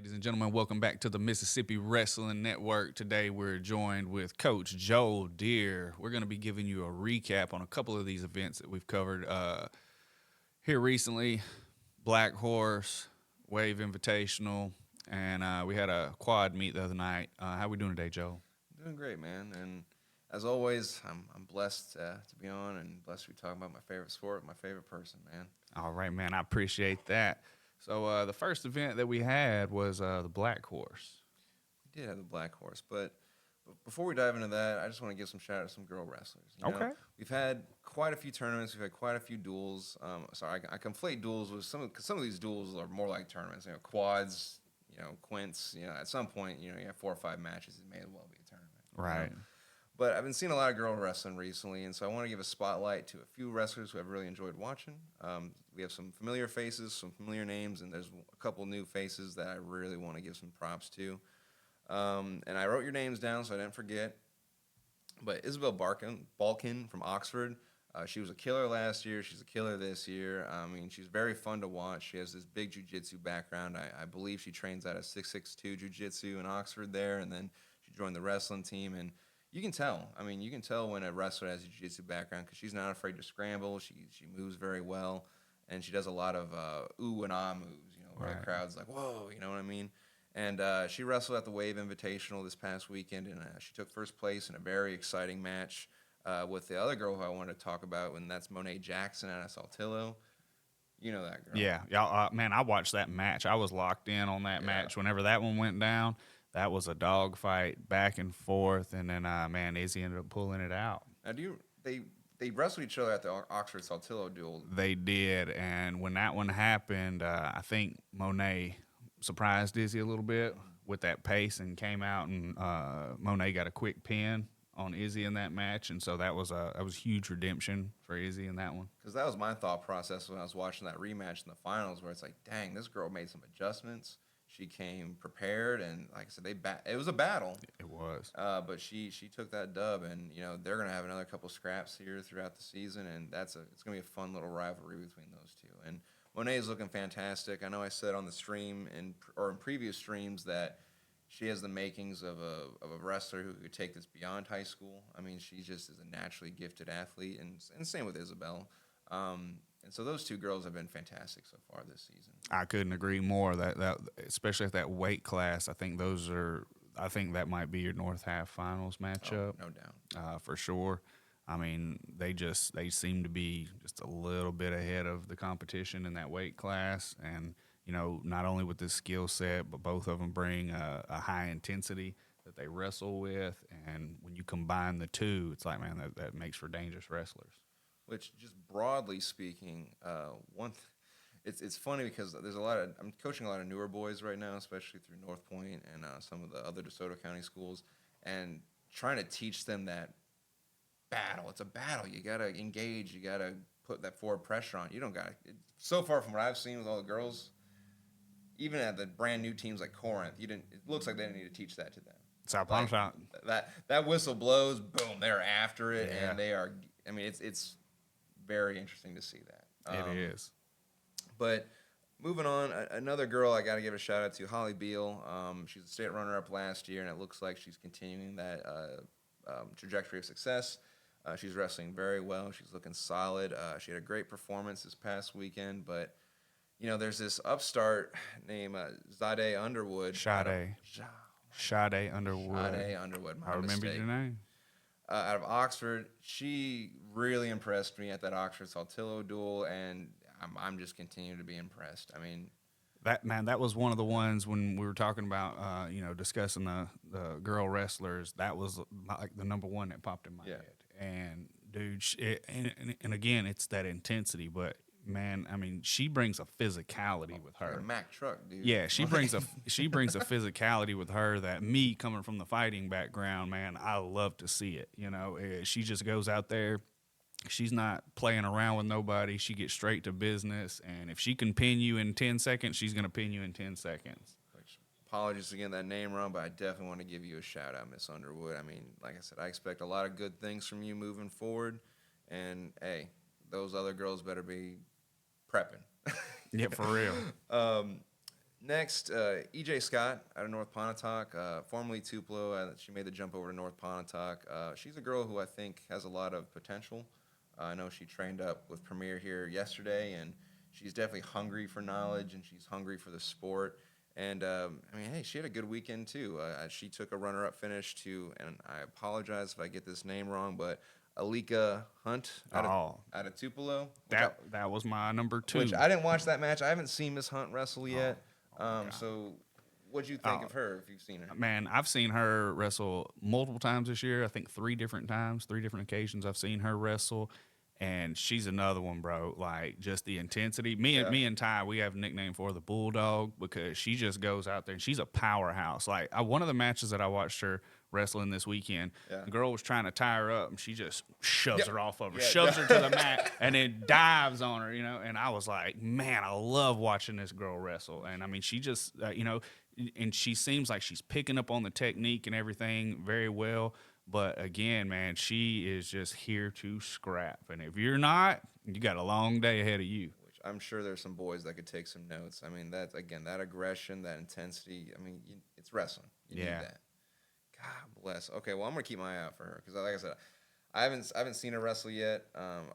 Ladies and gentlemen, welcome back to the Mississippi Wrestling Network. Today we're joined with Coach Joel Deere. We're going to be giving you a recap on a couple of these events that we've covered here recently. Black Horse, Wave Invitational, and we had a quad meet the other night. How we doing today, Joel? Doing great, man. And as always, I'm blessed to be on and blessed to be talking about my favorite sport, my favorite person, man. All right, man. I appreciate that. So the first event that we had was the Black Horse. We did have the Black Horse, but before we dive into that, I just want to give some shout out to some girl wrestlers. Okay. We've had quite a few tournaments. We've had quite a few duels. I conflate duels with some of these duels are more like tournaments. Quads, quints. At some point, you have 4 or 5 matches. It may as well be a tournament. Right. But I've been seeing a lot of girl wrestling recently, and so I want to give a spotlight to a few wrestlers who I've really enjoyed watching. We have some familiar faces, some familiar names, and there's a couple new faces that I really want to give some props to. And I wrote your names down so I didn't forget. But Isabel Balkin from Oxford, she was a killer last year. She's a killer this year. I mean, she's very fun to watch. She has this big jiu-jitsu background. I believe she trains out of 662 jiu-jitsu in Oxford there, and then she joined the wrestling team. And you can tell. I mean, you can tell when a wrestler has a jiu-jitsu background because she's not afraid to scramble. She moves very well, and she does a lot of ooh and ah moves, where Right. the crowd's like, whoa, you know what I mean? And she wrestled at the Wave Invitational this past weekend, and she took first place in a very exciting match with the other girl who I wanted to talk about, and that's Monet Jackson out of Saltillo. You know that girl. Yeah, man, I watched that match. I was locked in on that match. Whenever that one went down, that was a dogfight back and forth, and then, man, Izzy ended up pulling it out. Now, they wrestled each other at the Oxford Saltillo duel. They did, and when that one happened, I think Monet surprised Izzy a little bit with that pace and came out, and Monet got a quick pin on Izzy in that match, and so that was huge redemption for Izzy in that one. Because that was my thought process when I was watching that rematch in the finals, where it's like, dang, this girl made some adjustments. She came prepared, and like I said, it was a battle. It was. But she took that dub, and they're gonna have another couple scraps here throughout the season, and it's gonna be a fun little rivalry between those two. And Monet is looking fantastic. I know I said on the stream or in previous streams that she has the makings of a wrestler who could take this beyond high school. I mean, she just is a naturally gifted athlete, and same with Isabel. And so those two girls have been fantastic so far this season. I couldn't agree more. That especially at that weight class, I think that might be your North Half Finals matchup. Oh, no doubt. For sure. I mean, they seem to be just a little bit ahead of the competition in that weight class, and not only with this skill set, but both of them bring a high intensity that they wrestle with, and when you combine the two, it's like, man, that makes for dangerous wrestlers. Which, just broadly speaking, it's funny because I'm coaching a lot of newer boys right now, especially through North Point and some of the other DeSoto County schools, and trying to teach them that battle. It's a battle. You got to engage. You got to put that forward pressure on. You don't got to. So far from what I've seen with all the girls, even at the brand new teams like Corinth, it looks like they didn't need to teach that to them. South Palm Shot. That whistle blows, boom, they're after it, Yeah. and they are. I mean, it's very interesting to see that. It is. But moving on, another girl I got to give a shout out to, Holly Beal. She's a state runner-up last year, and it looks like she's continuing that trajectory of success. She's wrestling very well. She's looking solid. She had a great performance this past weekend, but there's this upstart named Zadeh Underwood. Sade Underwood. Sade Underwood. I remember your name. Out of Oxford, she really impressed me at that Oxford Saltillo duel, and I'm just continuing to be impressed. I mean, that was one of the ones when we were talking about discussing the girl wrestlers. That was like the number one that popped in my head. And dude, and again, it's that intensity, but man, I mean, she brings a physicality with her. Like a Mack truck, dude. Yeah, she brings a physicality with her that me coming from the fighting background, man, I love to see it. She just goes out there. She's not playing around with nobody. She gets straight to business, and if she can pin you in 10 seconds, she's going to pin you in 10 seconds. Apologies to get that name wrong, but I definitely want to give you a shout out, Miss Underwood. I mean, like I said, I expect a lot of good things from you moving forward, and hey, those other girls better be prepping. Yeah, for real. Next, EJ Scott out of North Pontotoc, formerly Tupelo. She made the jump over to North Pontotoc. She's a girl who I think has a lot of potential. I know she trained up with Premier here yesterday, and she's definitely hungry for knowledge, and she's hungry for the sport. And I mean, hey, she had a good weekend too. She took a runner-up finish to, and I apologize if I get this name wrong, but Alika Hunt out of Tupelo. That was my number 2. Which I didn't watch that match. I haven't seen Miss Hunt wrestle yet. So what'd you think of her if you've seen her? Man, I've seen her wrestle multiple times this year. I think 3 different times, 3 different occasions I've seen her wrestle. And she's another one, bro. Like, just the intensity. Me and Ty, we have a nickname for her, the Bulldog, because she just goes out there and she's a powerhouse. Like, one of the matches that I watched her wrestling this weekend, the girl was trying to tie her up and she just shoves her off of her, shoves her to the mat, and then dives on her, you know. And I was like, man, I love watching this girl wrestle. And I mean, she just, you know, and she seems like she's picking up on the technique and everything very well. But again, man, she is just here to scrap. And if you're not, you got a long day ahead of you. Which I'm sure there's some boys that could take some notes. I mean, that aggression, that intensity. I mean, it's wrestling. You need that. God bless. Okay, well, I'm gonna keep my eye out for her because, like I said, I haven't seen her wrestle yet.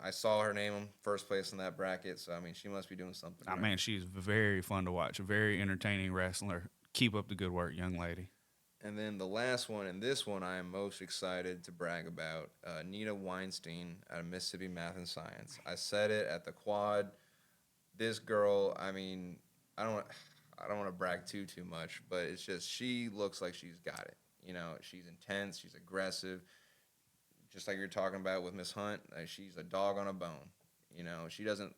I saw her name first place in that bracket, so I mean, she must be doing something. Right. Man, she's very fun to watch. A very entertaining wrestler. Keep up the good work, young lady. And then the last one, and this one I am most excited to brag about, Nita Weinstein out of Mississippi Math and Science. I said it at the quad. This girl, I mean, I don't want to brag too much, but it's just she looks like she's got it. You know, she's intense, she's aggressive, just like you're talking about with Miss Hunt. She's a dog on a bone. You know, she doesn't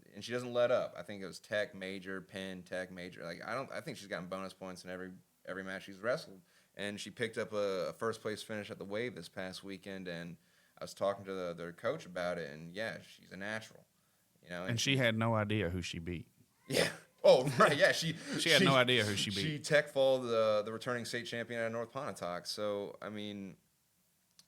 let up. I think it was tech major, pin, tech major. Like I think she's gotten bonus points in every match she's wrestled. And she picked up a first-place finish at the Wave this past weekend, and I was talking to their coach about it, and, yeah, she's a natural. You know, and she had no idea who she beat. Yeah. Oh, right, yeah. She had no idea who she beat. She tech-falled the returning state champion out of North Pontotoc. So, I mean,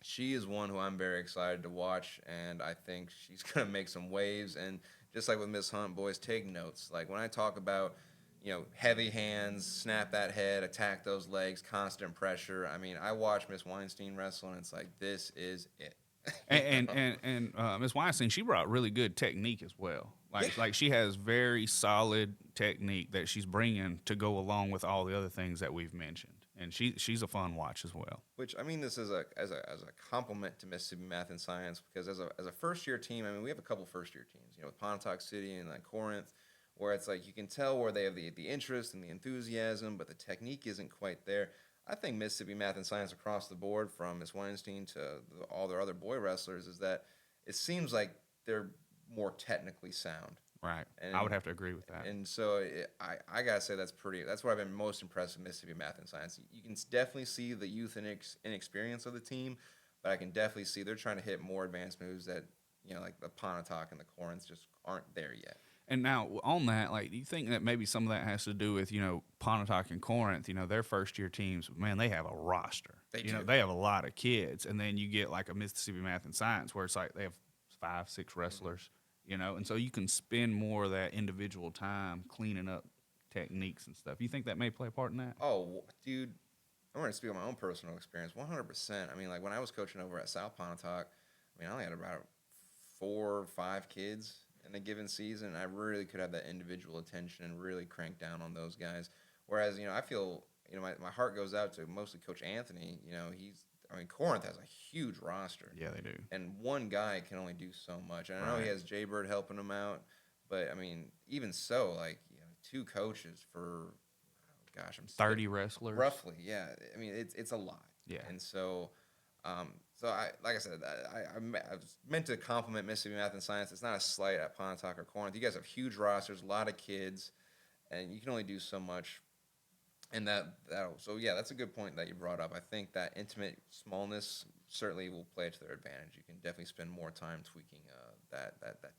she is one who I'm very excited to watch, and I think she's going to make some waves. And just like with Miss Hunt, boys, take notes. Like, when I talk about – you know, heavy hands, snap that head, attack those legs, constant pressure. I mean, I watch Miss Weinstein wrestle, and it's like, this is it. and Miss Weinstein, she brought really good technique as well. Like she has very solid technique that she's bringing to go along with all the other things that we've mentioned. And she's a fun watch as well. Which, I mean, this is as a compliment to Mississippi Math and Science, because as a first-year team, I mean, we have a couple first-year teams, you know, with Pontotoc City and like Corinth, where it's like you can tell where they have the interest and the enthusiasm, but the technique isn't quite there. I think Mississippi Math and Science across the board, from Miss Weinstein to all their other boy wrestlers, is that it seems like they're more technically sound. Right. And I would have to agree with that. And so I got to say that's what I've been most impressed with Mississippi Math and Science. You can definitely see the youth and inexperience of the team, but I can definitely see they're trying to hit more advanced moves that, you know, like the Pontotoc and the Corinth just aren't there yet. And now on that, like, do you think that maybe some of that has to do with, you know, Pontotoc and Corinth, you know, their first-year teams, man, they have a roster. They have a lot of kids. And then you get like a Mississippi Math and Science where it's like they have 5, 6 wrestlers, you know, and so you can spend more of that individual time cleaning up techniques and stuff. You think that may play a part in that? Oh, dude, I'm going to speak on my own personal experience, 100%. I mean, like, when I was coaching over at South Pontotoc, I mean, I only had about 4 or 5 kids in a given season. I really could have that individual attention and really crank down on those guys. Whereas, you know, I feel, you know, my heart goes out to mostly Coach Anthony. You know, Corinth has a huge roster. Yeah, they do. And one guy can only do so much. And I know he has Jay Bird helping him out, but I mean, even so, like, you know, 2 coaches for, 30 wrestlers, roughly. Yeah, I mean, it's a lot. Yeah, and so. So like I said, I was meant to compliment Mississippi Math and Science. It's not a slight at Pontotoc or Corinth. You guys have huge rosters, a lot of kids, and you can only do so much. And so yeah, that's a good point that you brought up. I think that intimate smallness certainly will play to their advantage. You can definitely spend more time tweaking that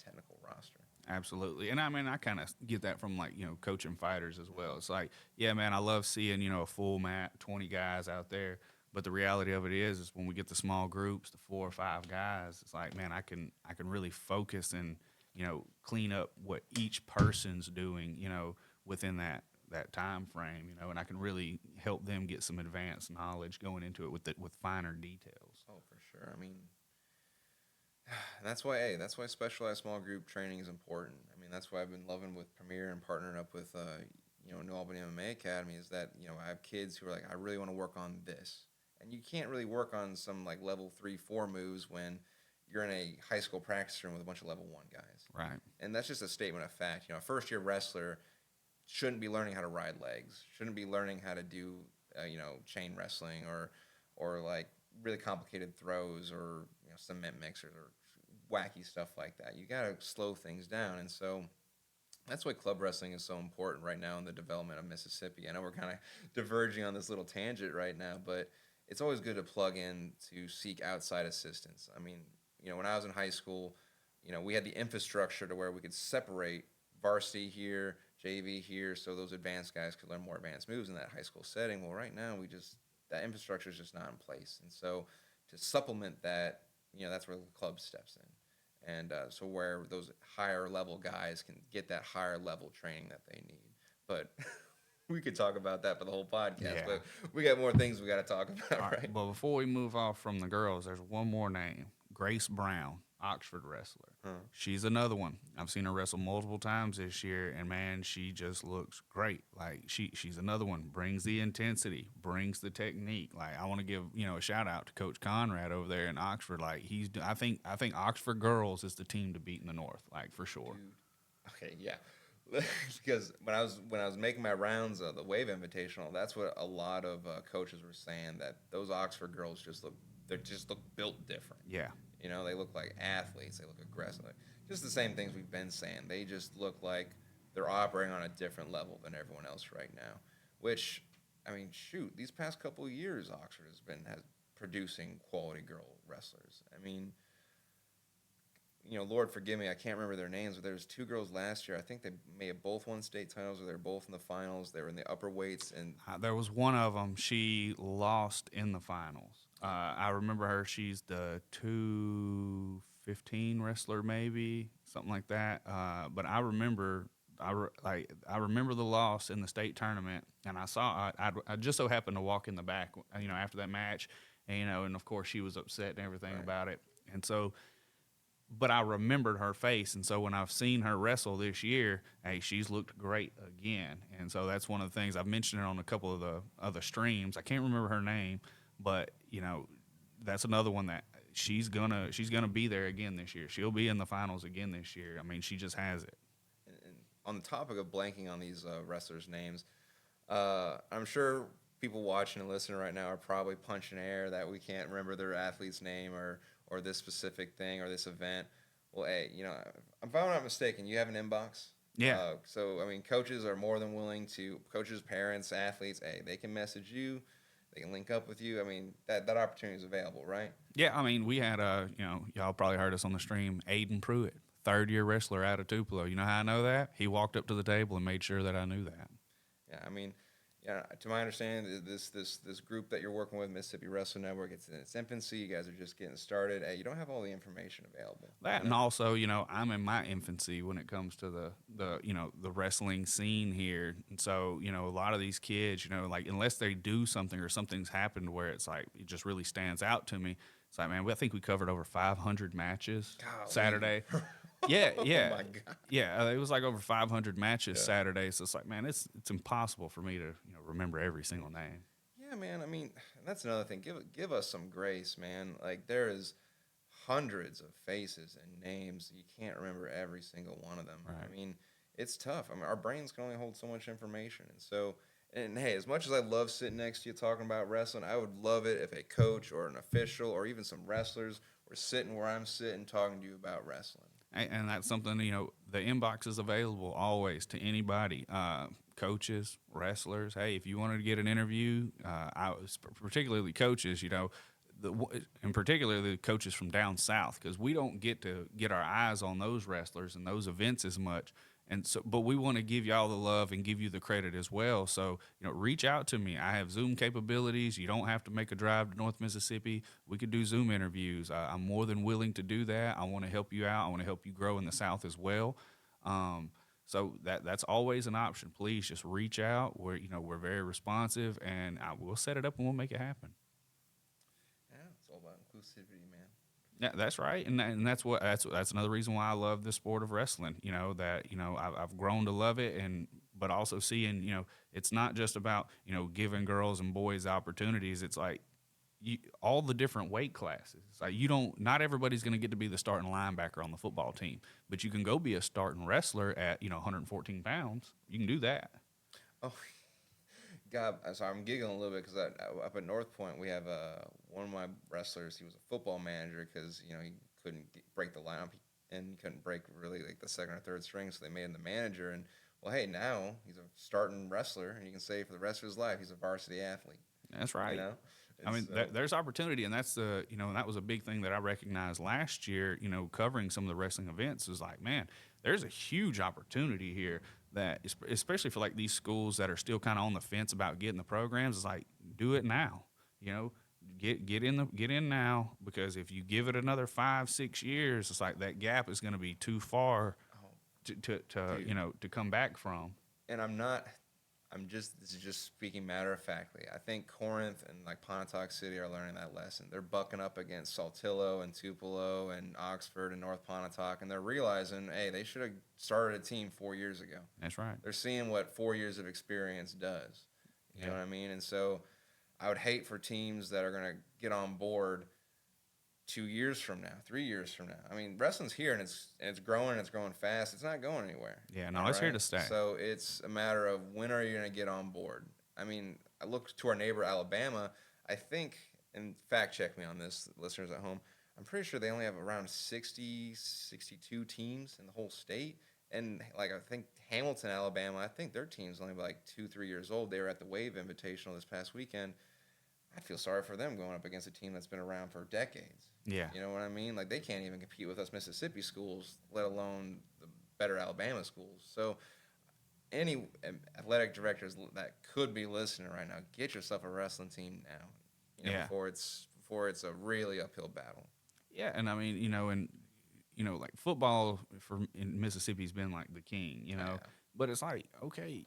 technical roster. Absolutely. And I mean, I kind of get that from, like, you know, coaching fighters as well. It's like, yeah, man, I love seeing, you know, a full mat, 20 guys out there. But the reality of it is when we get the small groups, the 4 or 5 guys, it's like, man, I can really focus and, you know, clean up what each person's doing, you know, within that that time frame, and I can really help them get some advanced knowledge going into it with finer details. Oh, for sure. I mean, that's why specialized small group training is important. I mean, that's why I've been loving with Premier and partnering up with New Albany MMA Academy, is that I have kids who are like, I really want to work on this, and you can't really work on some like level 3, 4 moves when you're in a high school practice room with a bunch of level 1 guys. Right. And that's just a statement of fact. A first year wrestler shouldn't be learning how to ride legs, shouldn't be learning how to do chain wrestling or like really complicated throws or cement mixers or wacky stuff like that. You got to slow things down. And so that's why club wrestling is so important right now in the development of Mississippi. I know we're kind of diverging on this little tangent right now, but it's always good to plug in to seek outside assistance. I mean, when I was in high school, we had the infrastructure to where we could separate varsity here, JV here, so those advanced guys could learn more advanced moves in that high school setting. Well, right now, that infrastructure is just not in place. And so to supplement that, that's where the club steps in. And so where those higher level guys can get that higher level training that they need. But we could talk about that for the whole podcast. Yeah. But we got more things we got to talk about, right? But before we move off from the girls, there's one more name. Grace Brown, Oxford wrestler. She's another one. I've seen her wrestle multiple times this year, and man, she just looks great. Like she's another one. Brings the intensity, brings the technique. Like I want to give a shout out to Coach Conrad over there in Oxford. Like I think Oxford girls is the team to beat in the North. Like for sure. Dude. Okay, yeah. Because when I was making my rounds of the Wave Invitational, that's what a lot of coaches were saying, that those Oxford girls just look built different. Yeah. They look like athletes. They look aggressive. Just the same things we've been saying. They just look like they're operating on a different level than everyone else right now. Which, I mean, shoot, these past couple of years, Oxford has producing quality girl wrestlers. I mean, Lord forgive me, I can't remember their names, but there was 2 girls last year. I think they may have both won state titles, or they were both in the finals. They were in the upper weights, and there was one of them. She lost in the finals. I remember her. She's the 215 wrestler, maybe something like that. But I remember, I remember the loss in the state tournament, and I saw. I just so happened to walk in the back, after that match, and of course she was upset and everything about it, and so. But I remembered her face, and so when I've seen her wrestle this year, hey, she's looked great again. And so that's one of the things I've mentioned her on a couple of the other streams. I can't remember her name, but that's another one that she's gonna be there again this year. She'll be in the finals again this year. I mean, she just has it. And on the topic of blanking on these wrestlers' names, I'm sure people watching and listening right now are probably punching air that we can't remember their athlete's name or this specific thing or this event. Well, hey, if I'm not mistaken, you have an inbox. Yeah. So, I mean, coaches are more than willing to, coaches, parents, athletes, hey, they can message you. They can link up with you. I mean, that opportunity is available, right? Yeah, I mean, we had, y'all probably heard us on the stream, Aiden Pruitt, third-year wrestler out of Tupelo. You know how I know that? He walked up to the table and made sure that I knew that. Yeah, I mean, to my understanding, this group that you're working with, Mississippi Wrestling Network, it's in its infancy. You guys are just getting started. Hey, you don't have all the information available. That and also, I'm in my infancy when it comes to the wrestling scene here. And so, a lot of these kids, like unless they do something or something's happened where it's like it just really stands out to me. It's like, man, I think we covered over 500 matches Saturday. Yeah. Oh my God. Yeah, it was like over 500 matches Saturday. So it's like, man, it's impossible for me to remember every single name. Yeah, man. I mean, that's another thing. Give us some grace, man. Like there is hundreds of faces and names. You can't remember every single one of them. Right. I mean, it's tough. I mean, our brains can only hold so much information, and so. And hey, as much as I love sitting next to you talking about wrestling, I would love it if a coach or an official or even some wrestlers were sitting where I'm sitting talking to you about wrestling. And that's something, the inbox is available always to anybody, coaches, wrestlers. Hey, if you wanted to get an interview, particularly coaches, and particularly the coaches from down south, because we don't get to get our eyes on those wrestlers and those events as much. And so, but we want to give y'all the love and give you the credit as well. So, reach out to me. I have Zoom capabilities. You don't have to make a drive to North Mississippi. We could do Zoom interviews. I'm more than willing to do that. I want to help you out. I want to help you grow in the South as well. So that's always an option. Please just reach out. We're very responsive, and we'll set it up and we'll make it happen. Yeah, it's all about inclusivity, man. Yeah, that's right, and that's another reason why I love the sport of wrestling. I've grown to love it, but also seeing it's not just about giving girls and boys opportunities. It's like all the different weight classes. It's like not everybody's going to get to be the starting linebacker on the football team, but you can go be a starting wrestler at 114 pounds. You can do that. Oh, God, so I'm giggling a little bit because up at North Point we have one of my wrestlers. He was a football manager because he couldn't break the lineup and he couldn't break really like the second or third string, so they made him the manager. And well, hey, now he's a starting wrestler, and you can say for the rest of his life he's a varsity athlete. That's right. I mean, So, there's opportunity, and that's and that was a big thing that I recognized last year. Covering some of the wrestling events is like, man, there's a huge opportunity here. That especially for like these schools that are still kind of on the fence about getting the programs, it's like do it now. Get in now, because if you give it another 5-6 years, it's like that gap is going to be too far to come back from. and this is just speaking matter of factly. I think Corinth and like Pontotoc City are learning that lesson. They're bucking up against Saltillo and Tupelo and Oxford and North Pontotoc, and they're realizing, hey, they should have started a team 4 years ago. That's right. They're seeing what 4 years of experience does. You know what I mean? And so I would hate for teams that are going to get on board 2 years from now, 3 years from now. I mean, wrestling's here and it's growing fast. It's not going anywhere. Yeah, no, it's here to stay. So it's a matter of when are you going to get on board? I mean, I look to our neighbor Alabama. I think, and fact check me on this, listeners at home, I'm pretty sure they only have around 60, 62 teams in the whole state. And like I think Hamilton, Alabama, I think their team's only like 2-3 years old. They were at the Wave Invitational this past weekend. I feel sorry for them going up against a team that's been around for decades. Yeah. You know what I mean? Like, they can't even compete with us Mississippi schools, let alone the better Alabama schools. So any athletic directors that could be listening right now, get yourself a wrestling team now, before it's a really uphill battle. Yeah, and I mean, like football in Mississippi's been like the king, Yeah. But it's like, okay,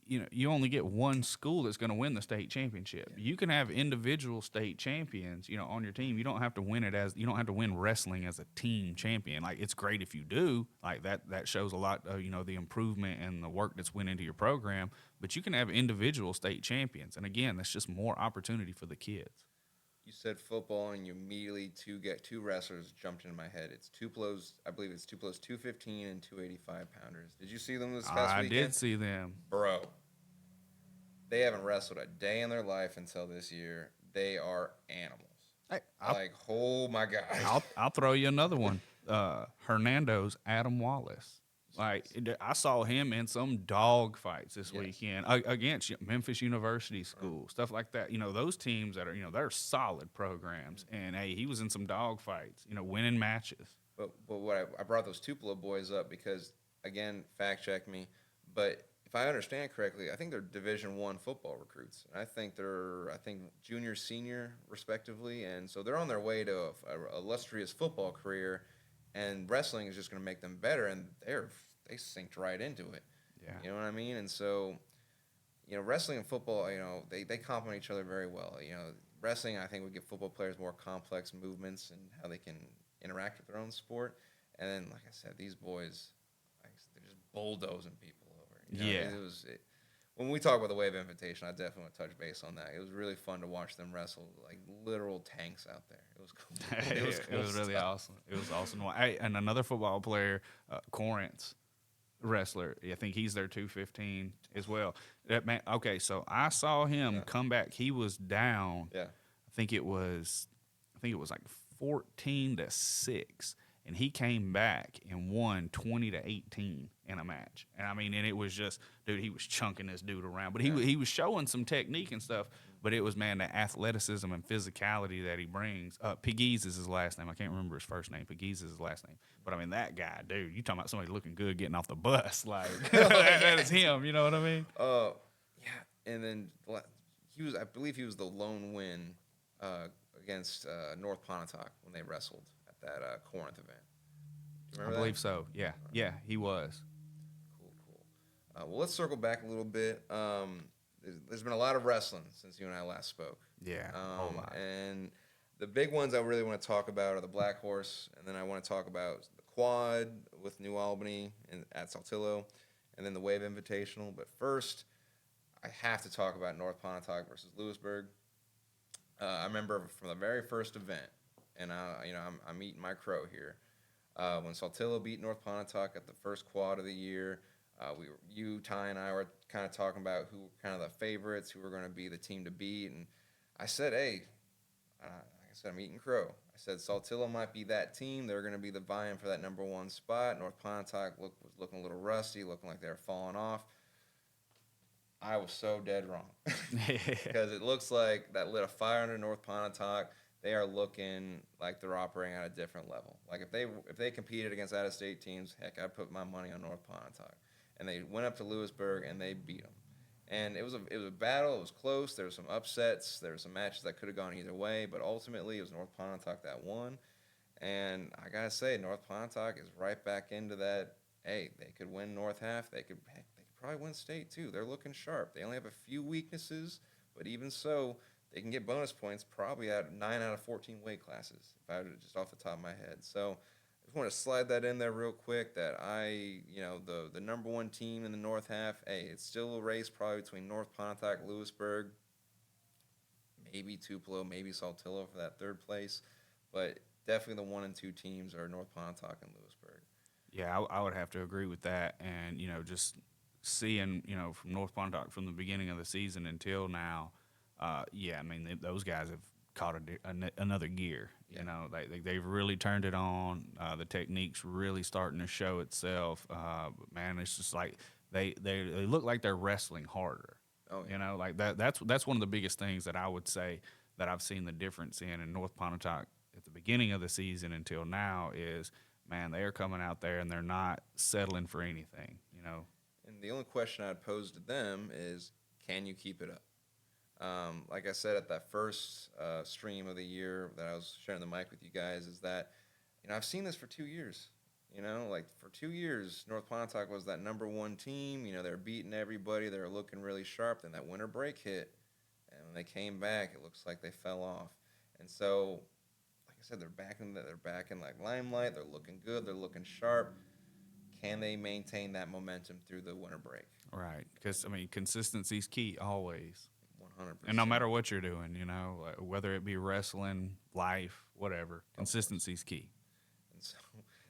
you only get one school that's going to win the state championship. Yeah. You can have individual state champions, on your team. You don't have to win wrestling as a team champion. Like, it's great if you do. Like that shows a lot of, the improvement and the work that's went into your program. But you can have individual state champions, and again, that's just more opportunity for the kids. You said football, and you immediately two wrestlers jumped into my head. It's Tupelo's, I believe it's Tupelo's 215 and 285 pounders. Did you see them this past weekend? I did see them. Bro, they haven't wrestled a day in their life until this year. They are animals. Hey, oh my gosh. I'll throw you another one. Hernando's Adam Wallace. Like, I saw him in some dog fights this weekend against Memphis University School, stuff like that. Those teams that are, they're solid programs. And, hey, he was in some dog fights, winning matches. But what I brought those Tupelo boys up because, again, fact check me, but if I understand correctly, I think they're Division I football recruits. And I think they're junior, senior, respectively. And so they're on their way to a illustrious football career, and wrestling is just going to make them better, and they synced right into it. Yeah. You know what I mean? And so, wrestling and football, they complement each other very well. Wrestling, I think, would give football players more complex movements and how they can interact with their own sport. And then, like I said, these boys, they're just bulldozing people over. Yeah. When we talk about the Wave Invitation, I definitely want to touch base on that. It was really fun to watch them wrestle like literal tanks out there. It was cool. It was really awesome. It was awesome. Hey, and another football player, Corinth wrestler, I think he's their 215 as well. That man. Okay, so I saw him come back. He was down. Yeah. I think it was like 14-6. And he came back and won 20-18 in a match. And I mean, and it was just, dude, he was chunking this dude around. But he was showing some technique and stuff. But it was, man, the athleticism and physicality that he brings. Pegues is his last name. I can't remember his first name. Pegues is his last name. But I mean, that guy, dude, you talking about somebody looking good getting off the bus. Like, that is him. You know what I mean? Yeah. And then I believe he was the lone win against North Pontotoc when they wrestled at that Corinth event. I believe so. Yeah. Yeah, he was. Cool. Well, let's circle back a little bit. There's been a lot of wrestling since you and I last spoke. Yeah, a whole lot. And the big ones I really want to talk about are the Black Horse, and then I want to talk about the Quad with New Albany and at Saltillo, and then the Wave Invitational. But first, I have to talk about North Pontotoc versus Lewisburg. I remember from the very first event, and I'm eating my crow here. When Saltillo beat North Pontotoc at the first quad of the year, Ty and I were kind of talking about who were kind of the favorites, who were going to be the team to beat, and I said, hey, like I said, I'm eating crow. I said Saltillo might be that team. They're going to be the vying for that number one spot. North Pontotoc was looking a little rusty, looking like they were falling off. I was so dead wrong because it looks like that lit a fire under North Pontotoc. They are looking like they're operating at a different level. Like if they competed against out-of-state teams, heck, I'd put my money on North Pontotoc. And they went up to Lewisburg and they beat them. And it was a battle. It was close. There were some upsets. There were some matches that could have gone either way. But ultimately, it was North Pontotoc that won. And I gotta say, North Pontotoc is right back into that. Hey, they could win North half. They could probably win state too. They're looking sharp. They only have a few weaknesses, but even so, they can get bonus points probably at 9 out of 14 weight classes, if I were just off the top of my head. So I just want to slide that in there real quick that the number one team in the North half, hey, it's still a race probably between North Pontotoc, Lewisburg, maybe Tupelo, maybe Saltillo for that third place. But definitely the 1 and 2 teams are North Pontotoc and Lewisburg. Yeah, I would have to agree with that. And, just seeing, from North Pontotoc from the beginning of the season until now, those guys have caught another gear. Yeah. They've really turned it on. The technique's really starting to show itself. But man, it's just like they look like they're wrestling harder. Oh, yeah. Like that's one of the biggest things that I would say that I've seen the difference in North Pontotoc at the beginning of the season until now is, man, they are coming out there and they're not settling for anything. And the only question I'd pose to them is, can you keep it up? Like I said at that first stream of the year that I was sharing the mic with you guys, is that, I've seen this for 2 years. Like for 2 years, North Pontotoc was that number one team. They're beating everybody. They're looking really sharp. Then that winter break hit, and when they came back, it looks like they fell off. And so, like I said, they're back in like limelight. They're looking good. They're looking sharp. Can they maintain that momentum through the winter break? Right, because consistency's key always. 100%. And no matter what you're doing, whether it be wrestling, life, whatever, consistency's key. And so,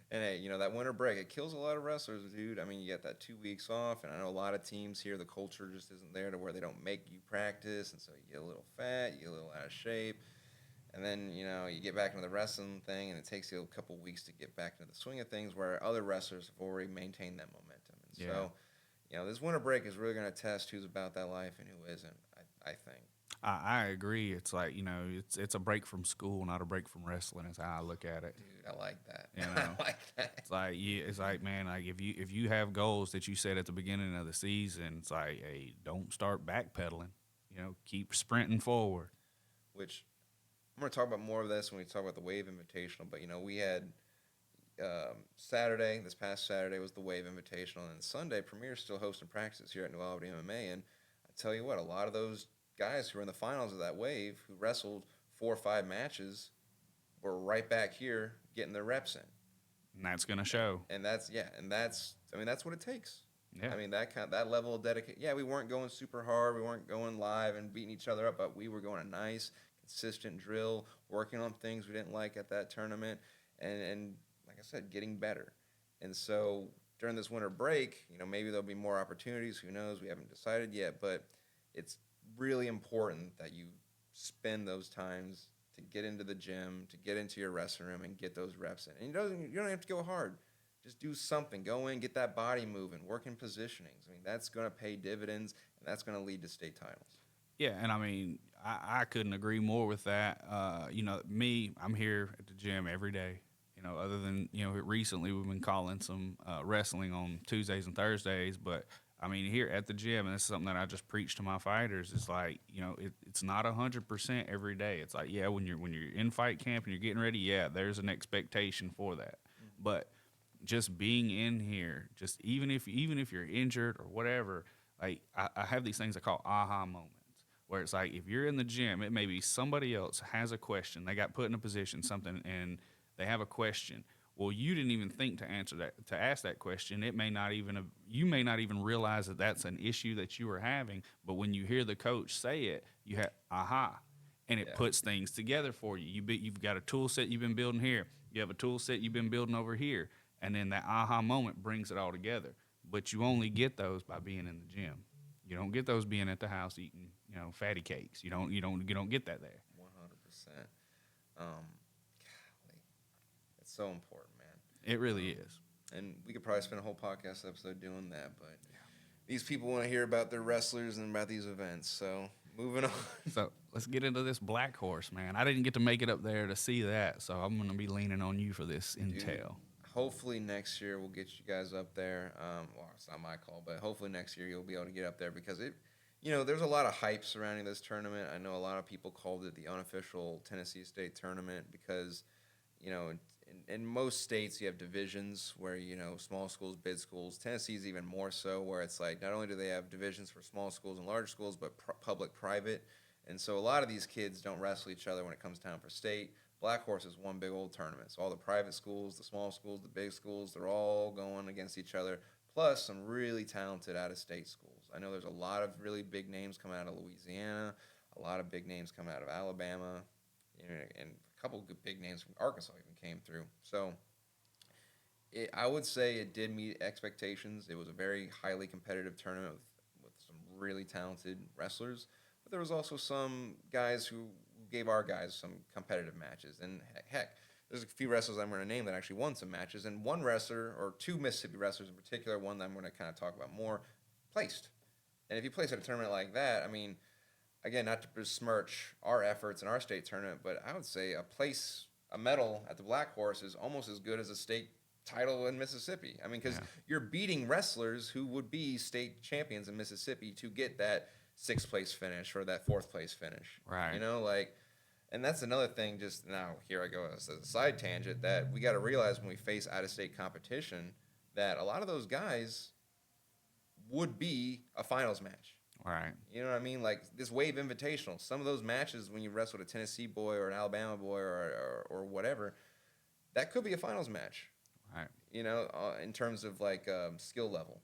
hey, that winter break, it kills a lot of wrestlers, dude. You get that 2 weeks off, and I know a lot of teams here, the culture just isn't there to where they don't make you practice, and so you get a little fat, you get a little out of shape. And then, you get back into the wrestling thing, and it takes you a couple weeks to get back into the swing of things where other wrestlers have already maintained that momentum. And so, this winter break is really going to test who's about that life and who isn't, I think. I agree. It's like, it's a break from school, not a break from wrestling is how I look at it. Dude, I like that. I like that. It's like, man, like if you have goals that you set at the beginning of the season, it's like, hey, don't start backpedaling. Keep sprinting forward. Which I'm going to talk about more of this when we talk about the Wave Invitational, but, we had this past Saturday was the Wave Invitational, and Sunday, Premier's still hosting practices here at New Albany MMA, and I tell you what, a lot of those guys who were in the finals of that Wave, who wrestled 4 or 5 matches, were right back here getting their reps in. And that's going to show. And that's what it takes. Yeah. That level of dedication. Yeah, we weren't going super hard. We weren't going live and beating each other up, but we were going a nice, consistent drill, working on things we didn't like at that tournament, and like I said, getting better. And so during this winter break, maybe there'll be more opportunities. Who knows? We haven't decided yet, but it's really important that you spend those times to get into the gym, to get into your wrestling room, and get those reps in. And you don't have to go hard. Just do something. Go in, get that body moving, work in positionings. That's going to pay dividends, and that's going to lead to state titles. Yeah, and I couldn't agree more with that. Me, I'm here at the gym every day. Other than, recently we've been calling some wrestling on Tuesdays and Thursdays, but here at the gym, and this is something that I just preach to my fighters. It's like, it's not 100% every day. It's like, yeah, when you're in fight camp and you're getting ready, yeah, there's an expectation for that. Mm-hmm. But just being in here, just even if you're injured or whatever, like I have these things I call aha moments, where it's like if you're in the gym, it may be somebody else has a question, they got put in a position, something, and they have a question. Well, you didn't even think to answer that, to ask that question. It may not even have, you may not even realize that that's an issue that you were having. But when you hear the coach say it, you have aha, and it Yeah. puts things together for you. You've got a tool set you've been building here. You have a tool set you've been building over here, and then that aha moment brings it all together. But you only get those by being in the gym. You don't get those being at the house eating, fatty cakes. You don't get that there. 100%. Golly, it's so important, man. It really is. And we could probably spend a whole podcast episode doing that, but these people want to hear about their wrestlers and about these events. So moving on. So let's get into this black horse, man. I didn't get to make it up there to see that, so I'm going to be leaning on you for this intel. Dude, hopefully next year we'll get you guys up there. Well, it's not my call, but hopefully next year you'll be able to get up there because there's a lot of hype surrounding this tournament. I know a lot of people called it the unofficial Tennessee State tournament because, in most states you have divisions where, small schools, big schools. Tennessee's even more so where it's like not only do they have divisions for small schools and large schools, but public, private. And so a lot of these kids don't wrestle each other when it comes time for state. Black Horse is one big old tournament. So all the private schools, the small schools, the big schools, they're all going against each other, plus some really talented out-of-state schools. I know there's a lot of really big names coming out of Louisiana, a lot of big names coming out of Alabama, and a couple of good big names from Arkansas even came through. So I would say it did meet expectations. It was a very highly competitive tournament with some really talented wrestlers. But there was also some guys who gave our guys some competitive matches. And heck, there's a few wrestlers I'm going to name that actually won some matches. And one wrestler, or two Mississippi wrestlers in particular, one that I'm going to kind of talk about more, placed. And if you place at a tournament like that, I mean, again, not to besmirch our efforts in our state tournament, but I would say a medal at the Black Horse is almost as good as a state title in Mississippi. I mean, because you're beating wrestlers who would be state champions in Mississippi to get that sixth place finish or that fourth place finish. Right. And that's another thing, just now, here I go as a side tangent, that we got to realize when we face out-of-state competition that a lot of those guys would be a finals match. Right. You know what I mean? Like this Wave Invitational, some of those matches when you wrestled a Tennessee boy or an Alabama boy or whatever, that could be a finals match. Right. In terms of like skill level.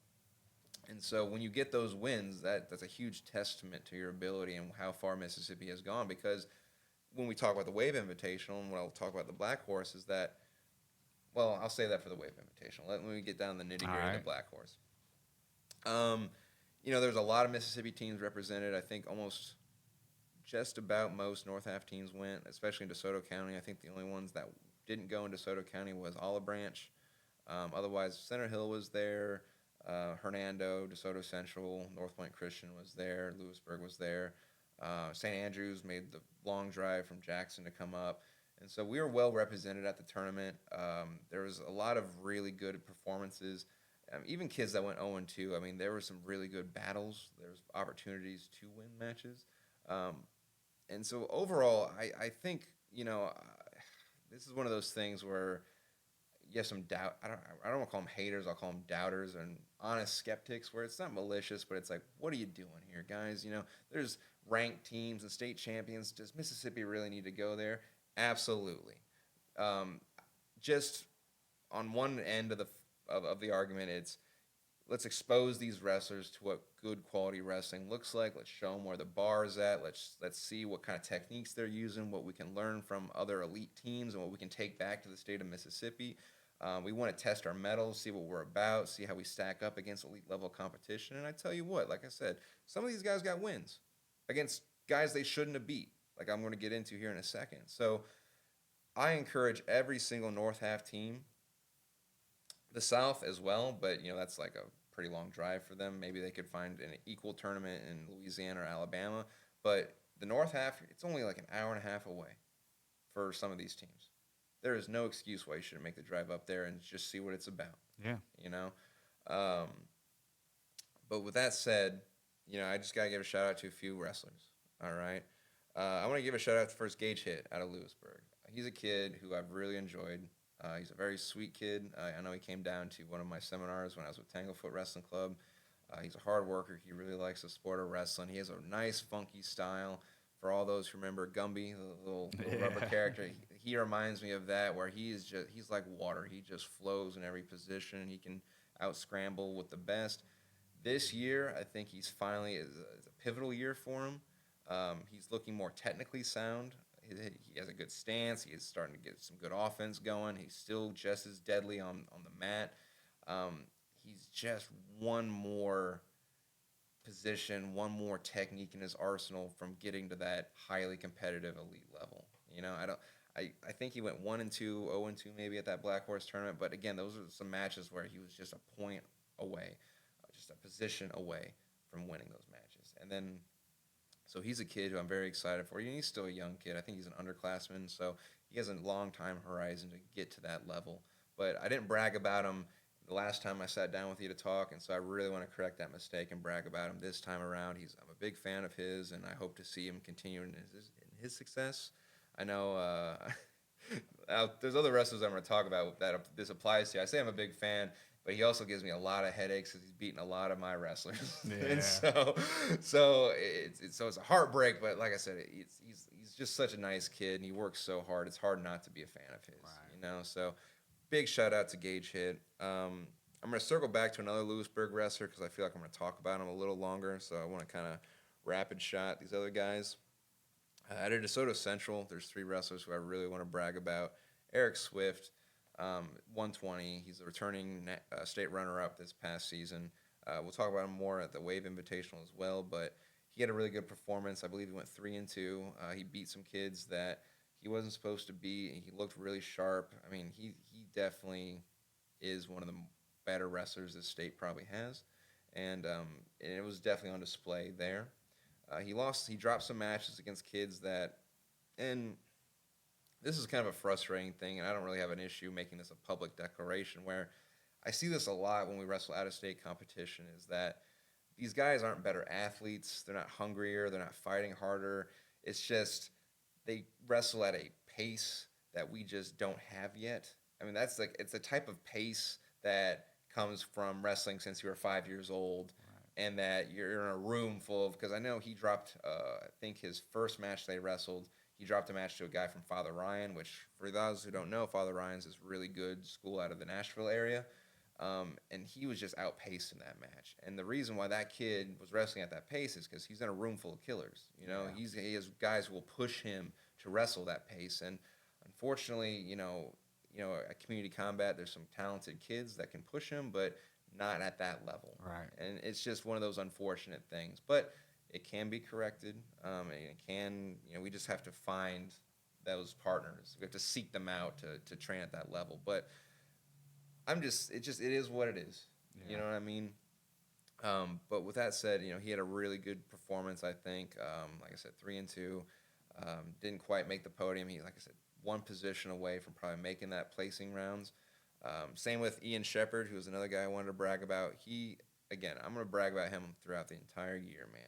And so when you get those wins, that's a huge testament to your ability and how far Mississippi has gone. Because when we talk about the Wave Invitational and when I'll talk about the Black Horse is that, well, I'll say that for the Wave Invitational. Let me get down the nitty gritty of the Black Horse. There's a lot of Mississippi teams represented. I think almost just about most North Half teams went, especially in DeSoto County. I think the only ones that didn't go in DeSoto County was Olive Branch. Otherwise, Center Hill was there. Hernando, DeSoto Central, North Point Christian was there. Lewisburg was there. St. Andrews made the long drive from Jackson to come up. And so we were well represented at the tournament. There was a lot of really good performances. Even kids that went 0-2, I mean, there were some really good battles. There was opportunities to win matches. And so overall, I think, this is one of those things where you have some doubt. I don't want to call them haters. I'll call them doubters and honest skeptics where it's not malicious, but it's like, what are you doing here, guys? There's ranked teams and state champions. Does Mississippi really need to go there? Absolutely. Just on one end of the argument, it's let's expose these wrestlers to what good quality wrestling looks like. Let's show them where the bar is at. Let's see what kind of techniques they're using, what we can learn from other elite teams, and what we can take back to the state of Mississippi. We want to test our mettle, see what we're about, see how we stack up against elite level competition. And I tell you what, like I said, some of these guys got wins against guys they shouldn't have beat, like I'm going to get into here in a second. So I encourage every single North Half team, the South as well, but that's like a pretty long drive for them. Maybe they could find an equal tournament in Louisiana or Alabama, but the North Half, it's only like an hour and a half away for some of these teams. There is no excuse why you shouldn't make the drive up there and just see what it's about. Yeah. But with that said, I just got to give a shout out to a few wrestlers. All right. I want to give a shout out to first Gage Hit out of Lewisburg. He's a kid who I've really enjoyed. He's a very sweet kid. I know he came down to one of my seminars when I was with Tanglefoot Wrestling Club. He's a hard worker. He really likes the sport of wrestling. He has a nice, funky style. For all those who remember Gumby, the little rubber character, he reminds me of that, where he's like water. He just flows in every position. He can out scramble with the best. This year, I think he's finally is a pivotal year for him. He's looking more technically sound. He has a good stance. He is starting to get some good offense going. He's still just as deadly on the mat. He's just one more position, one more technique in his arsenal from getting to that highly competitive elite level. I think he went 1-2, 0-2 maybe at that Black Horse tournament. But again, those are some matches where he was just a point away, just a position away from winning those matches. And then, so he's a kid who I'm very excited for. He's still a young kid. I think he's an underclassman, so he has a long time horizon to get to that level. But I didn't brag about him the last time I sat down with you to talk, and so I really want to correct that mistake and brag about him this time around. I'm a big fan of his, and I hope to see him continue in his success. I know there's other wrestlers I'm going to talk about that this applies to. I say I'm a big fan, but he also gives me a lot of headaches because he's beaten a lot of my wrestlers. Yeah. And so it's a heartbreak, but like I said, he's just such a nice kid, and he works so hard. It's hard not to be a fan of his, right. So big shout out to Gage Hitt. I'm going to circle back to another Lewisburg wrestler because I feel like I'm going to talk about him a little longer, so I want to kind of rapid shot these other guys. At DeSoto Central, there's 3 wrestlers who I really want to brag about. Eric Swift, 120. He's a returning state runner-up this past season. We'll talk about him more at the Wave Invitational as well, but he had a really good performance. I believe he went 3-2. He beat some kids that he wasn't supposed to beat. He looked really sharp. I mean, he definitely is one of the better wrestlers this state probably has, and it was definitely on display there. He dropped some matches against kids that, and this is kind of a frustrating thing, and I don't really have an issue making this a public declaration, where I see this a lot when we wrestle out-of-state competition, is that these guys aren't better athletes, they're not hungrier, they're not fighting harder. It's just they wrestle at a pace that we just don't have yet. I mean, it's a type of pace that comes from wrestling since you were 5 years old. And that you're in a room full of, because I know he dropped, I think his first match they wrestled, he dropped a match to a guy from Father Ryan, which for those who don't know, Father Ryan's is really good school out of the Nashville area. And he was just outpaced in that match. And the reason why that kid was wrestling at that pace is because he's in a room full of killers. He has guys who will push him to wrestle that pace. And unfortunately, at community combat, there's some talented kids that can push him, but not at that level. Right. And it's just one of those unfortunate things. But it can be corrected. We just have to find those partners. We have to seek them out to train at that level. But it is what it is. Yeah. You know what I mean? But with that said, he had a really good performance, I think. Like I said, 3-2. Didn't quite make the podium. He, like I said, one position away from probably making that placing rounds. Same with Ian Shepard, who was another guy I wanted to brag about. I'm going to brag about him throughout the entire year, man.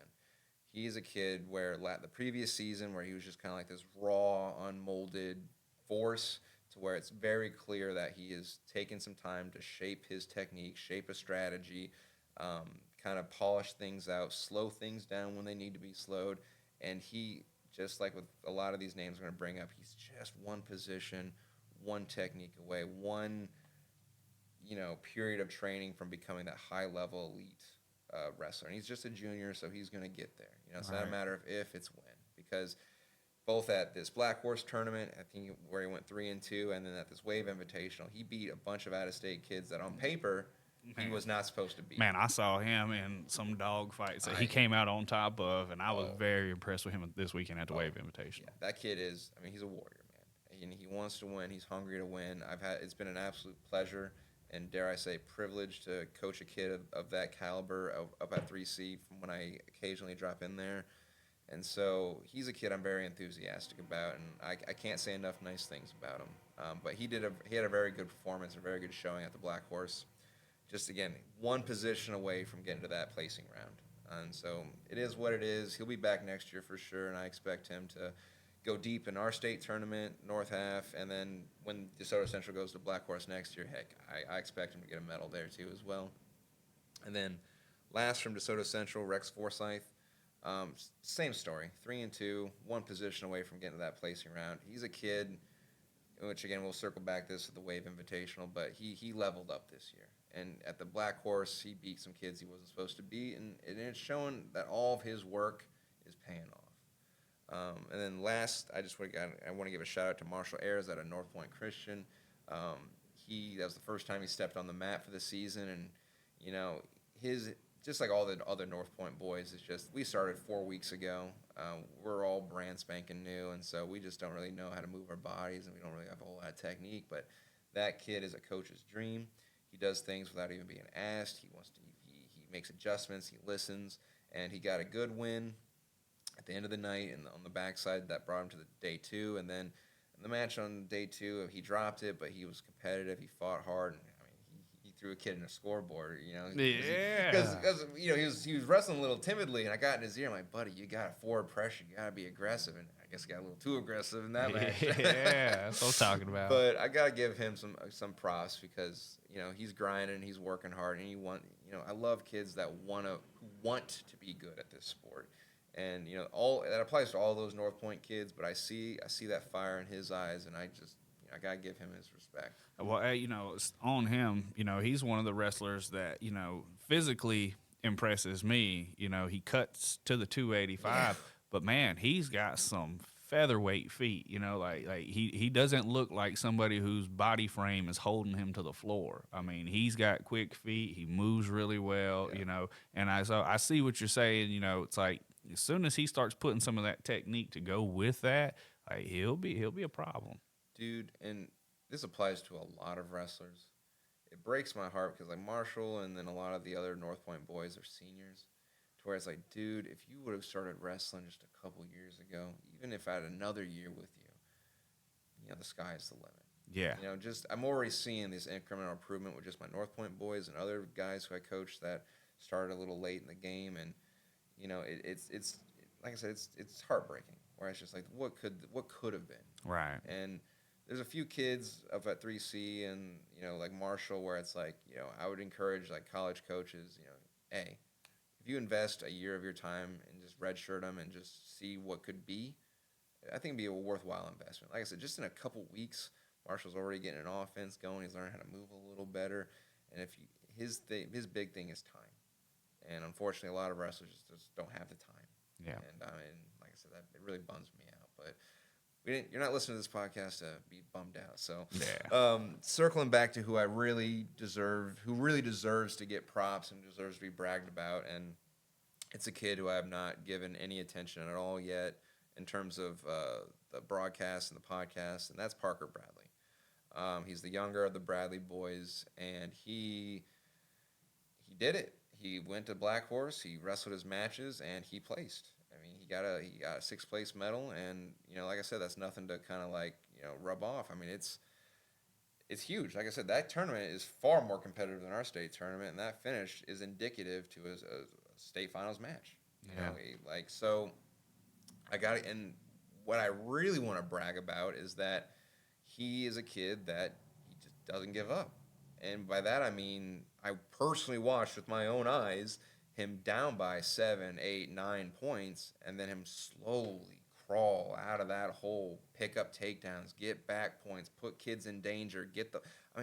He's a kid where the previous season, where he was just kind of like this raw, unmolded force, to where it's very clear that he has taken some time to shape his technique, shape a strategy, kind of polish things out, slow things down when they need to be slowed. And he, just like with a lot of these names I'm going to bring up, he's just one position, one technique away, one period of training from becoming that high-level elite wrestler. And he's just a junior, so he's going to get there. It's not a matter of if, it's when. Because both at this Black Horse tournament, I think where he went 3-2, and then at this Wave Invitational, he beat a bunch of out-of-state kids that on paper he was not supposed to beat. Man, I saw him in some dog fights that he came out on top of, and I was very impressed with him this weekend at the Wave Invitational. Yeah, that kid he's a warrior, man. And he wants to win. He's hungry to win. It's been an absolute pleasure and, dare I say, privilege to coach a kid of that caliber up at 3C from when I occasionally drop in there. And so he's a kid I'm very enthusiastic about, and I can't say enough nice things about him. But he had a very good performance, a very good showing at the Black Horse. Just, again, one position away from getting to that placing round. And so it is what it is. He'll be back next year for sure, and I expect him to go deep in our state tournament, North Half, and then when DeSoto Central goes to Black Horse next year, heck, I expect him to get a medal there too as well. And then last from DeSoto Central, Rex Forsyth. Same story, 3-2, one position away from getting to that placing round. He's a kid, which again we'll circle back this at the Wave Invitational, but he leveled up this year. And at the Black Horse, he beat some kids he wasn't supposed to beat, and it's showing that all of his work is paying off. And then last, I want to give a shout out to Marshall Ayers out of North Point Christian. That was the first time he stepped on the mat for the season, and his just like all the other North Point boys, it's just we started 4 weeks ago. We're all brand spanking new, and so we just don't really know how to move our bodies, and we don't really have a whole lot of technique. But that kid is a coach's dream. He does things without even being asked. He makes adjustments. He listens, and he got a good win at the end of the night and on the backside that brought him to the day 2. And then in the match on day 2, he dropped it, but he was competitive. He fought hard, and he threw a kid in a scoreboard. Because he was wrestling a little timidly, and I got in his ear. I'm like, buddy, you got forward pressure. You got to be aggressive, and I guess he got a little too aggressive in that match. Yeah, that's what I'm talking about. But I gotta give him some props because he's grinding, he's working hard, and I love kids that want to be good at this sport, and all that applies to all those North Point kids. But I see that fire in his eyes, and I gotta give him his respect. Well, it's on him. He's one of the wrestlers that physically impresses me. He cuts to the 285, but man, he's got some featherweight feet. Like he doesn't look like somebody whose body frame is holding him to the floor. I mean, he's got quick feet. He moves really well. And I see what you're saying. It's like as soon as he starts putting some of that technique to go with that, like he'll be a problem, dude. And this applies to a lot of wrestlers. It breaks my heart because like Marshall and then a lot of the other North Point boys are seniors. To where it's like, dude, if you would have started wrestling just a couple years ago, even if I had another year with you, the sky is the limit. Yeah. I'm already seeing this incremental improvement with just my North Point boys and other guys who I coached that started a little late in the game, and it's like I said, it's heartbreaking. Where it's just like, what could have been, right? And there's a few kids up at 3C and like Marshall, where it's like I would encourage like college coaches, hey, if you invest a year of your time and just redshirt them and just see what could be, I think it'd be a worthwhile investment. Like I said, just in a couple weeks, Marshall's already getting an offense going. He's learning how to move a little better, and his big thing is time. And unfortunately, a lot of wrestlers just don't have the time. Yeah. And like I said, it really bums me out. But you're not listening to this podcast to be bummed out. So, circling back to who really deserves to get props and deserves to be bragged about, and it's a kid who I have not given any attention at all yet in terms of the broadcast and the podcast, and that's Parker Bradley. He's the younger of the Bradley boys, and he did it. He went to Black Horse, he wrestled his matches, and he placed. I mean, he got a 6th place medal, and like I said, that's nothing to kind of like rub off. I mean, it's huge. Like I said, that tournament is far more competitive than our state tournament, and that finish is indicative to a state finals match. So I got it. And what I really want to brag about is that he is a kid that he just doesn't give up. And by that I mean I personally watched with my own eyes him down by 7, 8, 9 points, and then him slowly crawl out of that hole, pick up takedowns, get back points, put kids in danger,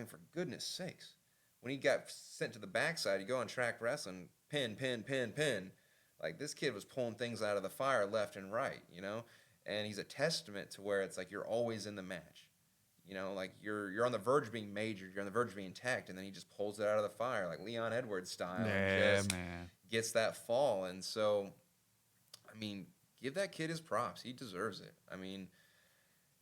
for goodness sakes. When he got sent to the backside, you go on track wrestling, pin. Like, this kid was pulling things out of the fire left and right, And he's a testament to where it's like you're always in the match. Like you're on the verge of being majored, you're on the verge of being tacked, and then he just pulls it out of the fire, like Leon Edwards style. Yeah, man. Gets that fall. And so, I mean, give that kid his props. He deserves it. I mean,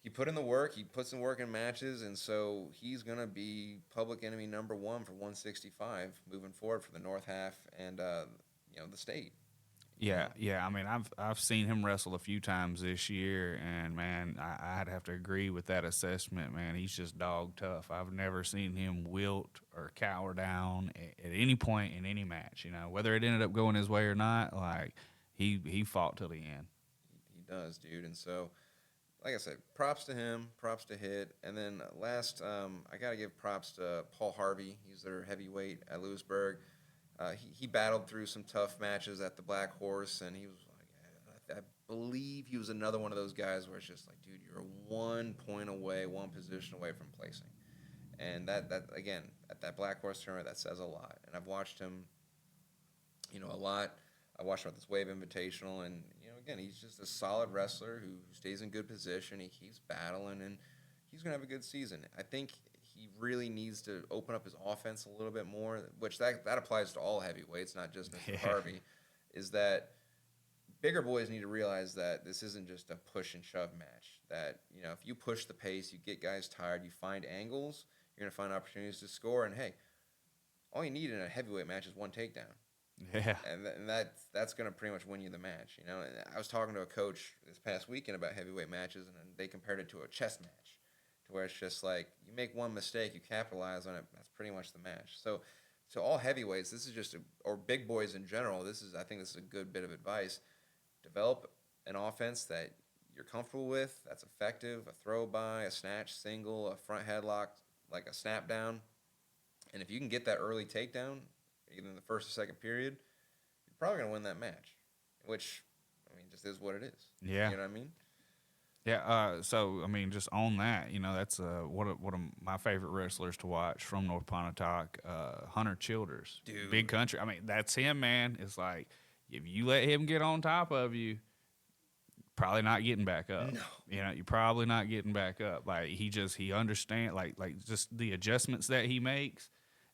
he put in the work. He puts in work in matches, and so he's going to be public enemy number 1 for 165 moving forward for the North Half and, the state. Yeah. I mean, I've seen him wrestle a few times this year, and man, I'd have to agree with that assessment. Man, he's just dog tough. I've never seen him wilt or cower down at any point in any match. Whether it ended up going his way or not, like he fought till the end. He does, dude. And so like I said, props to him, props to Hit. And then last, I got to give props to Paul Harvey. He's their heavyweight at Lewisburg. He battled through some tough matches at the Black Horse, and he was like, I believe he was another one of those guys where it's just like, dude, you're 1 point away, one position away from placing. And that again, at that Black Horse tournament, that says a lot. And I've watched him, a lot. I watched him at this Wave Invitational, and again, he's just a solid wrestler who stays in good position. He keeps battling, and he's gonna have a good season. I think he really needs to open up his offense a little bit more, which that applies to all heavyweights, not just Mr. Harvey. Is that bigger boys need to realize that this isn't just a push and shove match. That if you push the pace, you get guys tired, you find angles, you're gonna find opportunities to score. And hey, all you need in a heavyweight match is one takedown. Yeah. And that's going to pretty much win you the match, And I was talking to a coach this past weekend about heavyweight matches, and they compared it to a chess match, to where it's just like you make one mistake, you capitalize on it, that's pretty much the match. So to all heavyweights, this is just or big boys in general, I think this is a good bit of advice. Develop an offense that you're comfortable with, that's effective, a throw by, a snatch, single, a front headlock, like a snap down. And if you can get that early takedown, either in the first or second period, you're probably going to win that match, which, just is what it is. Yeah. You know what I mean? Yeah. So, just on that, that's one of my favorite wrestlers to watch from North Pontotoc, Hunter Childers. Dude. Big country. That's him, man. It's like, if you let him get on top of you, probably not getting back up. No. You're probably not getting back up. Like, he understands, like just the adjustments that he makes.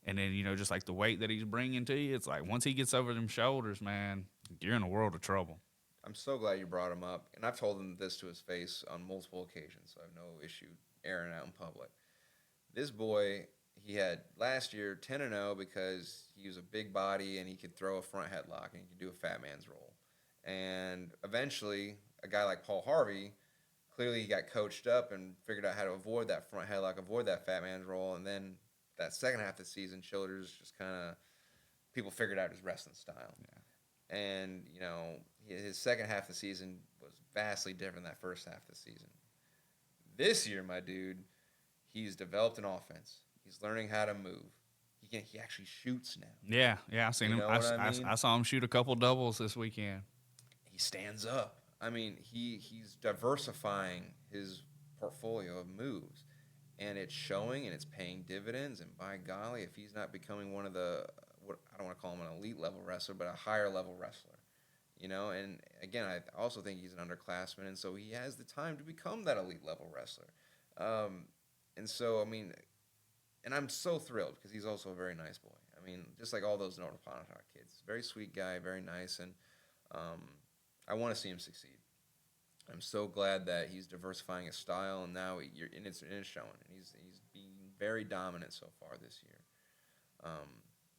And then, just like the weight that he's bringing to you, it's like once he gets over them shoulders, man, you're in a world of trouble. I'm so glad you brought him up. And I've told him this to his face on multiple occasions, so I have no issue airing out in public. This boy, he had last year 10-0 because he was a big body and he could throw a front headlock and he could do a fat man's roll. And eventually, a guy like Paul Harvey, clearly he got coached up and figured out how to avoid that front headlock, avoid that fat man's roll, and then that second half of the season, Childers just kind of people figured out his wrestling style. Yeah. And, his second half of the season was vastly different than that first half of the season. This year, my dude, he's developed an offense. He's learning how to move. He actually shoots now. Yeah, I've seen him. I saw him shoot a couple doubles this weekend. He stands up. He's diversifying his portfolio of moves. And it's showing, and it's paying dividends. And by golly, if he's not becoming one of the, I don't want to call him an elite level wrestler, but a higher level wrestler, And again, I also think he's an underclassman, and so he has the time to become that elite level wrestler. And so, and I'm so thrilled because he's also a very nice boy. Just like all those North Pontotoc kids, very sweet guy, very nice, and I want to see him succeed. I'm so glad that he's diversifying his style, and now it's showing. And he's being very dominant so far this year,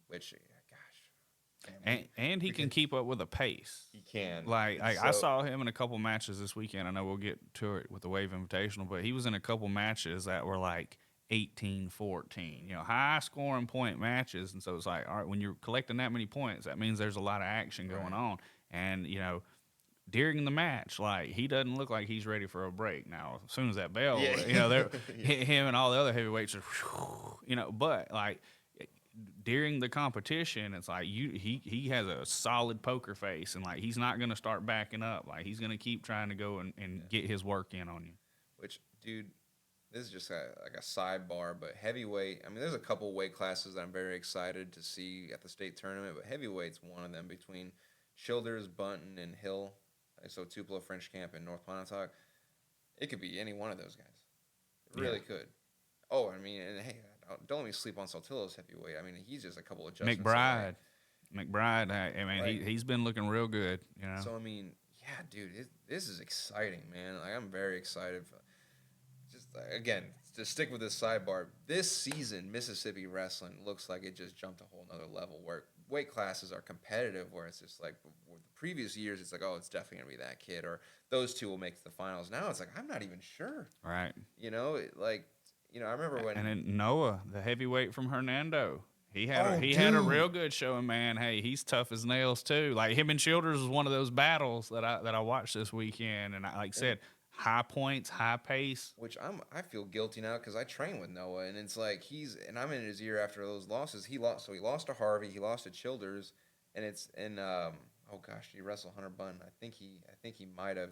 which, gosh. And he can keep up with a pace. He can. I saw him in a couple matches this weekend. I know we'll get to it with the Wave Invitational, but he was in a couple matches that were like 18-14, high-scoring point matches. And so it's like, all right, when you're collecting that many points, that means there's a lot of action going on. And, during the match, he doesn't look like he's ready for a break. Now, as soon as that bell, him and all the other heavyweights are, but during the competition, it's like he has a solid poker face, and he's not going to start backing up. He's going to keep trying to go and get his work in on you. Which, dude, this is just a sidebar, but heavyweight, there's a couple weight classes that I'm very excited to see at the state tournament, but heavyweight's one of them between Childers, Bunton, and Hill. So Tupelo, French Camp, and North Pontotoc. It could be any one of those guys. It really could. Oh, and hey, don't let me sleep on Saltillo's heavyweight. He's just a couple of adjustments. McBride, he's been looking real good. So, yeah, dude, this is exciting, man. I'm very excited. Just, again, to stick with this sidebar, this season, Mississippi wrestling looks like it just jumped a whole nother level where weight classes are competitive, where it's just like the previous years, it's like, oh, it's definitely going to be that kid, or those two will make the finals. Now it's like, I'm not even sure. Right. I remember when... And then Noah, the heavyweight from Hernando, he had a real good showing, man. Hey, he's tough as nails, too. Him and Childers was one of those battles that I watched this weekend, and I said, high points, high pace. Which I feel guilty now because I train with Noah, and it's like I'm in his year after those losses. He lost to Harvey, he lost to Childers, and it's in oh gosh, did he wrestle Hunter Bunn? I think he might have.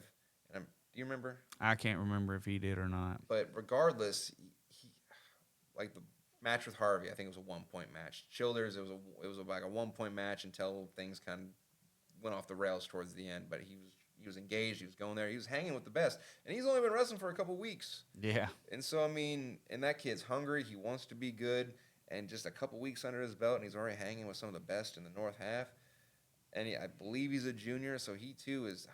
Do you remember? I can't remember if he did or not. But regardless, he like the match with Harvey. I think it was a 1 point match. Childers, it was like a 1 point match until things kind of went off the rails towards the end. But he was engaged. He was going there. He was hanging with the best, and he's only been wrestling for a couple weeks. Yeah. And so I mean, and that kid's hungry. He wants to be good, and just a couple weeks under his belt, and he's already hanging with some of the best in the North half. And I believe he's a junior, so he too is.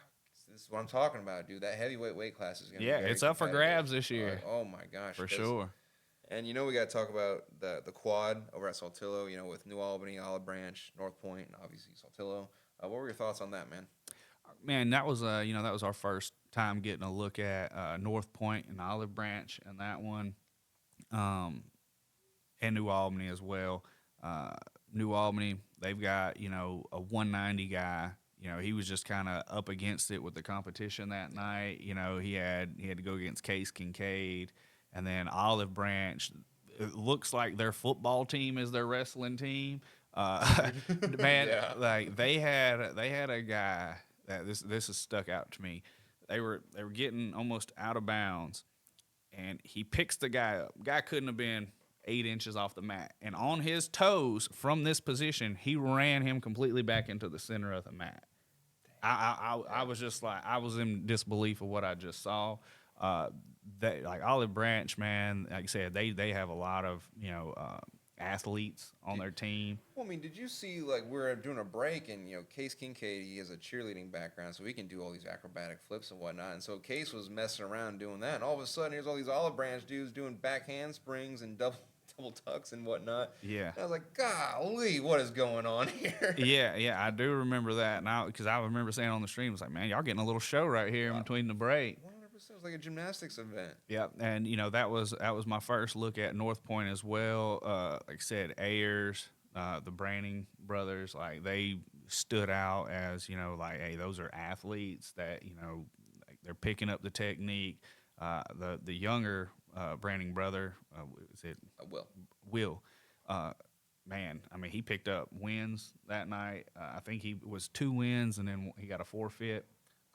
This is what I'm talking about, dude. That heavyweight weight class is going to be very it's up for grabs this year. Oh my gosh, for sure. And we got to talk about the quad over at Saltillo. With New Albany, Olive Branch, North Point, and obviously Saltillo. What were your thoughts on that, man? Man, that was that was our first time getting a look at North Point and Olive Branch and that one, and New Albany as well. New Albany, they've got a 190 guy. He was just kind of up against it with the competition that night. He had to go against Case Kincaid, and then Olive Branch. It looks like their football team is their wrestling team. Man, Yeah. like they had a guy that this has stuck out to me. They were getting almost out of bounds, and he picks the guy up. Guy couldn't have been 8 inches off the mat, and on his toes from this position, he ran him completely back into the center of the mat. I was just like, I was in disbelief of what I just saw. Like Olive Branch, man, like I said, they have a lot of athletes on their team. Well, I mean, did you see, like, we're doing a break, and, Case Kincaid, he has a cheerleading background, so he can do all these acrobatic flips and whatnot. And so Case was messing around doing that, and all of a sudden, here's all these Olive Branch dudes doing back handsprings and double tucks and whatnot. Yeah. And I was like, golly, what is going on here? Yeah, I do remember that. Now, because I remember saying on the stream, I was like, man, y'all getting a little show right here in between the break. 100%. It was like a gymnastics event. Yeah, and that was my first look at North Point as well. Like I said, Ayers, the Branning brothers, like they stood out as like, hey, those are athletes that like they're picking up the technique. The younger Branning brother, is it Will? Man, I mean, he picked up wins that night. I think he was 2 wins, and then he got a forfeit.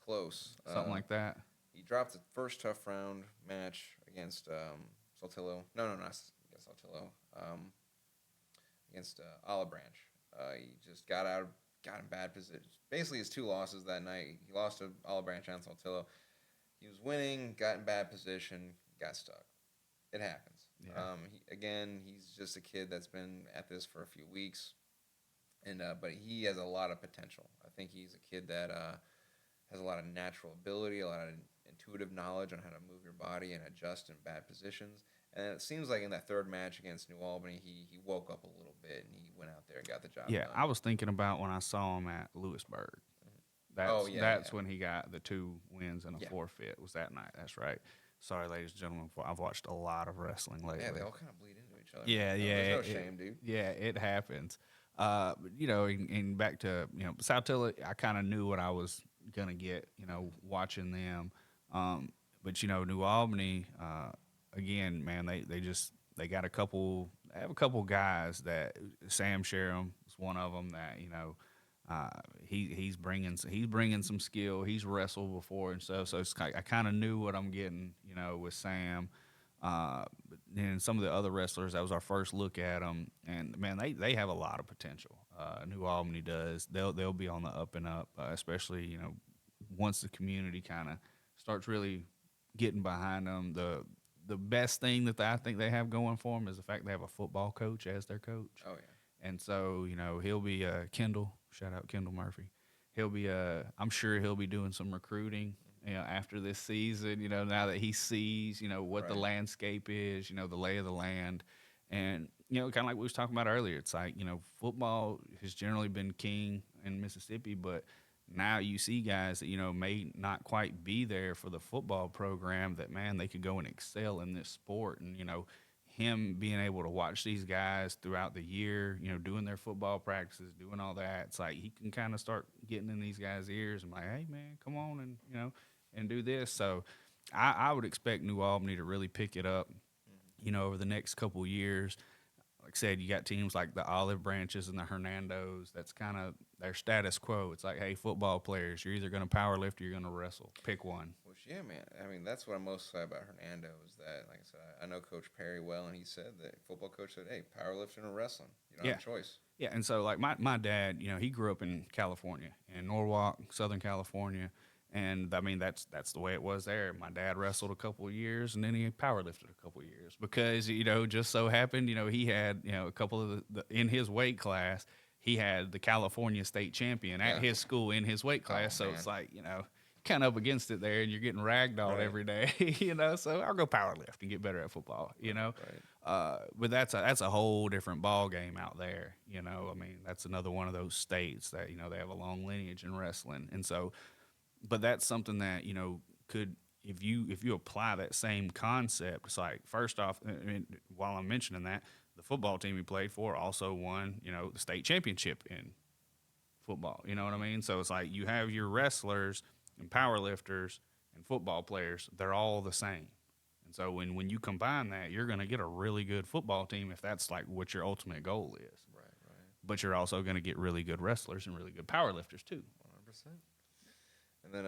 Close. Something like that. He dropped the first tough round match against Saltillo. No, not against Saltillo. Against Olive Branch. He just got in bad position. Basically, his 2 losses that night. He lost to Olive Branch and Saltillo. He was winning, got in bad position, got stuck. It happens. Yeah. He's just a kid that's been at this for a few weeks, and but he has a lot of potential. I think he's a kid that has a lot of natural ability, a lot of intuitive knowledge on how to move your body and adjust in bad positions. And it seems like in that third match against New Albany, he woke up a little bit and he went out there and got the job done. I was thinking about when I saw him at Lewisburg. That's when he got the 2 wins and a forfeit. Was that night? That's right. Sorry, ladies and gentlemen. I've watched a lot of wrestling lately. Yeah, they all kind of bleed into each other. Yeah. There's no shame, dude. Yeah, it happens. And back to Saltillo, I kind of knew what I was gonna get. Watching them. But New Albany, again, man, they got a couple. They have a couple guys that Sam Sherham is one of them that he's bringing some skill. He's wrestled before and stuff, so I kind of knew what I'm getting, with Sam. But then some of the other wrestlers, that was our first look at them, and man, they have a lot of potential. New Albany does. They'll be on the up and up, especially once the community kind of starts really getting behind them. The best thing that I think they have going for them is the fact they have a football coach as their coach. Oh yeah. And so, he'll be Kendall. Shout out Kendall Murphy. He'll be I'm sure he'll be doing some recruiting, after this season. Now that he sees, what the landscape is, the lay of the land, and kind of like we was talking about earlier. It's like football has generally been king in Mississippi, but now you see guys that may not quite be there for the football program. That man, they could go and excel in this sport, and him being able to watch these guys throughout the year, doing their football practices, doing all that, it's like he can kind of start getting in these guys' ears and like, hey, man, come on and do this. So I would expect New Albany to really pick it up, over the next couple of years. Like I said, you got teams like the Olive Branches and the Hernandos. That's kind of their status quo. It's like, hey, football players, you're either going to power lift or you're going to wrestle. Pick one. Which, yeah, man. I mean, that's what I'm most excited about Hernando is that, like I said, I know Coach Perry well, and he said that football coach said, hey, powerlifting or wrestling, you don't Yeah. have a choice. Yeah, and so like my dad, he grew up in California, in Norwalk, Southern California, and I mean that's the way it was there. My dad wrestled a couple of years, and then he powerlifted a couple of years because just so happened, he had a couple of in his weight class, he had the California state champion at Yeah. his school in his weight class. So man. it's like kind of up against it there, and you're getting ragdolled Right. every day, So I'll go powerlift and get better at football, Right. But that's a whole different ball game out there, I mean, that's another one of those states that they have a long lineage in wrestling, and so, but that's something that could if you apply that same concept. It's like first off, I mean, while I'm mentioning that, the football team he played for also won the state championship in football. You know what I mean? So it's like you have your wrestlers and power lifters and football players. They're all the same. And so when you combine that, you're going to get a really good football team if that's like what your ultimate goal is. Right, right. But you're also going to get really good wrestlers and really good power lifters too. 100%. And then,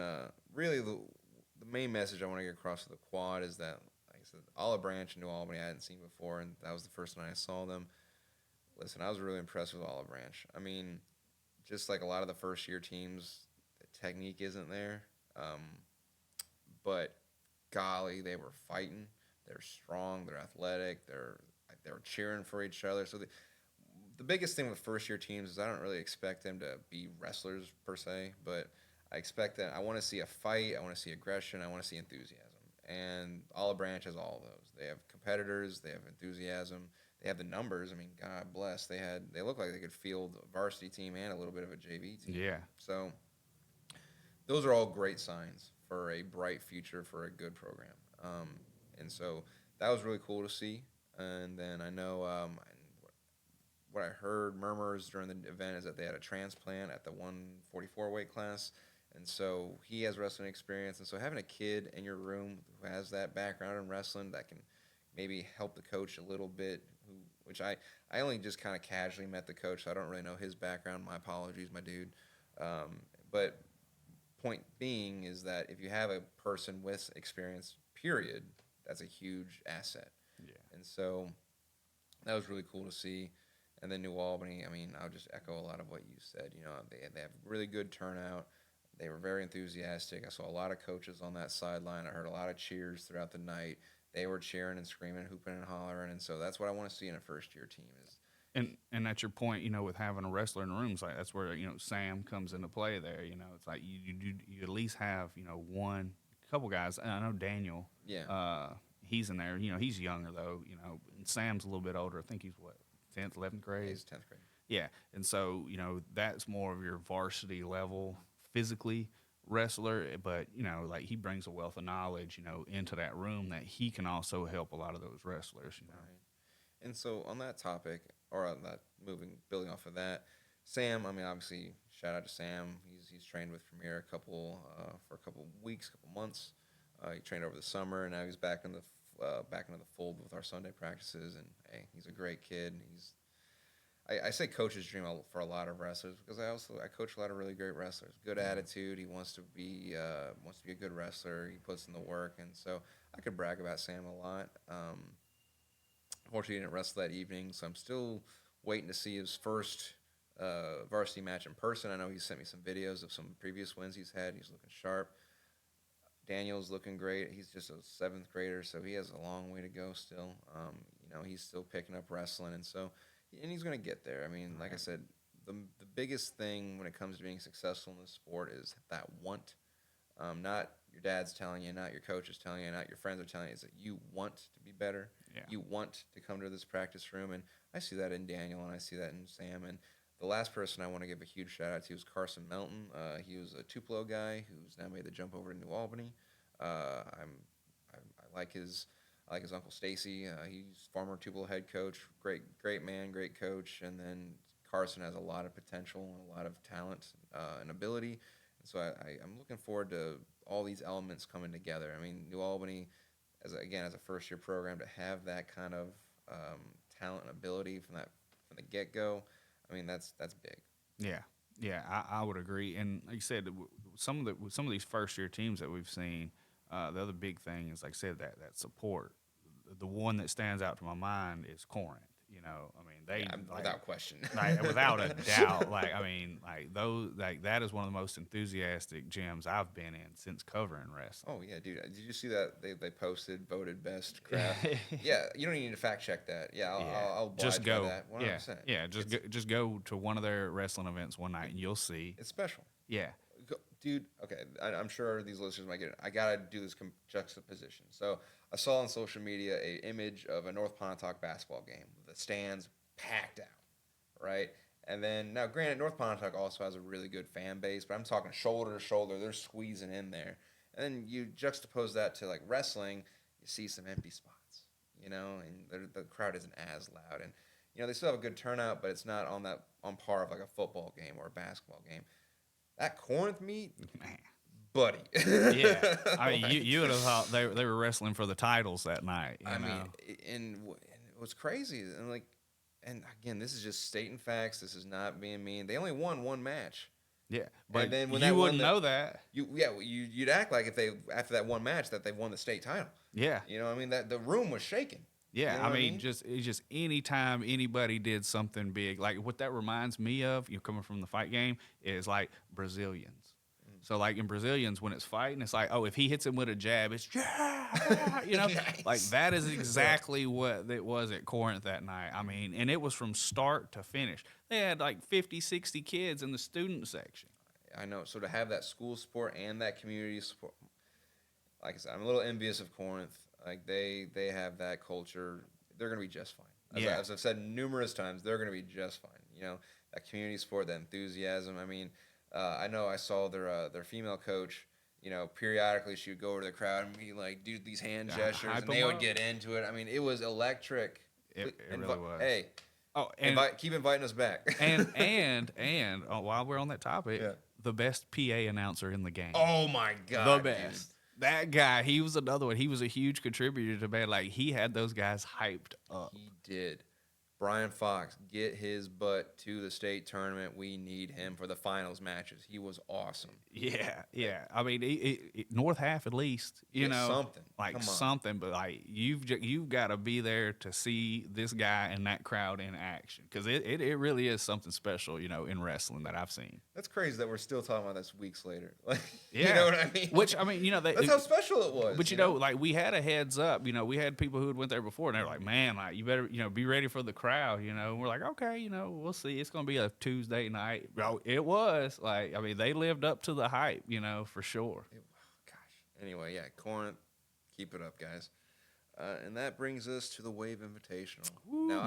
really, the main message I want to get across to the quad is that, like I said, Olive Branch and New Albany I hadn't seen before, and that was the first night I saw them. Listen, I was really impressed with Olive Branch. I mean, just like a lot of the first-year teams, the technique isn't there. But golly, they were fighting. They're strong. They're athletic. They were cheering for each other. So the biggest thing with first-year teams is I don't really expect them to be wrestlers per se, but I expect that I want to see a fight. I want to see aggression. I want to see enthusiasm. And Olive Branch has all of those. They have competitors. They have enthusiasm. They have the numbers. I mean, God bless. They look like they could field a varsity team and a little bit of a JV team. Yeah. So those are all great signs for a bright future for a good program. And so that was really cool to see. And then I know what I heard murmurs during the event is that they had a transplant at the 144 weight class. And so he has wrestling experience. And so having a kid in your room who has that background in wrestling that can maybe help the coach a little bit, which I only just kind of casually met the coach, so I don't really know his background. My apologies, my dude. But point being is that if you have a person with experience, period, that's a huge asset. Yeah. And so that was really cool to see. And then New Albany, I mean, I'll just echo a lot of what you said. They have really good turnout. They were very enthusiastic. I saw a lot of coaches on that sideline. I heard a lot of cheers throughout the night. They were cheering and screaming, hooping and hollering, and so that's what I want to see in a first-year team. And that's your point, with having a wrestler in the room. It's like that's where Sam comes into play. There, it's like you at least have one couple guys. I know Daniel. Yeah. He's in there. He's younger though. And Sam's a little bit older. I think he's what 10th, 11th grade. He's 10th grade. Yeah, and so that's more of your varsity level physically wrestler, but like he brings a wealth of knowledge into that room that he can also help a lot of those wrestlers. Right. And so on that topic, or on that building off of that, Sam, I mean, obviously shout out to Sam. He's trained with Premier for a couple weeks, couple months. He trained over the summer, and now he's back into the fold with our Sunday practices. And hey, he's a great kid. I say coach's dream for a lot of wrestlers because I coach a lot of really great wrestlers. Good attitude. He wants to be a good wrestler. He puts in the work, and so I could brag about Sam a lot. Unfortunately, he didn't wrestle that evening, so I'm still waiting to see his first varsity match in person. I know he sent me some videos of some previous wins he's had. He's looking sharp. Daniel's looking great. He's just a 7th grader, so he has a long way to go still. He's still picking up wrestling, and he's going to get there. I mean, like I said, the biggest thing when it comes to being successful in this sport is that want. Not your dad's telling you, not your coach is telling you, not your friends are telling you. Is that you want to be better. Yeah. You want to come to this practice room, and I see that in Daniel, and I see that in Sam. And the last person I want to give a huge shout out to is Carson Melton. He was a Tupelo guy who's now made the jump over to New Albany. I like his Uncle Stacy. He's former Tupelo head coach. Great man, great coach. And then Carson has a lot of potential and a lot of talent and ability. So I'm looking forward to all these elements coming together. I mean, New Albany, as a first year program, to have that kind of talent and ability from the get go. I mean, that's big. Yeah, yeah, I would agree. And like you said, some of these first year teams that we've seen, the other big thing is like I said that support. The one that stands out to my mind is Corinth. You know, I mean Yeah, they without question. without a doubt. Like I mean, like those like that is one of the most enthusiastic gyms I've been in since covering wrestling. Oh yeah, dude. Did you see that they posted voted best crowd? Yeah, you don't even need to fact check that. Yeah, I'll oblige Just go. by that. 100%. Yeah. Just go to one of their wrestling events one night and you'll see. It's special. Yeah. Dude, okay, I'm sure these listeners might get it. I gotta do this juxtaposition. So I saw on social media a image of a North Pontotoc basketball game with the stands packed out, right? And then now, granted, North Pontotoc also has a really good fan base, but I'm talking shoulder to shoulder. They're squeezing in there, and then you juxtapose that to like wrestling. You see some empty spots, you know, and the crowd isn't as loud, and you know they still have a good turnout, but it's not on par of like a football game or a basketball game. That Corinth meet, Man. buddy. Yeah, I mean, you would have thought they were wrestling for the titles that night. You know? mean, and it was crazy. And again, this is just stating facts. This is not being mean. They only won one match. Yeah, but and then when you wouldn't know that. You'd act like if they after that one match that they won the state title. Yeah, you know, I mean that the room was shaking. Yeah, you know I mean, just any time anybody did something big, like what that reminds me of, coming from the fight game, is like Brazilians. So like in Brazilians, when it's fighting, it's like, oh, if he hits him with a jab, it's Nice. like that is exactly what it was at Corinth that night. I mean, and it was from start to finish. They had like 50, 60 kids in the student section. I know. So to have that school support and that community support, like I said, I'm a little envious of Corinth. Like they have that culture. They're gonna be just fine. As I've said numerous times, they're gonna be just fine. You know, that community support, that enthusiasm. I mean, I know I saw their female coach. You know, periodically she would go over to the crowd and be like, do these hand gestures, and they would get into it. I mean, it was electric. It really was. Hey, keep inviting us back. and while we're on that topic, the best PA announcer in the game. Oh my God, the best. Dude. That guy, he was another one. He was a huge contributor to band. Like, he had those guys hyped up. He did. Brian Fox, get his butt to the state tournament. We need him for the finals matches. He was awesome. Yeah. I mean, North half at least, you know, something like something. But like you've got to be there to see this guy and that crowd in action, because it really is something special, you know, in wrestling that I've seen. That's crazy that we're still talking about this weeks later. Like, you know what I mean? Which I mean, you know, that's how special it was. But you know, like we had a heads up. You know, we had people who had went there before, and they were like, "Man, like you better, you know, be ready for the crowd." You know, and we're like, "Okay, you know, we'll see. It's gonna be a Tuesday night." Bro, it was like, I mean, they lived up to the hype, you know, for sure. Gosh. Anyway, yeah, Corinth, keep it up, guys. And that brings us to the Wave Invitational. Ooh, now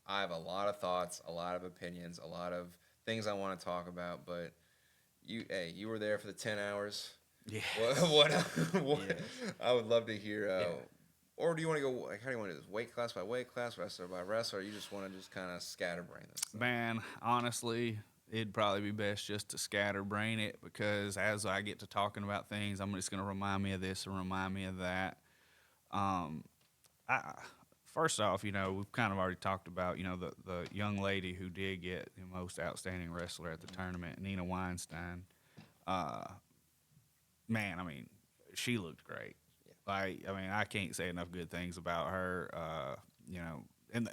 I have a lot of thoughts, a lot of opinions, a lot of things I want to talk about. But you were there for the 10 hours. Yeah. What I would love to hear. Or do you want to go? Like, how do you want to do this? Weight class by weight class, wrestler by wrestler, or you just want to just kind of scatterbrain this thing? Man, honestly, it'd probably be best just to scatterbrain it, because as I get to talking about things, I'm just going to remind me of this and remind me of that. First off, you know, we've kind of already talked about, you know, the young lady who did get the most outstanding wrestler at the tournament, Nina Weinstein. Man, I mean, she looked great. Like, I mean, I can't say enough good things about her. You know, and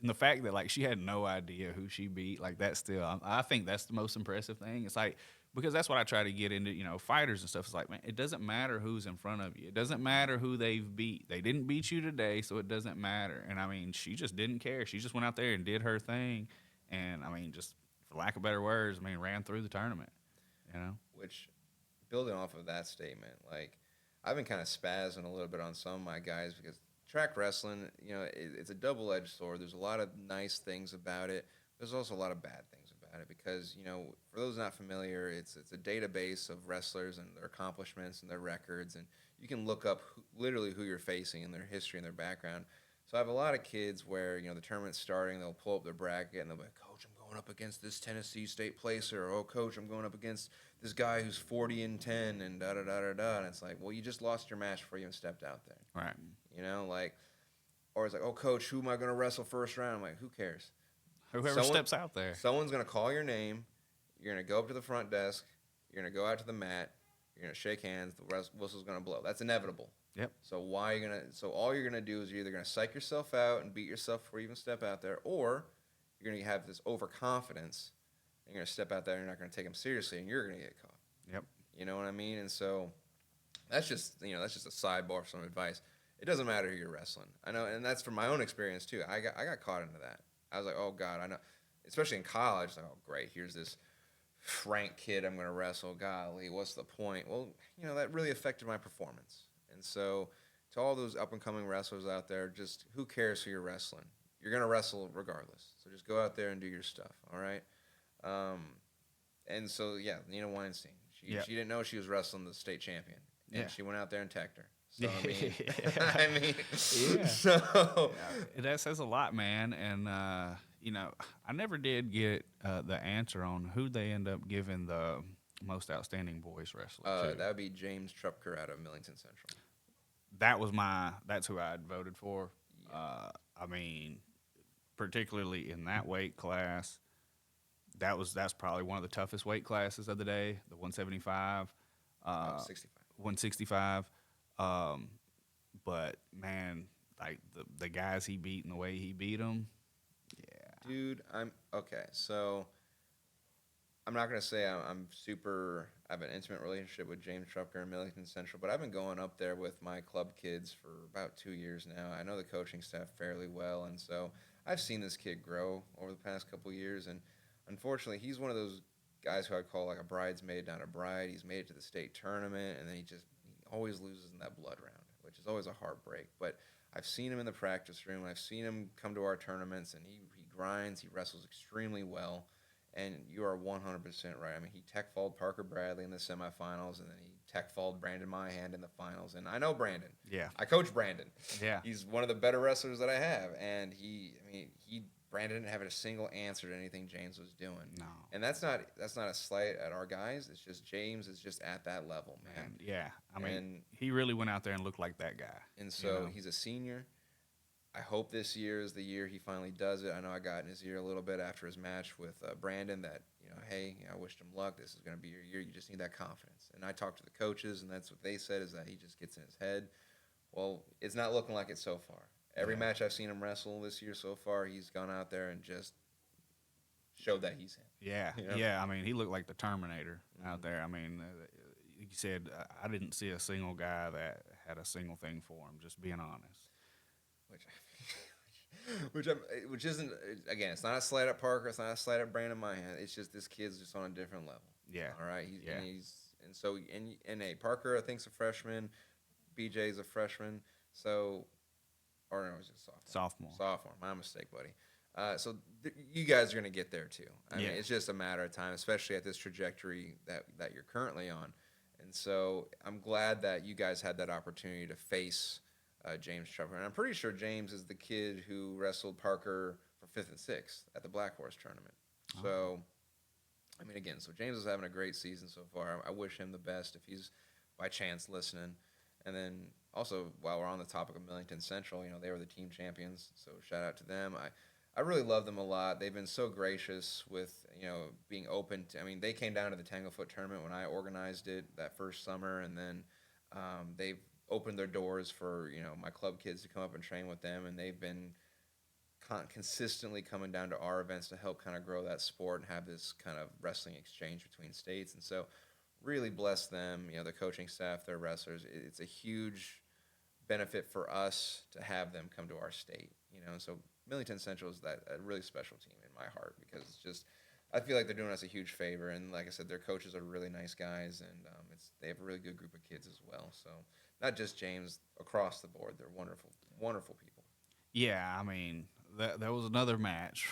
the fact that like she had no idea who she beat, like that's still, I think that's the most impressive thing. It's like, because that's what I try to get into, you know, fighters and stuff. It's like, man, it doesn't matter who's in front of you. It doesn't matter who they've beat. They didn't beat you today, so it doesn't matter. And I mean, she just didn't care. She just went out there and did her thing. And I mean, just for lack of better words, I mean, ran through the tournament, you know? Which, building off of that statement, like, I've been kind of spazzing a little bit on some of my guys, because track wrestling, you know, it's a double-edged sword. There's a lot of nice things about it. There's also a lot of bad things about it, because, you know, for those not familiar, it's a database of wrestlers and their accomplishments and their records, and you can look up literally who you're facing and their history and their background. So I have a lot of kids where, you know, the tournament's starting, they'll pull up their bracket and they'll be like, "Coach, I'm going up against this Tennessee State placer. Oh, coach, I'm going up against this guy who's 40-10 and da da da da da. And it's like, well, you just lost your match before you even stepped out there. Right. You know, like, or it's like, oh, coach, who am I going to wrestle first round? I'm like, who cares? Whoever steps out there. Someone's going to call your name. You're going to go up to the front desk. You're going to go out to the mat. You're going to shake hands. The whistle's going to blow. That's inevitable. Yep. So all you're going to do is you're either going to psych yourself out and beat yourself before you even step out there, or you're going to have this overconfidence, and you're going to step out there and you're not going to take them seriously, and you're going to get caught. Yep. You know what I mean? And so that's just a sidebar for some advice. It doesn't matter who you're wrestling. I know, and that's from my own experience too. I got caught into that. I was like, oh God, I know. Especially in college, like, oh great, here's this rank kid I'm going to wrestle. Golly, what's the point? Well, that really affected my performance. And so to all those up-and-coming wrestlers out there, just who cares who you're wrestling? You're going to wrestle regardless. So just go out there and do your stuff, all right? And so, yeah, Nina Weinstein, she didn't know she was wrestling the state champion. And she went out there and tagged her. So, So that says a lot, man. And, I never did get the answer on who they end up giving the most outstanding boys wrestler to. That would be James Trupker out of Millington Central. That's who I had voted for. Yeah. Particularly in that weight class, that's probably one of the toughest weight classes of the day, the 175. 65. 165. But man, like the guys he beat and the way he beat them, yeah. Dude, so I'm not gonna say I'm super. I have an intimate relationship with James Trupker and Millington Central, but I've been going up there with my club kids for about 2 years now. I know the coaching staff fairly well, and so I've seen this kid grow over the past couple of years. And unfortunately, he's one of those guys who I'd call like a bridesmaid, not a bride. He's made it to the state tournament, and then he always loses in that blood round, which is always a heartbreak. But I've seen him in the practice room. I've seen him come to our tournaments, and he grinds. He wrestles extremely well. And you are 100% right. I mean, he tech-falled Parker Bradley in the semifinals, and then he tech-falled Brandon Myhand in the finals. And I know Brandon. Yeah. I coach Brandon. Yeah. He's one of the better wrestlers that I have. And Brandon didn't have a single answer to anything James was doing. No. And that's not a slight at our guys. It's just James is just at that level, man. Yeah. He really went out there and looked like that guy. And so he's a senior. I hope this year is the year he finally does it. I know I got in his ear a little bit after his match with Brandon that, hey, I wished him luck. This is going to be your year. You just need that confidence. And I talked to the coaches, and that's what they said, is that he just gets in his head. Well, it's not looking like it so far. Every match I've seen him wrestle this year so far, he's gone out there and just showed that he's him. Yeah, yeah. He looked like the Terminator out there. You said I didn't see a single guy that had a single thing for him, just being honest. Which isn't, again, it's not a slight at Parker, it's not a slight at Brandon Myhand. It's just this kid's just on a different level. Yeah. All right. Parker I think's a freshman, BJ's a freshman. So, or no, he's a sophomore. Sophomore. My mistake, buddy. You guys are going to get there too. I mean, it's just a matter of time, especially at this trajectory that you're currently on. And so I'm glad that you guys had that opportunity to face James Trupper. And I'm pretty sure James is the kid who wrestled Parker for 5th and 6th at the Black Horse tournament. Oh. So, so James is having a great season so far. I wish him the best if he's by chance listening. And then also, while we're on the topic of Millington Central, they were the team champions. So shout out to them. I really love them a lot. They've been so gracious with, being open to, they came down to the Tanglefoot tournament when I organized it that first summer. And then they've opened their doors for my club kids to come up and train with them, and they've been consistently coming down to our events to help kind of grow that sport and have this kind of wrestling exchange between states. And so really bless them, the coaching staff, their wrestlers. It's a huge benefit for us to have them come to our state, and so Millington Central is a really special team in my heart, because it's just, I feel like they're doing us a huge favor. And like I said, their coaches are really nice guys, and they have a really good group of kids as well. So not just James, across the board, they're wonderful, wonderful people. Yeah, there was another match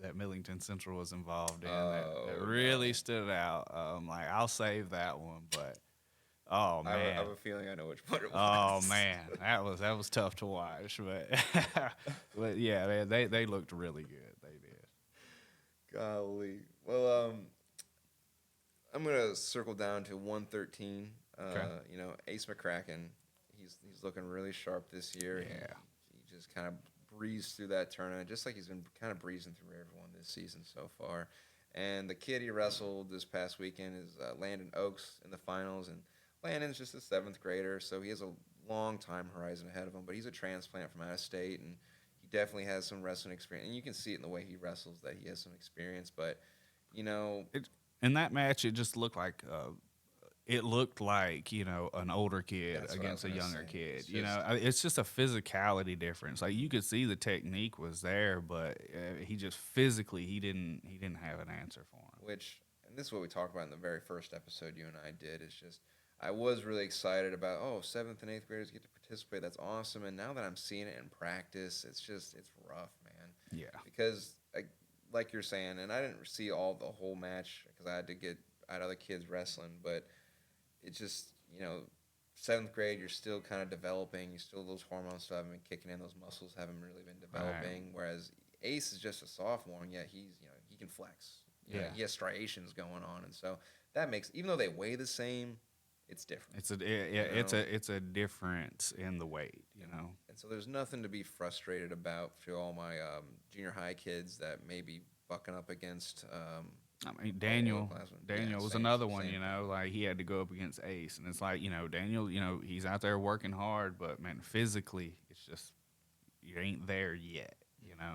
that Millington Central was involved in that really stood out. I'll save that one, but oh man, I have a feeling I know which one it was. Oh man, that was tough to watch, but but yeah, they looked really good. They did. Golly. Well, I'm gonna circle down to 113. Okay. Ace McCracken. He's looking really sharp this year. Yeah. He just kind of breezed through that tournament, just like he's been kind of breezing through everyone this season so far. And the kid he wrestled this past weekend is Landon Oaks in the finals, and Landon's just a seventh grader, so he has a long time horizon ahead of him. But he's a transplant from out of state, and he definitely has some wrestling experience. And you can see it in the way he wrestles that he has some experience. But In that match, it looked like an older kid That's what I was against a gonna younger say. kid. It's just- It's just a physicality difference. Like you could see the technique was there, but he just physically he didn't have an answer for him. and this is what we talked about in the very first episode you and I did. It's just I was really excited about seventh and eighth graders get to participate. That's awesome. And now that I'm seeing it in practice, it's rough, man. Yeah. Because like you're saying, and I didn't see the whole match because I had other kids wrestling, but it's just seventh grade, you're still kind of developing. You still those hormones still haven't been kicking in. Those muscles haven't really been developing. Right. Whereas Ace is just a sophomore, and yet he can flex. He has striations going on, and so that makes even though they weigh the same, it's different. It's a difference in the weight, And so there's nothing to be frustrated about for all my junior high kids that may be bucking up against. I mean, Daniel was another one, same. like he had to go up against Ace. And it's like, Daniel, he's out there working hard, but, man, physically, it's just you ain't there yet,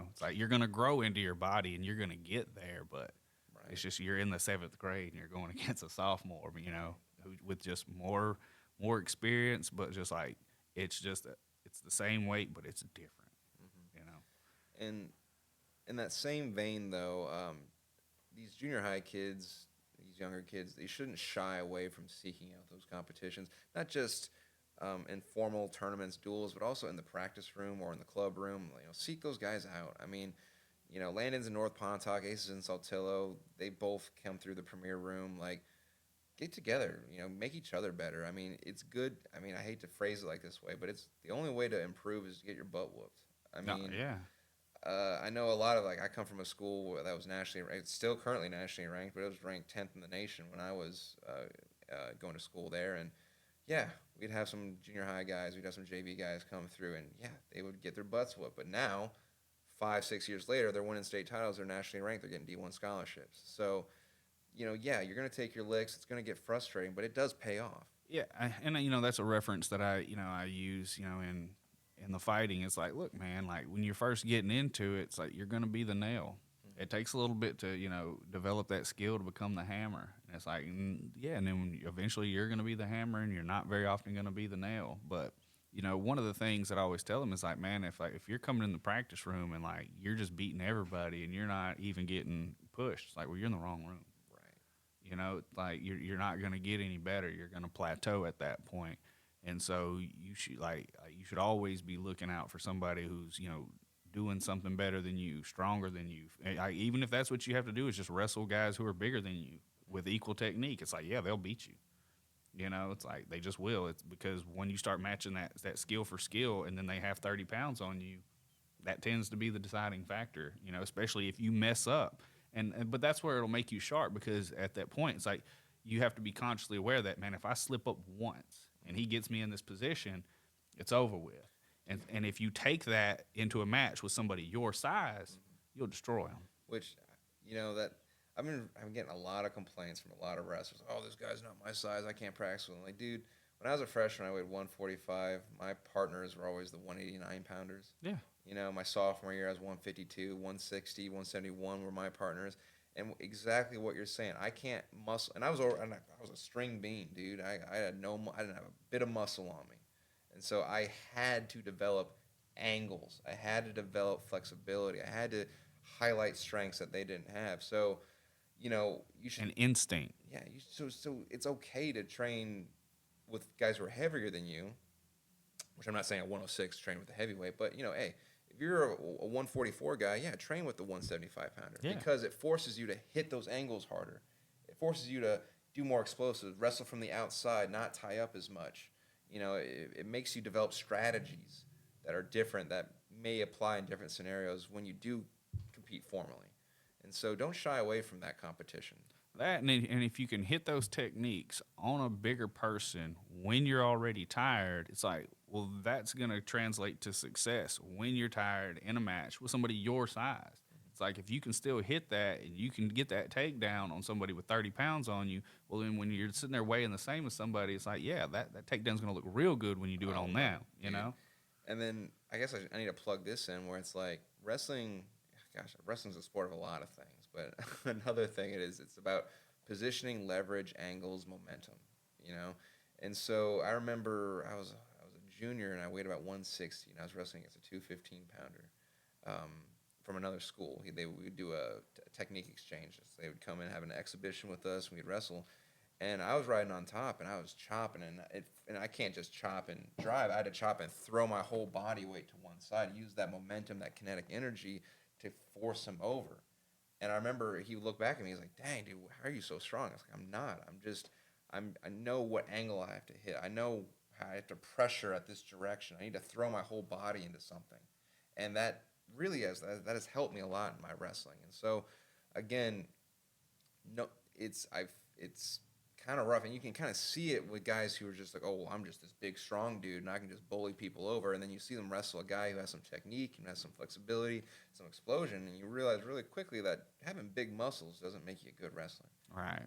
It's like you're going to grow into your body and you're going to get there, but it's just you're in the seventh grade and you're going against a sophomore, who with just more experience, but just like it's the same weight, but it's different, And in that same vein, though, these junior high kids, these younger kids, they shouldn't shy away from seeking out those competitions, not just in formal tournaments, duels, but also in the practice room or in the club room. Seek those guys out. I mean, Landon's in North Pontotoc, Ace is in Saltillo. They both come through the premier room. Like, get together. Make each other better. I mean, it's good. I mean, I hate to phrase it like this way, but it's the only way to improve is to get your butt whooped. I mean, I know a lot of I come from a school that was nationally ranked, still currently nationally ranked, but it was ranked 10th in the nation when I was going to school there. And we'd have some junior high guys, we'd have some JV guys come through, and they would get their butts whooped. But now, 5-6 years later, they're winning state titles, they're nationally ranked, they're getting D1 scholarships. So, you're going to take your licks. It's going to get frustrating, but it does pay off. Yeah, and that's a reference that I use in the fighting. It's like, look, man, like when you're first getting into it, it's like you're going to be the nail. It takes a little bit to develop that skill to become the hammer. And it's like, and then eventually you're going to be the hammer, and you're not very often going to be the nail. But one of the things that I always tell them is like, man, if you're coming in the practice room and like you're just beating everybody and you're not even getting pushed, it's like, well, you're in the wrong room. Like you're not going to get any better. You're going to plateau at that point. And so you should always be looking out for somebody who's, doing something better than you, stronger than you. Even if that's what you have to do is just wrestle guys who are bigger than you with equal technique. It's like, they'll beat you. It's like they just will. It's because when you start matching that skill for skill and then they have 30 pounds on you, that tends to be the deciding factor, especially if you mess up. But that's where it'll make you sharp, because at that point, it's like you have to be consciously aware that, man, if I slip up once and he gets me in this position, it's over with. And if you take that into a match with somebody your size, you'll destroy him. Which, that I'm getting a lot of complaints from a lot of wrestlers. Oh, this guy's not my size. I can't practice with him. Like, dude, when I was a freshman, I weighed 145. My partners were always the 189 pounders. Yeah. My sophomore year, I was 152, 160, 171 were my partners. And exactly what you're saying. I can't muscle. And I was a string bean, dude. I didn't have a bit of muscle on me. And so I had to develop angles. I had to develop flexibility. I had to highlight strengths that they didn't have. So, you should. An instinct. Yeah. So it's okay to train with guys who are heavier than you, which I'm not saying a 106 train with a heavyweight, but, hey, if you're a 144 guy, train with the 175 pounder, because it forces you to hit those angles harder. It forces you to do more explosive, wrestle from the outside, not tie up as much. It makes you develop strategies that are different, that may apply in different scenarios when you do compete formally. And so don't shy away from that competition. That and if you can hit those techniques on a bigger person when you're already tired, it's like, well, that's going to translate to success when you're tired in a match with somebody your size. It's like if you can still hit that and you can get that takedown on somebody with 30 pounds on you, well, then when you're sitting there weighing the same as somebody, it's like, yeah, that takedown's going to look real good when you do it on them, you know? And then I guess I need to plug this in where it's like wrestling's a sport of a lot of things. But another thing it's about positioning, leverage, angles, momentum, you know? And so I remember I was a junior and I weighed about 160 and I was wrestling against a 215-pounder from another school. We would do a technique exchange. So they would come in, have an exhibition with us, and we'd wrestle. And I was riding on top and I was chopping, and I can't just chop and drive. I had to chop and throw my whole body weight to one side, use that momentum, that kinetic energy to force him over. And I remember he would look back at me. He's like, "Dang, dude, how are you so strong?" I was like, "I'm not. I know what angle I have to hit. I know how I have to pressure at this direction. I need to throw my whole body into something." And that really has helped me a lot in my wrestling. And so, again, no, it's kind of rough, and you can kind of see it with guys who are just like, "Oh, well, I'm just this big, strong dude, and I can just bully people over." And then you see them wrestle a guy who has some technique and has some flexibility, some explosion, and you realize really quickly that having big muscles doesn't make you a good wrestler. Right.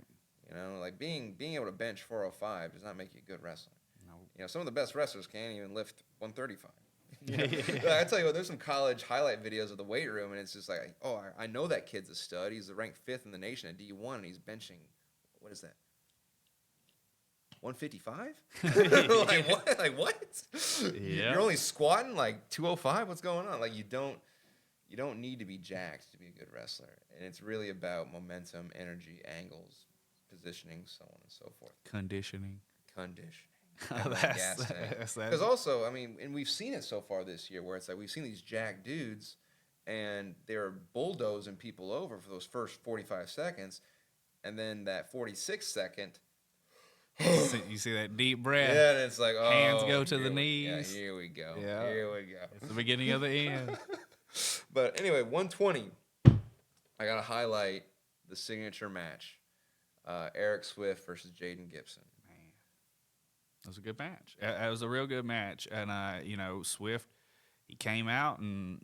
You know, like being able to bench 405 does not make you a good wrestler. No. You know, some of the best wrestlers can't even lift 135. You know? I tell you what, there's some college highlight videos of the weight room, and it's just like, oh, I know that kid's a stud. He's ranked 5th in the nation at D1, and he's benching, what is that? 155? Like what? Like what? Yeah. You're only squatting like 205? What's going on? Like you don't need to be jacked to be a good wrestler. And it's really about momentum, energy, angles, positioning, so on and so forth. Conditioning. Because also, I mean, and we've seen it so far this year where it's like we've seen these jacked dudes and they're bulldozing people over for those first 45 seconds. And then that 46th second, you see that deep breath. yeah, and it's like, oh, hands go to the knees. Yeah, here we go. Yeah. Here we go. It's the beginning of the end. But anyway, 120. I got to highlight the signature match. Eric Swift versus Jaden Gibson. Man, it was a good match. It was a real good match. And, Swift, he came out and,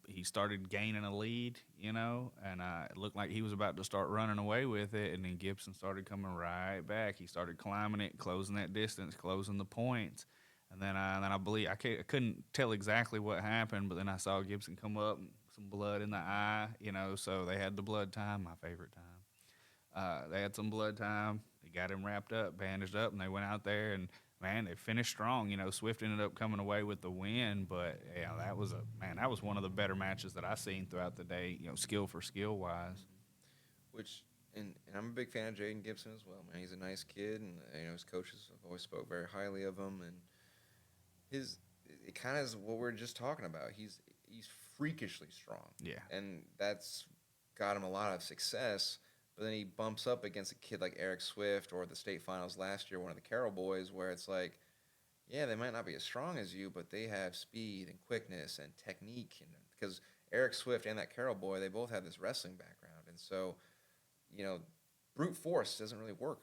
he started gaining a lead, and it looked like he was about to start running away with it. And then Gibson started coming right back. He started climbing it, closing that distance, closing the points. And then I believe I couldn't tell exactly what happened, but then I saw Gibson come up, some blood in the eye, so they had the blood time, my favorite time. They had some blood time. They got him wrapped up, bandaged up, and they went out there and, man, they finished strong. Swift ended up coming away with the win, but yeah, that was one of the better matches that I seen throughout the day. Skill for skill wise. Which and I'm a big fan of Jaden Gibson as well. Man, he's a nice kid, and his coaches have always spoke very highly of him. And it kind of is what we are just talking about. He's freakishly strong. Yeah, and that's got him a lot of success. But then he bumps up against a kid like Eric Swift or the state finals last year, one of the Carroll boys, where it's like, yeah, they might not be as strong as you, but they have speed and quickness and technique. And because Eric Swift and that Carroll boy, they both have this wrestling background. And so, brute force doesn't really work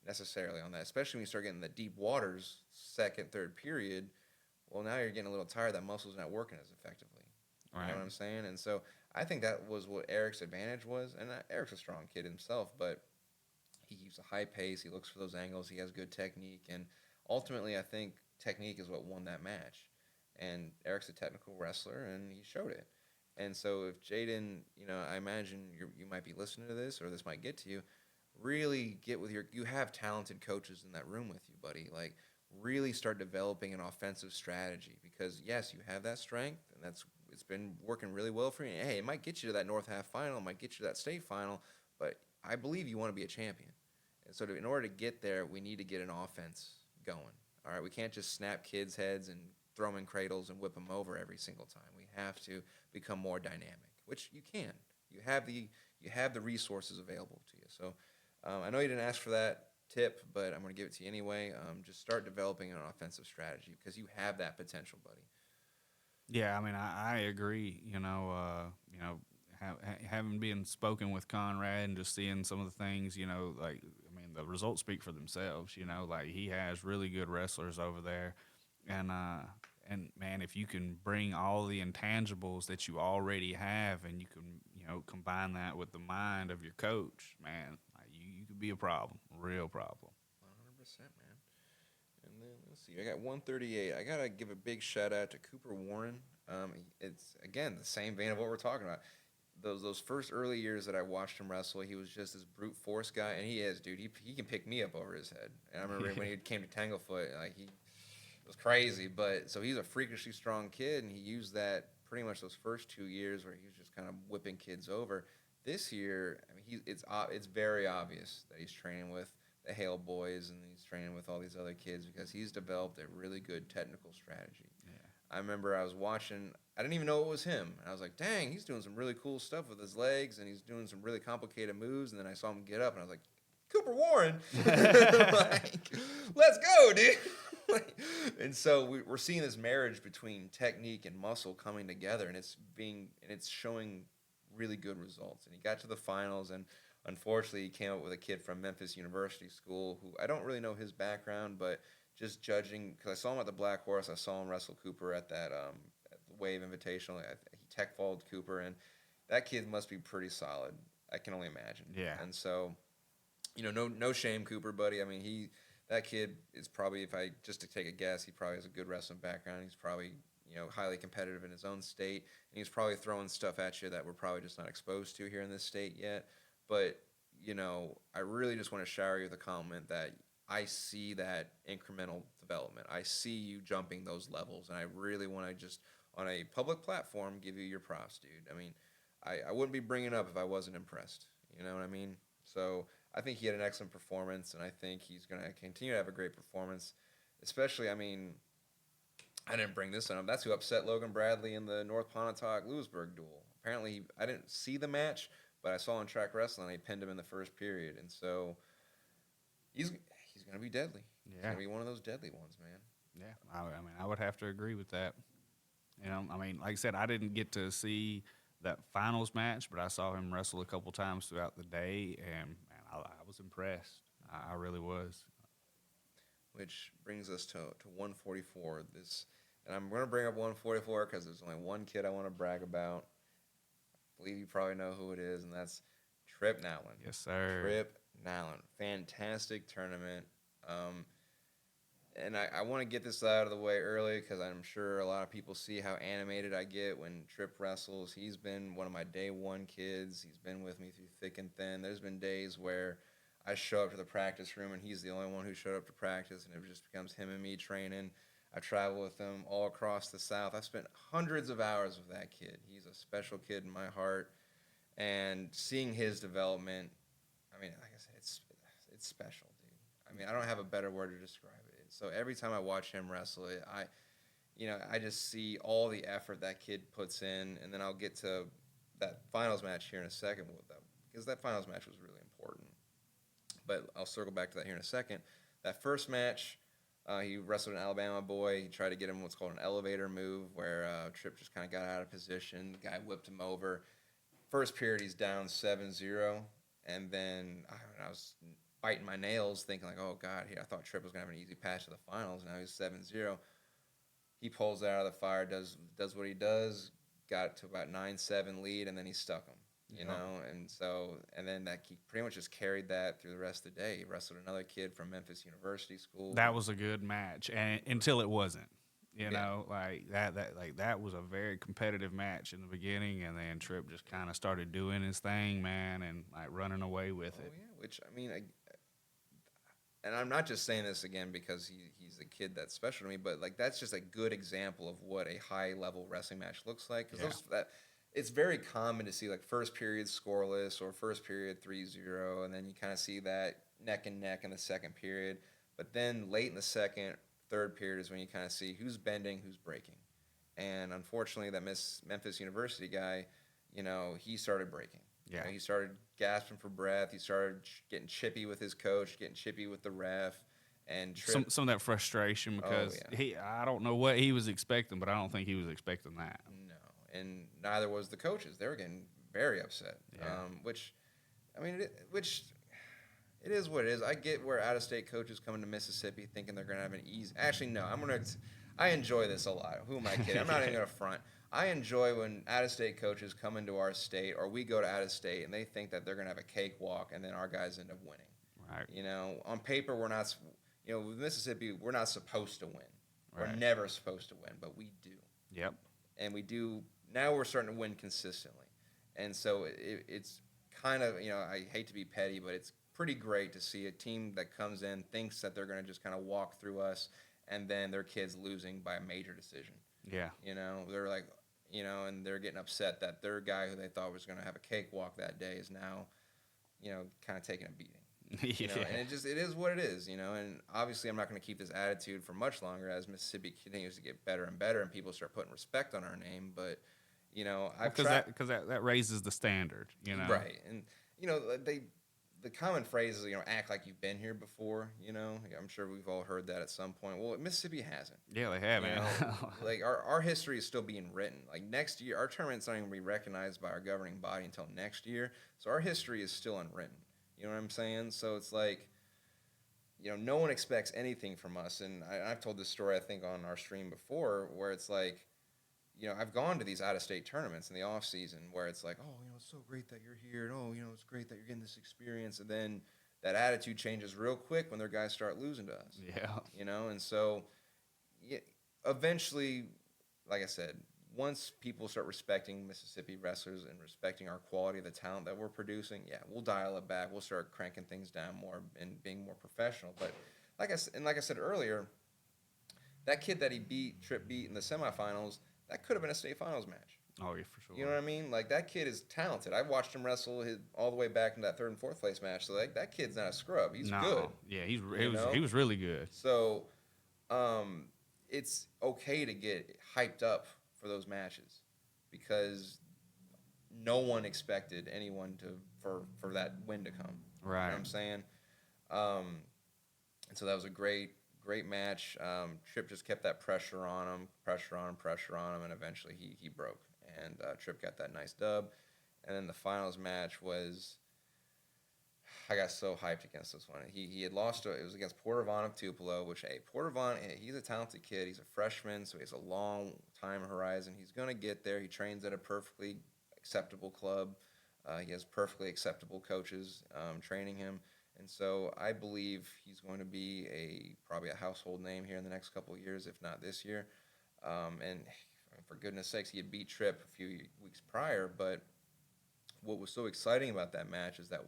necessarily on that, especially when you start getting the deep waters, second, third period. Well, now you're getting a little tired. That muscle's not working as effectively. You know what I'm saying? And so I think that was what Eric's advantage was. And Eric's a strong kid himself, but he keeps a high pace. He looks for those angles. He has good technique. And ultimately, I think technique is what won that match. And Eric's a technical wrestler, and he showed it. And so if Jaden, I imagine you might be listening to this, or this might get to you, really get with you have talented coaches in that room with you, buddy. Like, really start developing an offensive strategy because, yes, you have that strength, and it's been working really well for you. And, hey, it might get you to that North Half final, it might get you to that state final, but I believe you want to be a champion. And so in order to get there, we need to get an offense going. All right, we can't just snap kids' heads and throw them in cradles and whip them over every single time. We have to become more dynamic, which you can. You have the resources available to you. So I know you didn't ask for that tip, but I'm going to give it to you anyway. Just start developing an offensive strategy because you have that potential, buddy. Yeah, I mean, I agree. having been spoken with Conrad and just seeing some of the things, like I mean, the results speak for themselves. Like he has really good wrestlers over there, and man, if you can bring all the intangibles that you already have, and you can combine that with the mind of your coach, man, like you could be a problem, real problem. 100%, man. And then let's see, I got 138. I gotta give a big shout out to Cooper Warren. It's again the same vein of what we're talking about. Those first early years that I watched him wrestle, he was just this brute force guy, and he is, dude. He can pick me up over his head. And I remember when he came to Tanglefoot, like it was crazy. But so he's a freakishly strong kid, and he used that pretty much those first 2 years where he was just kind of whipping kids over. This year, I mean, it's very obvious that he's training with the Hale boys and he's training with all these other kids because he's developed a really good technical strategy. Yeah. I remember I was watching, I didn't even know it was him. And I was like, dang, he's doing some really cool stuff with his legs and he's doing some really complicated moves. And then I saw him get up and I was like, Cooper Warren. Like, let's go, dude. And so we're seeing this marriage between technique and muscle coming together, and it's showing really good results. And he got to the finals, and unfortunately he came up with a kid from Memphis University School who I don't really know his background, but just judging, because I saw him at the Black Horse, I saw him wrestle Cooper at that at the Wave Invitational. He tech-falled Cooper, and that kid must be pretty solid. I can only imagine. Yeah. And so, no shame, Cooper, buddy. I mean, that kid is probably, if I just to take a guess, he probably has a good wrestling background. He's probably highly competitive in his own state, and he's probably throwing stuff at you that we're probably just not exposed to here in this state yet. But I really just want to shower you with a compliment that I see that incremental development. I see you jumping those levels, and I really want to just, on a public platform, give you your props, dude. I mean, I wouldn't be bringing it up if I wasn't impressed. You know what I mean? So I think he had an excellent performance, and I think he's going to continue to have a great performance. Especially, I mean, I didn't bring this up. That's who upset Logan Bradley in the North Pontotoc-Lewisburg duel. Apparently, I didn't see the match, but I saw on Track Wrestling, he pinned him in the first period. And so he's going to be deadly. Yeah. He's going to be one of those deadly ones, man. Yeah, I mean, I would have to agree with that. I mean, like I said, I didn't get to see that finals match, but I saw him wrestle a couple times throughout the day, and man, I was impressed. I really was. Which brings us to 144. And I'm going to bring up 144 because there's only one kid I want to brag about. I believe you probably know who it is, and that's Trip Nowlin. Yes, sir. Trip Nowlin. Fantastic tournament. And I want to get this out of the way early because I'm sure a lot of people see how animated I get when Trip wrestles. He's been one of my day one kids. He's been with me through thick and thin. There's been days where I show up to the practice room and he's the only one who showed up to practice, and it just becomes him and me training. I travel with him all across the South. I've spent hundreds of hours with that kid. He's a special kid in my heart. And seeing his development, I mean, like I said, it's special, dude. I mean, I don't have a better word to describe it. So every time I watch him wrestle, I just see all the effort that kid puts in, and then I'll get to that finals match here in a second with them, because that finals match was really important. But I'll circle back to that here in a second. That first match, he wrestled an Alabama boy. He tried to get him what's called an elevator move, where Tripp just kind of got out of position. The guy whipped him over. First period, he's down 7-0, and then I was biting my nails thinking like, oh, God, I thought Tripp was going to have an easy pass to the finals. Now he's 7-0. He pulls out of the fire, does what he does, got to about 9-7 lead, and then he stuck him, you know? And then he pretty much just carried that through the rest of the day. He wrestled another kid from Memphis University School. That was a good match, and until it wasn't. That was a very competitive match in the beginning, and then Tripp just kind of started doing his thing, man, and like running away with it. Yeah, which, I mean, and I'm not just saying this again because he's a kid that's special to me, but like that's just a good example of what a high-level wrestling match looks like. Because it's very common to see like first period scoreless or first period 3-0, and then you kind of see that neck and neck in the second period. But then late in the second, third period is when you kind of see who's bending, who's breaking. And unfortunately, that Memphis University guy, he started breaking. Yeah. He started gasping for breath. He started getting chippy with his coach, getting chippy with the ref. And some of that frustration because I don't know what he was expecting, but I don't think he was expecting that. No, and neither was the coaches. They were getting very upset. Yeah. Which, I mean, it is what it is. I get where out-of-state coaches coming to Mississippi thinking they're going to have an easy. Actually, no. I enjoy this a lot. Who am I kidding? I'm not even going to front. I enjoy when out-of-state coaches come into our state, or we go to out-of-state, and they think that they're going to have a cakewalk, and then our guys end up winning. Right. You know, on paper, we're not. You know, with Mississippi, we're not supposed to win. Right. We're never supposed to win, but we do. Yep. And we do. Now we're starting to win consistently, and so it's kind of, you know, I hate to be petty, but it's pretty great to see a team that comes in, thinks that they're going to just kind of walk through us, and then their kids losing by a major decision. Yeah. You know, they're like, you know, and they're getting upset that their guy who they thought was going to have a cakewalk that day is now, you know, kind of taking a beating. You know, and it is what it is, you know, and obviously I'm not going to keep this attitude for much longer as Mississippi continues to get better and better and people start putting respect on our name, but, you know, because that raises the standard, you know. Right. And, you know, the common phrase is, you know, act like you've been here before, you know. I'm sure we've all heard that at some point. Well, Mississippi hasn't. Yeah, they haven't. You know? Like, our history is still being written. Like, next year, our tournament's not even going to be recognized by our governing body until next year. So our history is still unwritten. You know what I'm saying? So it's like, you know, no one expects anything from us. And I've told this story, I think, on our stream before, where it's like, you know, I've gone to these out-of-state tournaments in the off-season where it's like, oh, you know, it's so great that you're here. And, oh, you know, it's great that you're getting this experience. And then that attitude changes real quick when their guys start losing to us. Yeah. You know, and so eventually, like I said, once people start respecting Mississippi wrestlers and respecting our quality of the talent that we're producing, yeah, we'll dial it back. We'll start cranking things down more and being more professional. But like I said earlier, that kid that Tripp beat in the semifinals, that could have been a state finals match. Oh, yeah, for sure. You know what I mean? Like, that kid is talented. I watched him wrestle all the way back in that third and fourth place match. So, like, that kid's not a scrub. He's good. Yeah, he was really good. So, it's okay to get hyped up for those matches because no one expected anyone for that win to come. Right. You know what I'm saying? And so that was a great match. Tripp just kept that pressure on him, and eventually he broke. And Tripp got that nice dub. And then the finals match was, I got so hyped against this one. He had lost, it was against Porter-Vaughn of Tupelo, which, hey, Porter-Vaughn, he's a talented kid. He's a freshman, so he has a long time horizon. He's going to get there. He trains at a perfectly acceptable club. He has perfectly acceptable coaches training him. And so I believe he's going to be probably a household name here in the next couple of years, if not this year. And for goodness sakes, he had beat Tripp a few weeks prior. But what was so exciting about that match is that,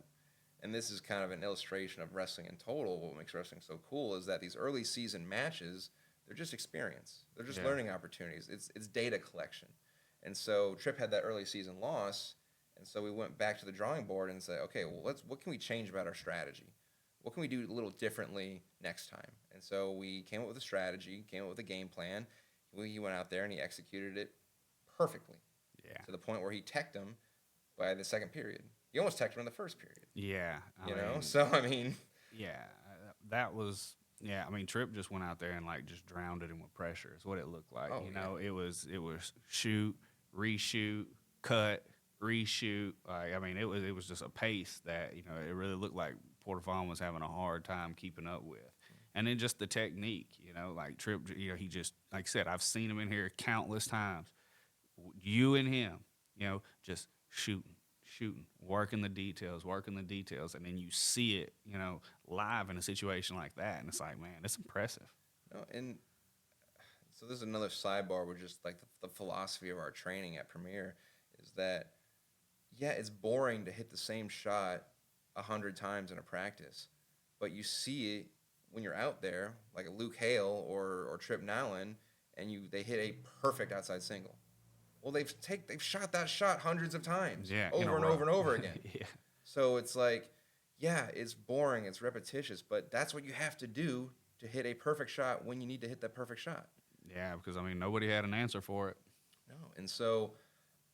and this is kind of an illustration of wrestling in total, what makes wrestling so cool is that these early season matches, they're just experience. They're just learning opportunities. It's data collection. And so Tripp had that early season loss. And so we went back to the drawing board and said, okay, well, what can we change about our strategy? What can we do a little differently next time? And so we came up with a strategy, came up with a game plan. He went out there and he executed it perfectly. Yeah. To the point where he teched him by the second period. He almost teched him in the first period. Yeah. I mean, so, I mean. Yeah, that was, yeah, I mean, Tripp just went out there and, like, just drowned it in with pressure is what it looked like. Oh, you know, it was shoot, reshoot, cut, reshoot. I mean, it was just a pace that, you know, it really looked like Porter-Vaughn was having a hard time keeping up with. And then just the technique, you know, like Tripp, you know, he just, like I said, I've seen him in here countless times. You and him, you know, just shooting, working the details, and then you see it, you know, live in a situation like that, and it's like, man, it's impressive. No, and so this is another sidebar with just like the philosophy of our training at Premier is that, yeah, it's boring to hit the same shot 100 times in a practice, but you see it when you're out there, like a Luke Hale or Tripp Nowlin, and they hit a perfect outside single. Well, they've shot that shot hundreds of times, over and over and over again. Yeah. So it's like, yeah, it's boring, it's repetitious, but that's what you have to do to hit a perfect shot when you need to hit that perfect shot. Yeah, because I mean, nobody had an answer for it. No, and so,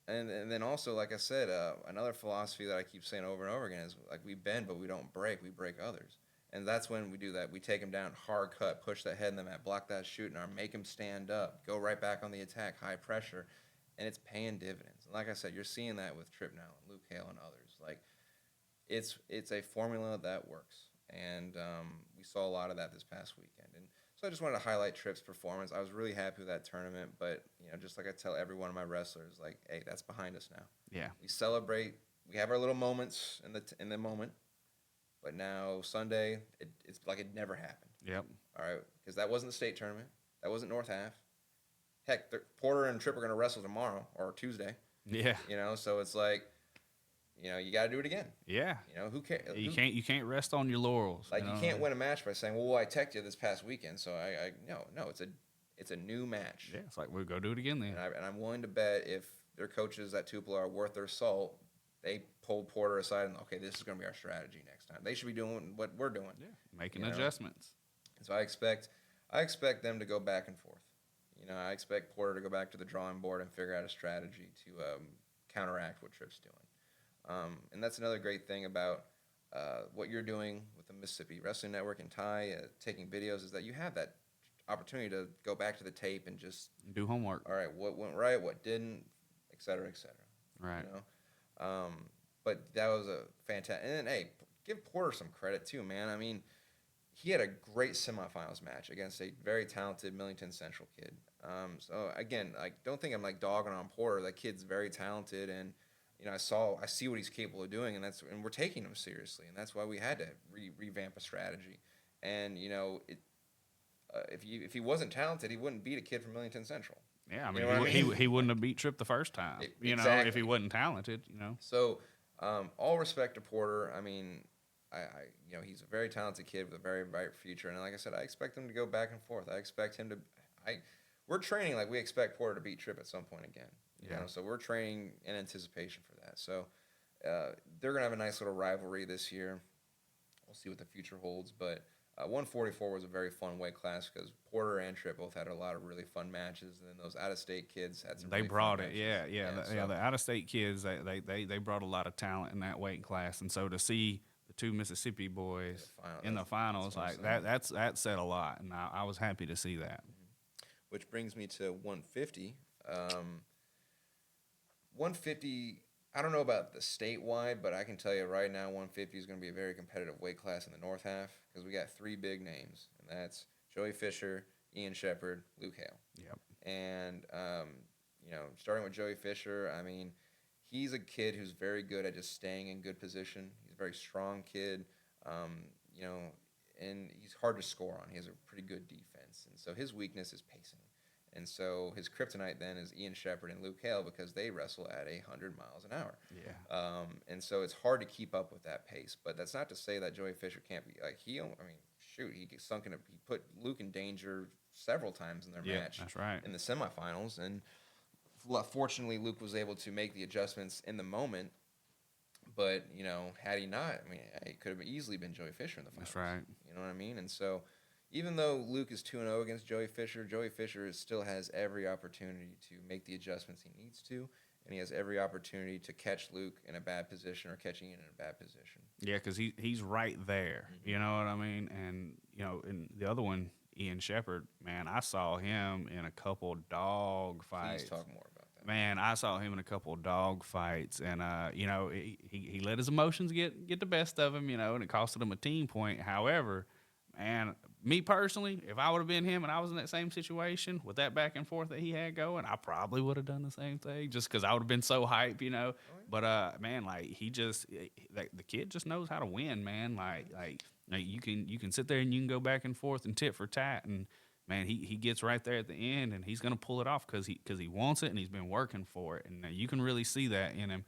and then also, like I said, another philosophy that I keep saying over and over again is like we bend, but we don't break. We break others. And that's when we do that. We take them down, hard cut, push that head in the mat, block that shoot, and make them stand up, go right back on the attack, high pressure. and it's paying dividends. And like I said, you're seeing that with Tripp now and Luke Hale and others. Like it's a formula that works, and we saw a lot of that this past weekend. And so I just wanted to highlight Tripp's performance. I was really happy with that tournament, but just like I tell every one of my wrestlers, like, hey, that's behind us now. Yeah. We celebrate. We have our little moments in the moment, but now Sunday, it's like it never happened. Yep. All right, because that wasn't the state tournament. That wasn't North Half. Heck, Porter and Tripp are going to wrestle tomorrow or Tuesday. Yeah. So it's like, you got to do it again. Yeah. Who cares? You can't rest on your laurels. Like, you can't win a match by saying, well, I teched you this past weekend, so no, it's a new match. Yeah, it's like we'll go do it again then. And I'm willing to bet if their coaches at Tupelo are worth their salt, they pulled Porter aside and, okay, this is going to be our strategy next time. They should be doing what we're doing. Yeah, making adjustments. And so I expect them to go back and forth. I expect Porter to go back to the drawing board and figure out a strategy to counteract what Tripp's doing. And that's another great thing about what you're doing with the Mississippi Wrestling Network and Ty, taking videos, is that you have that opportunity to go back to the tape and just do homework. All right, what went right, what didn't, et cetera, et cetera. Right. But that was a fantastic. And then, hey, give Porter some credit too, man. I mean, he had a great semifinals match against a very talented Millington Central kid. So again, don't think I'm dogging on Porter. That kid's very talented, and I see what he's capable of doing, and we're taking him seriously, and that's why we had to revamp a strategy. And if he wasn't talented, he wouldn't beat a kid from Millington Central. Yeah, I mean, he wouldn't have beat Tripp the first time. Exactly. If he wasn't talented. So, all respect to Porter. I mean, he's a very talented kid with a very bright future, and like I said, I expect him to go back and forth. I expect him to. We're training like we expect Porter to beat Tripp at some point again. So we're training in anticipation for that. So they're gonna have a nice little rivalry this year. We'll see what the future holds, but 144 was a very fun weight class because Porter and Tripp both had a lot of really fun matches, and then those out-of-state kids had some. They really brought fun it, matches. The out-of-state kids they brought a lot of talent in that weight class, and so to see the two Mississippi boys in the finals that said a lot, and I was happy to see that. Which brings me to 150. 150. I don't know about the statewide, but I can tell you right now 150 is going to be a very competitive weight class in the North Half because we got three big names, and that's Joey Fisher, Ian Shepard, Luke Hale. Yep. And, starting with Joey Fisher, I mean, he's a kid who's very good at just staying in good position. He's a very strong kid, and he's hard to score on. He has a pretty good defense, and so his weakness is pacing. And so his kryptonite then is Ian Shepard and Luke Hale because they wrestle at 100 miles an hour. Yeah. And so it's hard to keep up with that pace. But that's not to say that Joey Fisher can't be he put Luke in danger several times in their match. That's right. In the semifinals. And fortunately, Luke was able to make the adjustments in the moment. But, had he not, I mean, it could have easily been Joey Fisher in the finals. That's right. You know what I mean? And so even though Luke is 2-0 against Joey Fisher still has every opportunity to make the adjustments he needs to, and he has every opportunity to catch Luke in a bad position or catching Ian in a bad position. Yeah, because he's right there. Mm-hmm. You know what I mean? And, in the other one, Ian Shepard, man, I saw him in a couple dog fights. Please talk more about that. Man, I saw him in a couple dog fights, and, he let his emotions get the best of him, and it costed him a team point. However, man, me personally, if I would have been him and I was in that same situation with that back and forth that he had going, I probably would have done the same thing just because I would have been so hype, Oh, yeah. But man, the kid just knows how to win, man. You can sit there and you can go back and forth and tit for tat, and man, he gets right there at the end, and he's gonna pull it off because he wants it and he's been working for it, and you can really see that in him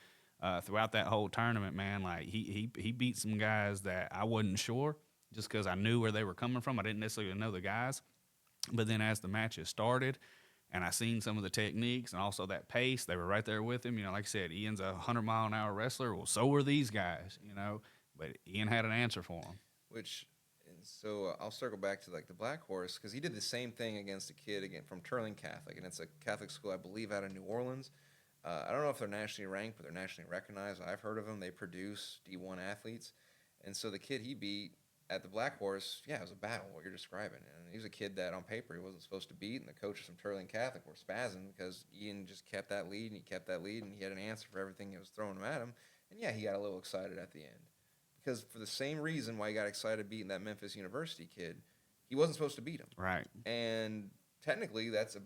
throughout that whole tournament, man. He beat some guys that I wasn't sure. Just because I knew where they were coming from. I didn't necessarily know the guys. But then as the matches started and I seen some of the techniques and also that pace, they were right there with him. Like I said, Ian's a 100-mile-an-hour wrestler. Well, so were these guys, But Ian had an answer for him. So I'll circle back to, the Black Horse because he did the same thing against a kid, from Turling Catholic. And it's a Catholic school, I believe, out of New Orleans. I don't know if they're nationally ranked, but they're nationally recognized. I've heard of them. They produce D1 athletes. And so the kid he beat, at the Black Horse, yeah, it was a battle, what you're describing. And he was a kid that on paper he wasn't supposed to beat, and the coaches from Turling Catholic were spazzing because Ian just kept that lead, and he kept that lead, and he had an answer for everything that was throwing him at him. And yeah, he got a little excited at the end. Because for the same reason why he got excited beating that Memphis University kid, he wasn't supposed to beat him. Right. And technically, that's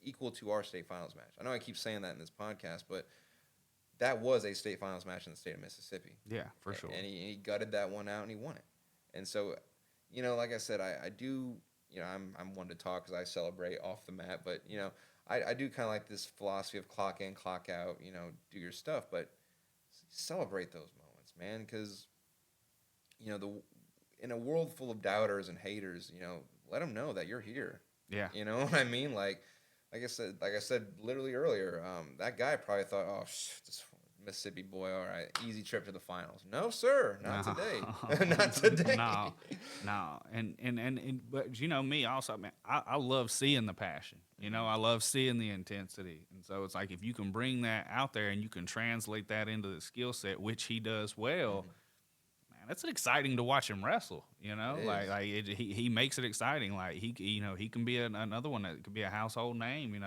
equal to our state finals match. I know I keep saying that in this podcast, but that was a state finals match in the state of Mississippi. Yeah, for sure. And he gutted that one out, and he won it. And so, like I said, I do, I'm one to talk because I celebrate off the mat, but, I do kind of like this philosophy of clock in, clock out, do your stuff, but celebrate those moments, man, because, in a world full of doubters and haters, let them know that you're here. Yeah. You know what I mean? Like I said literally earlier, that guy probably thought, oh, this Mississippi boy, all right, easy trip to the finals. No, sir, not today. Not today. No. And but me also, man, I love seeing the passion. I love seeing the intensity. And so it's like if you can bring that out there and you can translate that into the skill set, which he does well, man, it's exciting to watch him wrestle. He makes it exciting. Like he can be another one that could be a household name.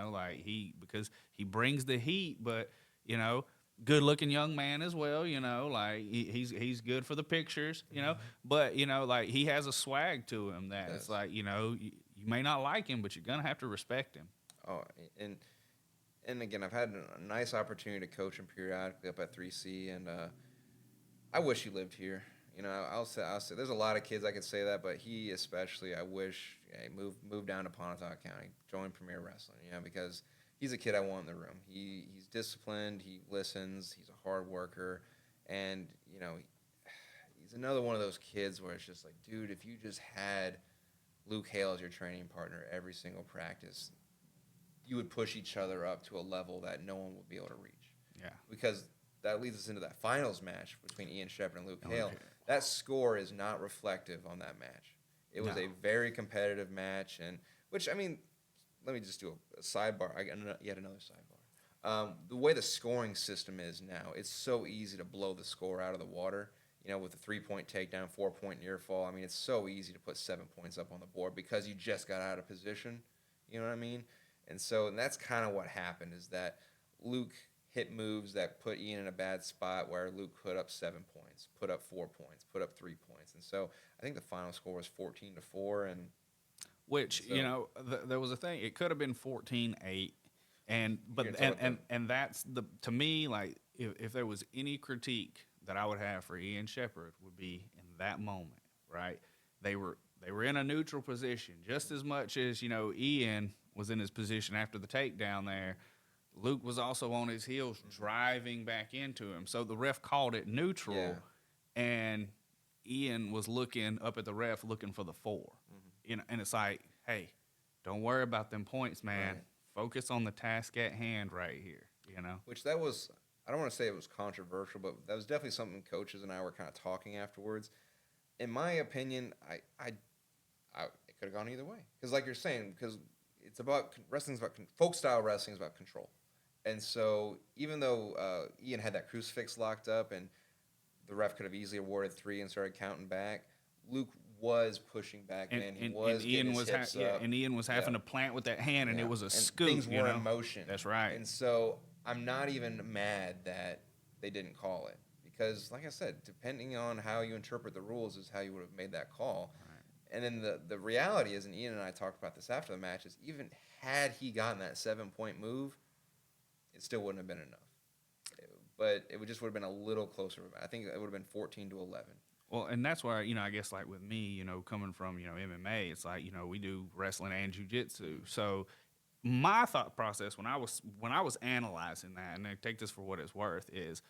Because he brings the heat, but good-looking young man as well, he's good for the pictures, but he has a swag to him that it's like you may not like him, but you're gonna have to respect him. Oh, and again, I've had a nice opportunity to coach him periodically up at 3C, and I wish he lived here. I'll say there's a lot of kids I could say that, but he especially, I wish move down to Pontotoc County, join Premier Wrestling, because he's a kid I want in the room. He's disciplined. He listens. He's a hard worker, and he's another one of those kids where it's just like, dude, if you just had Luke Hale as your training partner every single practice, you would push each other up to a level that no one would be able to reach. Yeah, because that leads us into that finals match between Ian Shepard and Luke Hale. That score is not reflective on that match. It was a very competitive match, and which let me just do a sidebar. Yet another sidebar. The way the scoring system is now, it's so easy to blow the score out of the water. With a 3-point takedown, 4-point near fall. I mean, it's so easy to put 7 points up on the board because you just got out of position. You know what I mean? And that's kind of what happened is that Luke hit moves that put Ian in a bad spot where Luke put up 7 points, put up 4 points, put up 3 points. And so I think the final score was 14-4, and which there was a thing. It could have been 14-8, and that's to me, like if there was any critique that I would have for Ian Shepard would be in that moment, right? They were in a neutral position just as much as Ian was in his position after the takedown there. Luke was also on his heels driving back into him, so the ref called it neutral, and Ian was looking up at the ref looking for the 4. And it's like, hey, don't worry about them points, man. Right. Focus on the task at hand right here, Which that was, I don't want to say it was controversial, but that was definitely something coaches and I were kind of talking afterwards. In my opinion, it could have gone either way. Because like you're saying, because it's about, folk-style wrestling is about control. And so even though Ian had that crucifix locked up and the ref could have easily awarded 3 and started counting back, Luke was pushing back in. And Ian was having to plant with that hand, and it was a scoop. Things were in motion. That's right. And so I'm not even mad that they didn't call it because, like I said, depending on how you interpret the rules is how you would have made that call. Right. And then the reality is, and Ian and I talked about this after the match, is even had he gotten that 7-point move, it still wouldn't have been enough. But it would have been a little closer. I think it would have been 14-11. Well, and that's where, I guess like with me, coming from, MMA, it's like, we do wrestling and jiu-jitsu. So my thought process when I was analyzing that, and I take this for what it's worth, is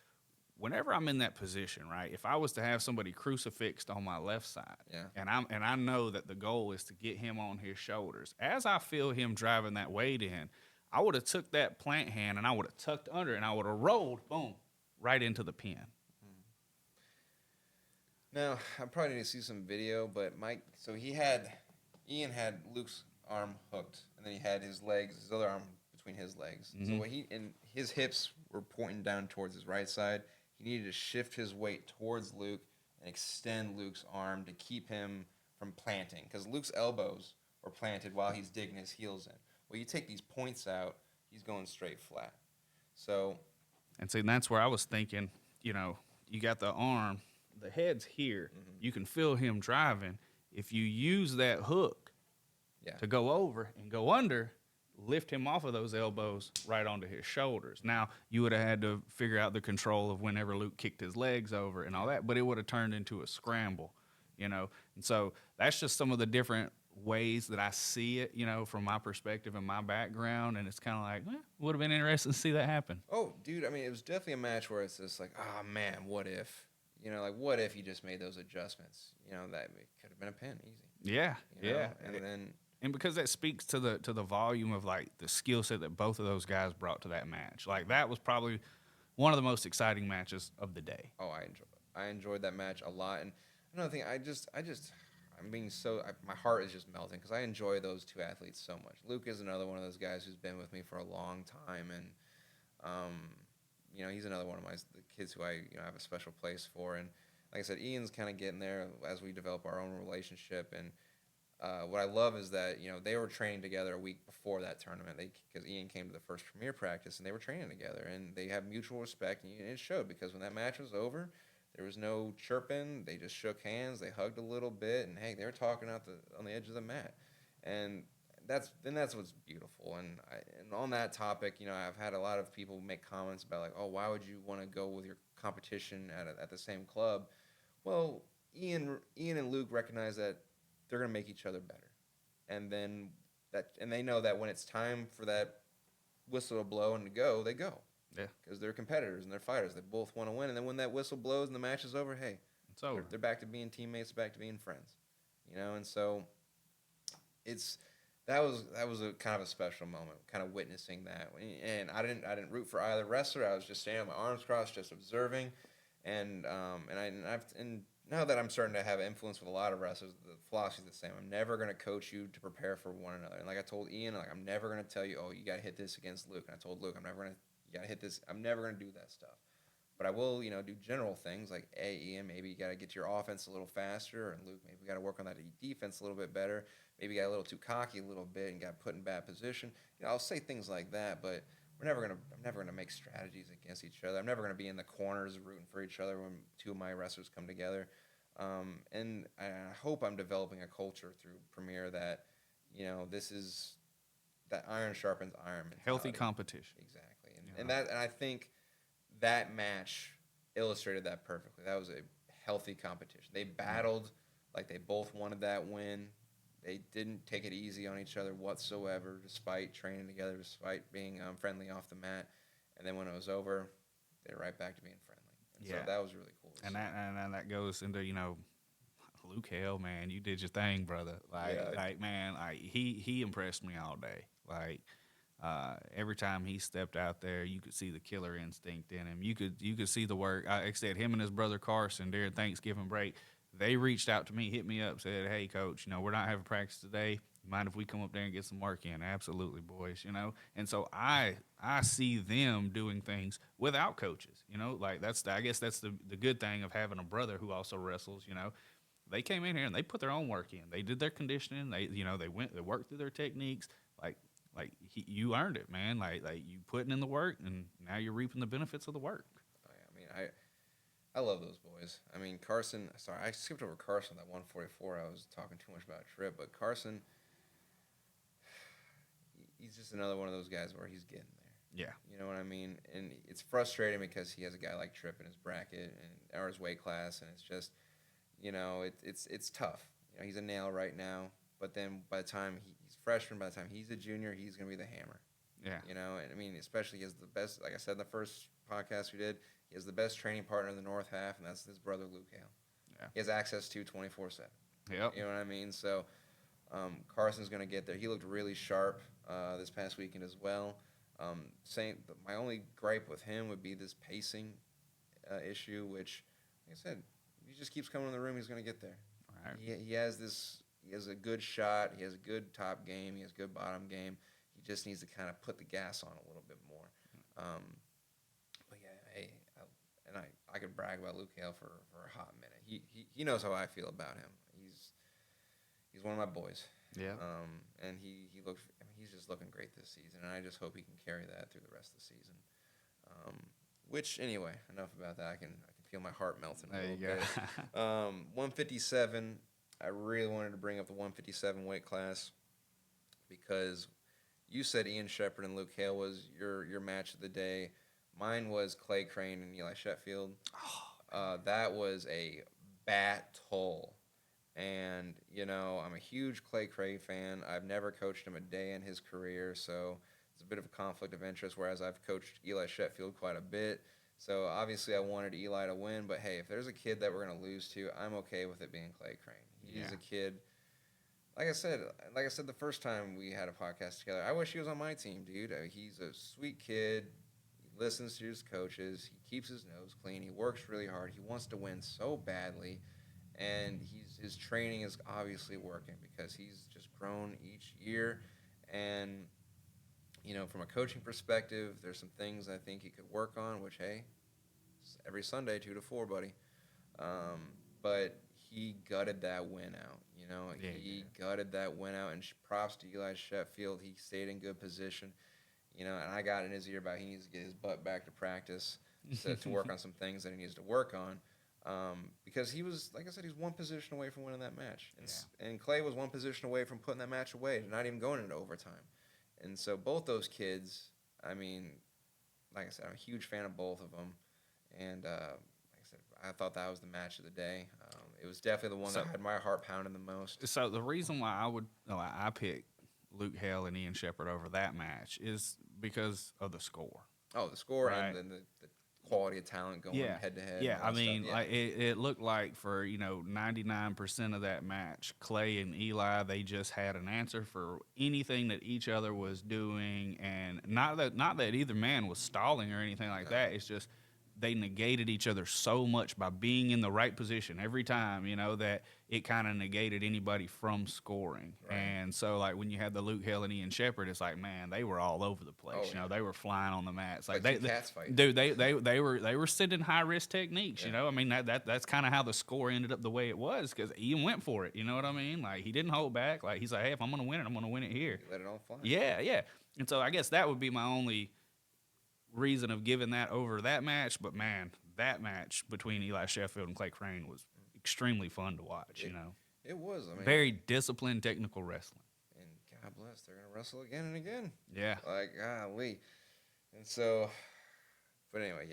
whenever I'm in that position, right, if I was to have somebody crucifixed on my left side, and I know that the goal is to get him on his shoulders, as I feel him driving that weight in, I would have took that plant hand and I would have tucked under it and I would have rolled, boom, right into the pin. Now, I probably need to see some video, but Ian had Luke's arm hooked, and then he had his other arm between his legs. Mm-hmm. So his hips were pointing down towards his right side. He needed to shift his weight towards Luke and extend Luke's arm to keep him from planting, because Luke's elbows were planted while he's digging his heels in. Well, you take these points out, he's going straight flat. So, And see, that's where I was thinking, you got the arm, the head's here. mm-hmm. You can feel him driving. If you use that hook to go over and go under, lift him off of those elbows right onto his shoulders. Now, you would have had to figure out the control of whenever Luke kicked his legs over and all that, but it would have turned into a scramble, And so that's just some of the different ways that I see it, from my perspective and my background. And it's kind of like, would have been interesting to see that happen. Oh, dude, I mean, it was definitely a match where it's just like, oh, man, what if? What if he just made those adjustments? That it could have been a pin, easy. Yeah, And because that speaks to the volume of like the skill set that both of those guys brought to that match. Like that was probably one of the most exciting matches of the day. Oh, I enjoyed that match a lot. And another thing, my heart is just melting because I enjoy those two athletes so much. Luke is another one of those guys who's been with me for a long time, and he's another one of the kids who I have a special place for. And like I said, Ian's kind of getting there as we develop our own relationship. And what I love is that they were training together a week before that tournament. Because Ian came to the first premier practice and they were training together, and they have mutual respect, and it showed because when that match was over, there was no chirping. They just shook hands. They hugged a little bit, and hey, they were talking on the edge of the mat, and that's what's beautiful. And on that topic, I've had a lot of people make comments about like, oh, why would you want to go with your competition at the same club? Well, Ian and Luke recognize that they're going to make each other better, and they know that when it's time for that whistle to blow and to go, they go. Yeah, because they're competitors and they're fighters. They both want to win, and then when that whistle blows and the match is over, hey, it's over. They're back to being teammates, back to being friends, And so that was a kind of a special moment, kind of witnessing that. And I didn't root for either wrestler. I was just standing with my arms crossed, just observing. And now that I'm starting to have influence with a lot of wrestlers, the philosophy is the same. I'm never going to coach you to prepare for one another. And like I told Ian, I'm never going to tell you, oh, you got to hit this against Luke. And I told Luke, you got to hit this. I'm never going to do that stuff. But I will, do general things like, hey, Ian, maybe you got to get your offense a little faster. And Luke, maybe we got to work on that defense a little bit better. Maybe you got a little too cocky a little bit and got put in bad position. I'll say things like that, but I'm never going to make strategies against each other. I'm never going to be in the corners rooting for each other when two of my wrestlers come together. And I hope I'm developing a culture through Premier that, this is that iron sharpens iron mentality. Healthy competition. Exactly. And I think that match illustrated that perfectly. That was a healthy competition. They battled like they both wanted that win. They didn't take it easy on each other whatsoever, despite training together, despite being friendly off the mat. And then when it was over, they were right back to being friendly. So that was really cool. And that goes into, Luke Hale, man, you did your thing, brother. He impressed me all day. Like, every time he stepped out there, you could see the killer instinct in him. You could see the work. Like I said, him and his brother Carson during Thanksgiving break, they reached out to me, hit me up, said, "Hey, Coach, we're not having practice today. Mind if we come up there and get some work in?" Absolutely, boys. And so I see them doing things without coaches. Like I guess that's the good thing of having a brother who also wrestles. They came in here and they put their own work in. They did their conditioning. They worked through their techniques. You earned it, man. Like you putting in the work, and now you're reaping the benefits of the work. I love those boys. I mean, Carson. Sorry, I skipped over Carson. That 144. I was talking too much about Tripp, but Carson, he's just another one of those guys where he's getting there. Yeah, you know what I mean. And it's frustrating because he has a guy like Tripp in his bracket or his weight class, and it's just, it's tough. He's a nail right now, but then by the time he's freshman, by the time he's a junior, he's going to be the hammer. Yeah. And I mean, especially he has the best, like I said in the first podcast we did, he has the best training partner in the North half, and that's his brother, Luke Hale. Yeah. He has access to 24/7. Yep. You know what I mean? So Carson's going to get there. He looked really sharp this past weekend as well. My only gripe with him would be this pacing issue, which, like I said, he just keeps coming in the room, he's going to get there. Right. He has a good shot. He has a good top game. He has a good bottom game. He just needs to kind of put the gas on a little bit more. But yeah, hey, I could brag about Luke Hale for a hot minute. he knows how I feel about him. He's one of my boys. Yeah. And he looks. I mean, he's just looking great this season, and I just hope he can carry that through the rest of the season. Which anyway, enough about that. I can feel my heart melting a There little you go. bit. 157. I really wanted to bring up the 157 weight class because you said Ian Shepherd and Luke Hale was your match of the day. Mine was Clay Crane and Eli Sheffield. That was a battle. And, I'm a huge Clay Crane fan. I've never coached him a day in his career, so it's a bit of a conflict of interest, whereas I've coached Eli Sheffield quite a bit. So, obviously, I wanted Eli to win, but, hey, if there's a kid that we're going to lose to, I'm okay with it being Clay Crane. He's a kid. Like I said the first time we had a podcast together, I wish he was on my team, dude. He's a sweet kid. He listens to his coaches. He keeps his nose clean. He works really hard. He wants to win so badly. And his training is obviously working because he's just grown each year. And, from a coaching perspective, there's some things I think he could work on, which, hey, every Sunday, 2 to 4, buddy. But he gutted that win out. He gutted that win out. And props to Eli Sheffield. He stayed in good position. And I got in his ear about he needs to get his butt back to practice to work on some things that he needs to work on. Because he was, like I said, he's one position away from winning that match. And Clay was one position away from putting that match away, not even going into overtime. And so both those kids, I mean, like I said, I'm a huge fan of both of them. And like I said, I thought that was the match of the day. It was definitely the one that had my heart pounding the most. So the reason why I picked Luke Hale and Ian Shepherd over that match is because of the score. Oh, the score right? And the quality of talent going head to head. Yeah, I mean, like it looked like for 99% of that match, Clay and Eli, they just had an answer for anything that each other was doing, and not that either man was stalling or anything like that. It's just they negated each other so much by being in the right position every time, that it kind of negated anybody from scoring. Right. And so, like, when you had the Luke Hill and Ian Shepherd, it's like, man, they were all over the place. They were flying on the mats. Like they were sending high risk techniques. I mean that's kind of how the score ended up the way it was because Ian went for it. You know what I mean? Like he didn't hold back. Like he's like, hey, if I'm gonna win it, I'm gonna win it here. He let it all fly. Yeah. And so I guess that would be my only reason of giving that over that match, but man, that match between Eli Sheffield and Clay Crane was extremely fun to watch. It was. I mean, very disciplined, technical wrestling. And God bless, they're gonna wrestle again and again. Yeah, like golly. And so, but anyway,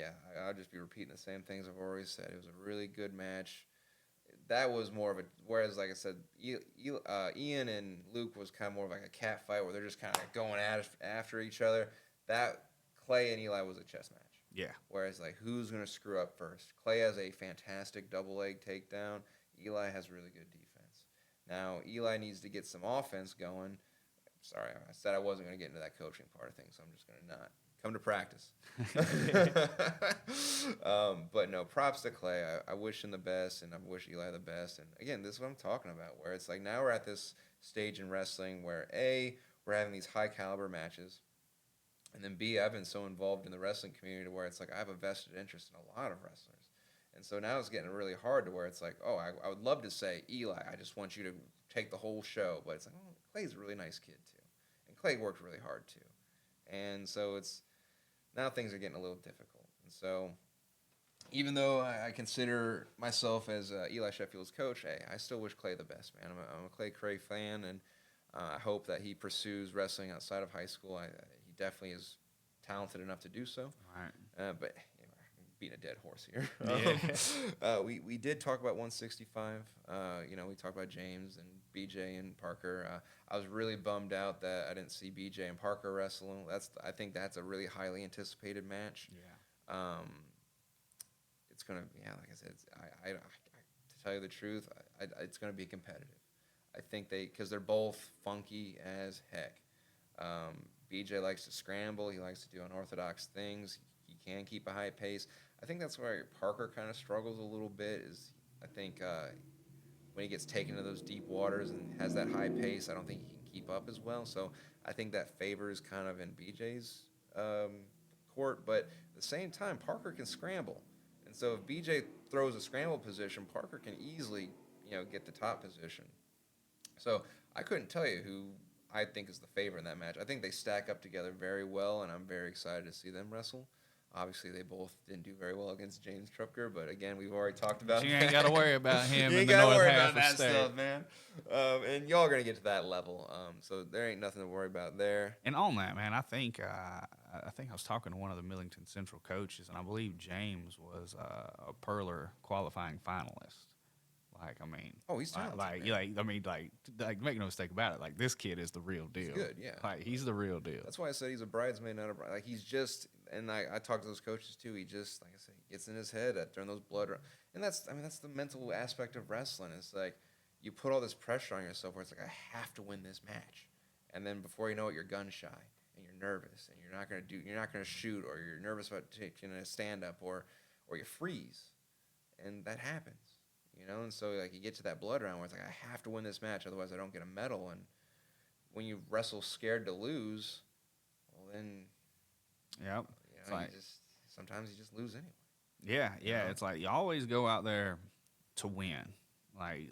I'll just be repeating the same things I've already said. It was a really good match. That was more of a whereas, like I said, Ian and Luke was kind of more of like a cat fight where they're just kind of going after each other. That Clay and Eli was a chess match. Yeah. Whereas, like, who's going to screw up first? Clay has a fantastic double leg takedown. Eli has really good defense. Now, Eli needs to get some offense going. Sorry, I said I wasn't going to get into that coaching part of things, so I'm just going to not. Come to practice. But no, props to Clay. I wish him the best, and I wish Eli the best. And, again, this is what I'm talking about, where it's like now we're at this stage in wrestling where, A, we're having these high-caliber matches. And then B, I've been so involved in the wrestling community where it's like I have a vested interest in a lot of wrestlers. And so now it's getting really hard to where it's like, oh, I would love to say, Eli, I just want you to take the whole show. But it's like, oh, Clay's a really nice kid, too. And Clay worked really hard, too. And so now things are getting a little difficult. And so even though I consider myself as Eli Sheffield's coach, hey, I still wish Clay the best, man. I'm a Clay Cray fan, and I hope that he pursues wrestling outside of high school. He definitely is talented enough to do so. Right. But I'm beating a dead horse here. Yeah. We did talk about 165. We talked about James and BJ and Parker. I was really bummed out that I didn't see BJ and Parker wrestling. I think that's a really highly anticipated match. Yeah. It's gonna, like I said, to tell you the truth, it's gonna be competitive. I think because they're both funky as heck. BJ likes to scramble. He likes to do unorthodox things. He can keep a high pace. I think that's where Parker kind of struggles a little bit. I think when he gets taken to those deep waters and has that high pace, I don't think he can keep up as well. So I think that favors kind of in BJ's court. But at the same time, Parker can scramble. And so if BJ throws a scramble position, Parker can easily, get the top position. So I couldn't tell you who I think is the favorite in that match. I think they stack up together very well, and I'm very excited to see them wrestle. Obviously, they both didn't do very well against James Trupker, but again, we've already talked about. You ain't got to worry about him you in ain't the gotta north worry half about that of state. stuff, man. And y'all are gonna get to that level, so there ain't nothing to worry about there. And on that, man, I think I was talking to one of the Millington Central coaches, and I believe James was a Perler qualifying finalist. Like, I mean, Oh, he's talented, like, make no mistake about it. Like, this kid is the real deal. He's good, yeah. Like, he's the real deal. That's why I said he's a bridesmaid, not a bride. Like, he's just, and I talked to those coaches too. He just, like I said, he gets in his head during those blood runs. And that's the mental aspect of wrestling. It's like you put all this pressure on yourself where it's like, I have to win this match. And then before you know it, you're gun shy and you're nervous and you're not gonna shoot, or you're nervous about taking a stand up, or you freeze, and that happens. And so like you get to that blood round where it's like, I have to win this match, otherwise I don't get a medal. And when you wrestle scared to lose, well then, yep. Sometimes you just lose anyway. Yeah. It's like you always go out there to win. Like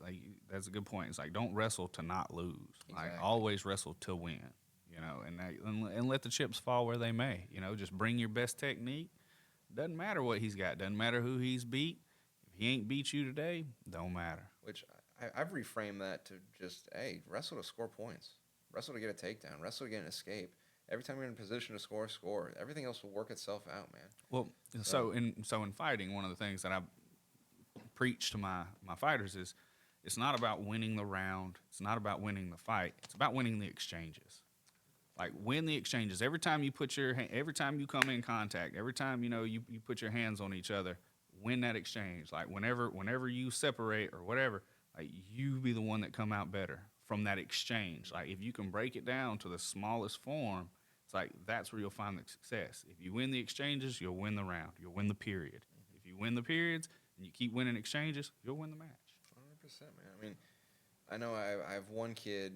that's a good point. It's like, don't wrestle to not lose. Exactly. Like, always wrestle to win. And let the chips fall where they may. Just bring your best technique. Doesn't matter what he's got. Doesn't matter who he's beat. He ain't beat you today, don't matter. Which I've reframed that to just, hey, wrestle to score points. Wrestle to get a takedown. Wrestle to get an escape. Every time you're in a position to score. Everything else will work itself out, man. Well, so in fighting, one of the things that I preach to my fighters is, it's not about winning the round. It's not about winning the fight. It's about winning the exchanges. Like, win the exchanges. Every time you every time you come in contact, every time you put your hands on each other, win that exchange. Like, whenever you separate or whatever, like, you be the one that come out better from that exchange. Like, if you can break it down to the smallest form, it's like, that's where you'll find the success. If you win the exchanges, you'll win the round. You'll win the period. If you win the periods and you keep winning exchanges, you'll win the match. 100%, man. I mean, I know I have one kid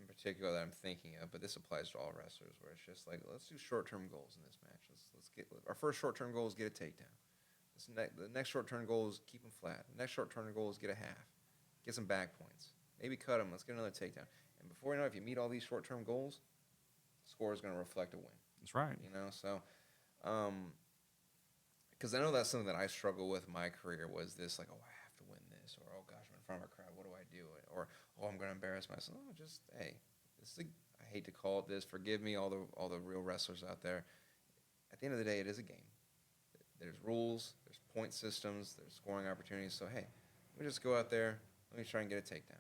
in particular that I'm thinking of, but this applies to all wrestlers, where it's just like, let's do short-term goals in this match. Let's get our first short-term goal is get a takedown. The next short-term goal is keep him flat. The next short-term goal is get a half. Get some back points. Maybe cut him. Let's get another takedown. And before you know it, if you meet all these short-term goals, the score is going to reflect a win. That's right. So, because I know that's something that I struggle with in my career, was this, like, oh, I have to win this, or, oh, gosh, I'm in front of a crowd. What do I do? Or, oh, I'm going to embarrass myself. No, just, hey, I hate to call it this. Forgive me, all the real wrestlers out there. At the end of the day, it is a game. There's rules, there's point systems, there's scoring opportunities. So, hey, let me just go out there. Let me try and get a takedown.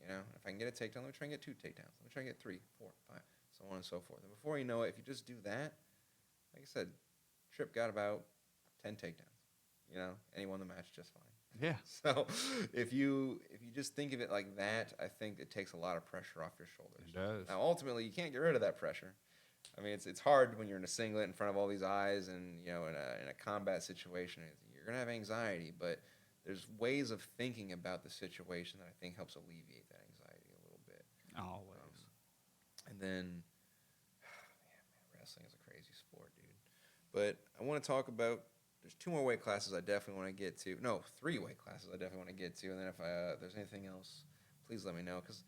If I can get a takedown, let me try and get 2 takedowns. Let me try and get 3, 4, 5, so on and so forth. And before you know it, if you just do that, like I said, Tripp got about 10 takedowns. And he won the match just fine. Yeah. So if you just think of it like that, I think it takes a lot of pressure off your shoulders. It does. Now, ultimately, you can't get rid of that pressure. I mean, it's hard when you're in a singlet in front of all these eyes, and in a combat situation, you're gonna have anxiety. But there's ways of thinking about the situation that I think helps alleviate that anxiety a little bit. Always. And then, man, wrestling is a crazy sport, dude. But I want to talk about. There's 2 more weight classes I definitely want to get to. No, 3 weight classes I definitely want to get to. And then if there's anything else, please let me know, because,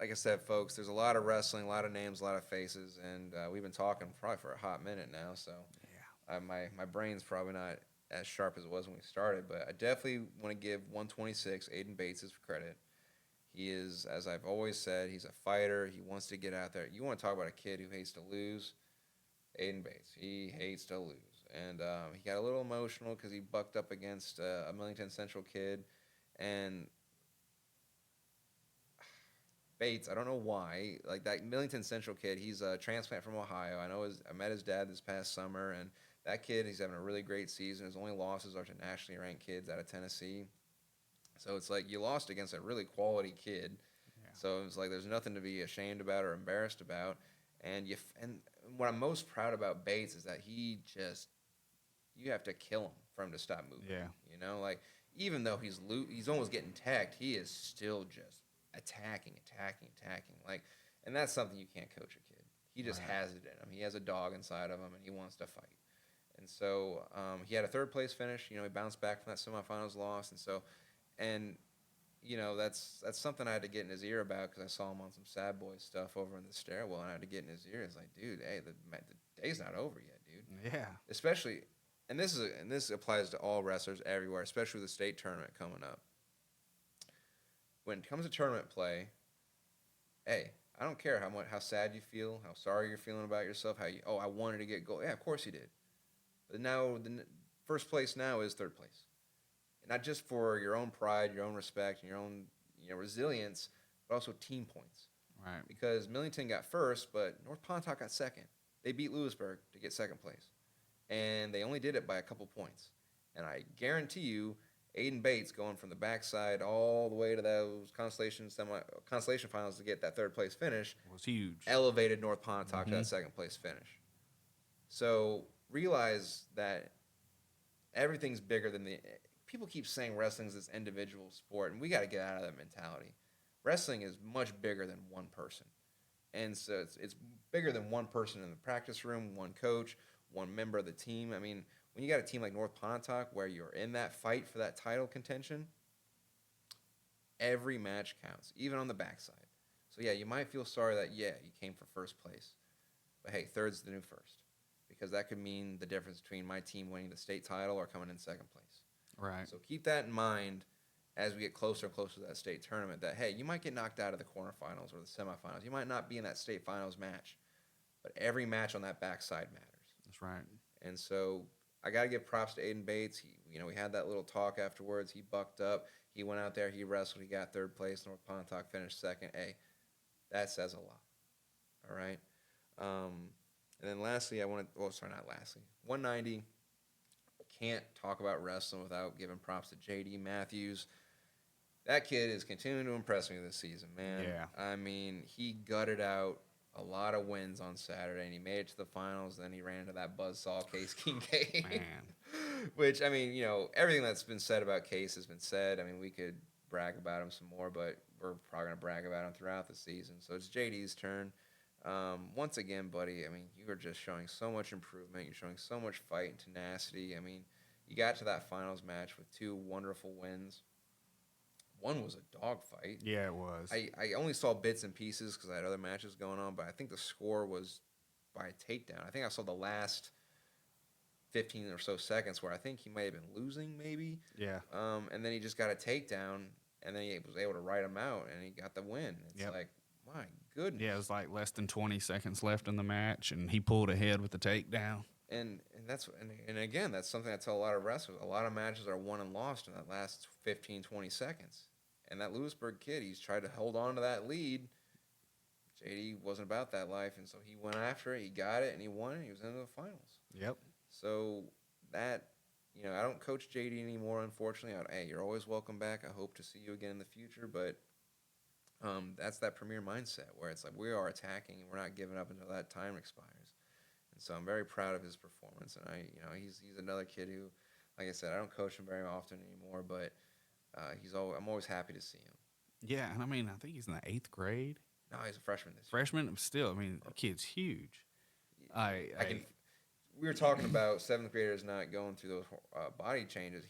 like I said, folks, there's a lot of wrestling, a lot of names, a lot of faces, and we've been talking probably for a hot minute now. So yeah, my brain's probably not as sharp as it was when we started, but I definitely want to give 126 Aiden Bates his credit. He is, as I've always said, he's a fighter. He wants to get out there. You want to talk about a kid who hates to lose? Aiden Bates. He hates to lose. And he got a little emotional because he bucked up against a Millington Central kid. And Bates, I don't know why, like that Millington Central kid, he's a transplant from Ohio. I met his dad this past summer, and that kid, he's having a really great season. His only losses are to nationally ranked kids out of Tennessee. So it's like you lost against a really quality kid. Yeah. So it's like there's nothing to be ashamed about or embarrassed about. And what I'm most proud about Bates is that you have to kill him for him to stop moving. Yeah. Like, even though he's almost getting tagged, he is still just attacking. Like, and that's something you can't coach a kid. He just has it in him. He has a dog inside of him, and he wants to fight. And so he had a third place finish. He bounced back from that semifinals loss, and that's something I had to get in his ear about because I saw him on some Sad Boy stuff over in the stairwell, and I had to get in his ear. It's like, dude, hey, the day's not over yet, dude. Yeah. Especially, and this applies to all wrestlers everywhere, especially with the state tournament coming up. When it comes to tournament play, hey, I don't care how sad you feel, how sorry you're feeling about yourself, I wanted to get gold. Yeah, of course you did. But now the first place now is third place. Not just for your own pride, your own respect, and your own resilience, but also team points. Right. Because Millington got first, but North Pontotoc got second. They beat Lewisburg to get second place. And they only did it by a couple points. And I guarantee you, Aiden Bates going from the backside all the way to those consolation finals to get that third place finish was huge. Elevated North Pontotoc to that second place finish. So realize that everything's bigger than people keep saying wrestling is this individual sport, and we got to get out of that mentality. Wrestling is much bigger than one person. And so it's bigger than one person in the practice room, one coach, one member of the team. I mean, when you got a team like North Pontotoc where you're in that fight for that title contention, every match counts, even on the backside. So, yeah, you might feel sorry that, you came for first place. But, hey, third's the new first. Because that could mean the difference between my team winning the state title or coming in second place. Right. So keep that in mind as we get closer and closer to that state tournament that, hey, you might get knocked out of the quarterfinals or the semifinals. You might not be in that state finals match. But every match on that backside matters. That's right. And so I got to give props to Aiden Bates. We had that little talk afterwards. He bucked up. He went out there. He wrestled. He got third place. North Pontotoc finished second. Hey, that says a lot. All right. And then lastly, not lastly. 190. Can't talk about wrestling without giving props to J.D. Matthews. That kid is continuing to impress me this season, man. Yeah. I mean, he gutted out a lot of wins on Saturday, and he made it to the finals. Then he ran into that buzzsaw, Case Kincaid. Man. Which, I mean, everything that's been said about Case has been said. I mean, we could brag about him some more, but we're probably going to brag about him throughout the season. So it's JD's turn. Once again, buddy, I mean, you are just showing so much improvement. You're showing so much fight and tenacity. I mean, you got to that finals match with 2 wonderful wins. One was a dogfight. Yeah, it was. I only saw bits and pieces because I had other matches going on, but I think the score was by a takedown. I think I saw the last 15 or so seconds where I think he might have been losing, maybe. Yeah. And then he just got a takedown, and then he was able to ride him out, and he got the win. It's like, my goodness. Yeah, it was like less than 20 seconds left in the match, and he pulled ahead with the takedown. And again, that's something I tell a lot of wrestlers. A lot of matches are won and lost in that last 15, 20 seconds. And that Lewisburg kid, he's tried to hold on to that lead. JD wasn't about that life, and so he went after it. He got it, and he won it. He was into the finals. Yep. So that, I don't coach JD anymore, unfortunately. Hey, you're always welcome back. I hope to see you again in the future, but that's that premier mindset where it's like we are attacking and we're not giving up until that time expires. And so I'm very proud of his performance. And he's another kid who, like I said, I don't coach him very often anymore, but I'm always happy to see him. Yeah, and I mean, I think he's in the 8th grade. No, he's a freshman this year. Freshman, still, I mean, the kid's huge. We were talking about 7th graders not going through those body changes.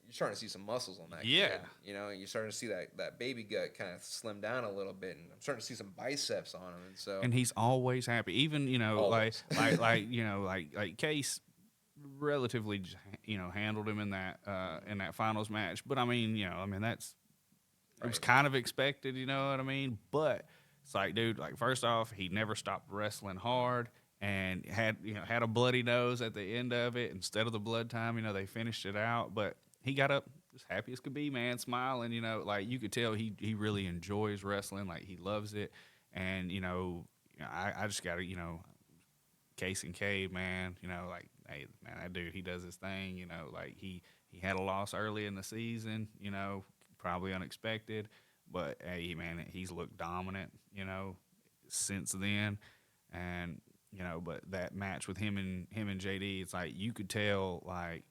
You're starting to see some muscles on that kid. You're starting to see that baby gut kind of slim down a little bit, and I'm starting to see some biceps on him. And he's always happy. Even, always. like Case relatively, handled him in that finals match. But I mean, that's it was kind of expected, you know what I mean? But it's like, dude, like first off, he never stopped wrestling hard. And had a bloody nose at the end of it. Instead of the blood time, they finished it out. But he got up as happy as could be, man, smiling. Like you could tell he really enjoys wrestling. Like he loves it. And I just got to Case and Cave, man. Like hey, man, that dude, he does his thing. Like he had a loss early in the season. Probably unexpected, but hey, man, he's looked dominant. Since then, and. But that match with him and JD, it's like you could tell. Like,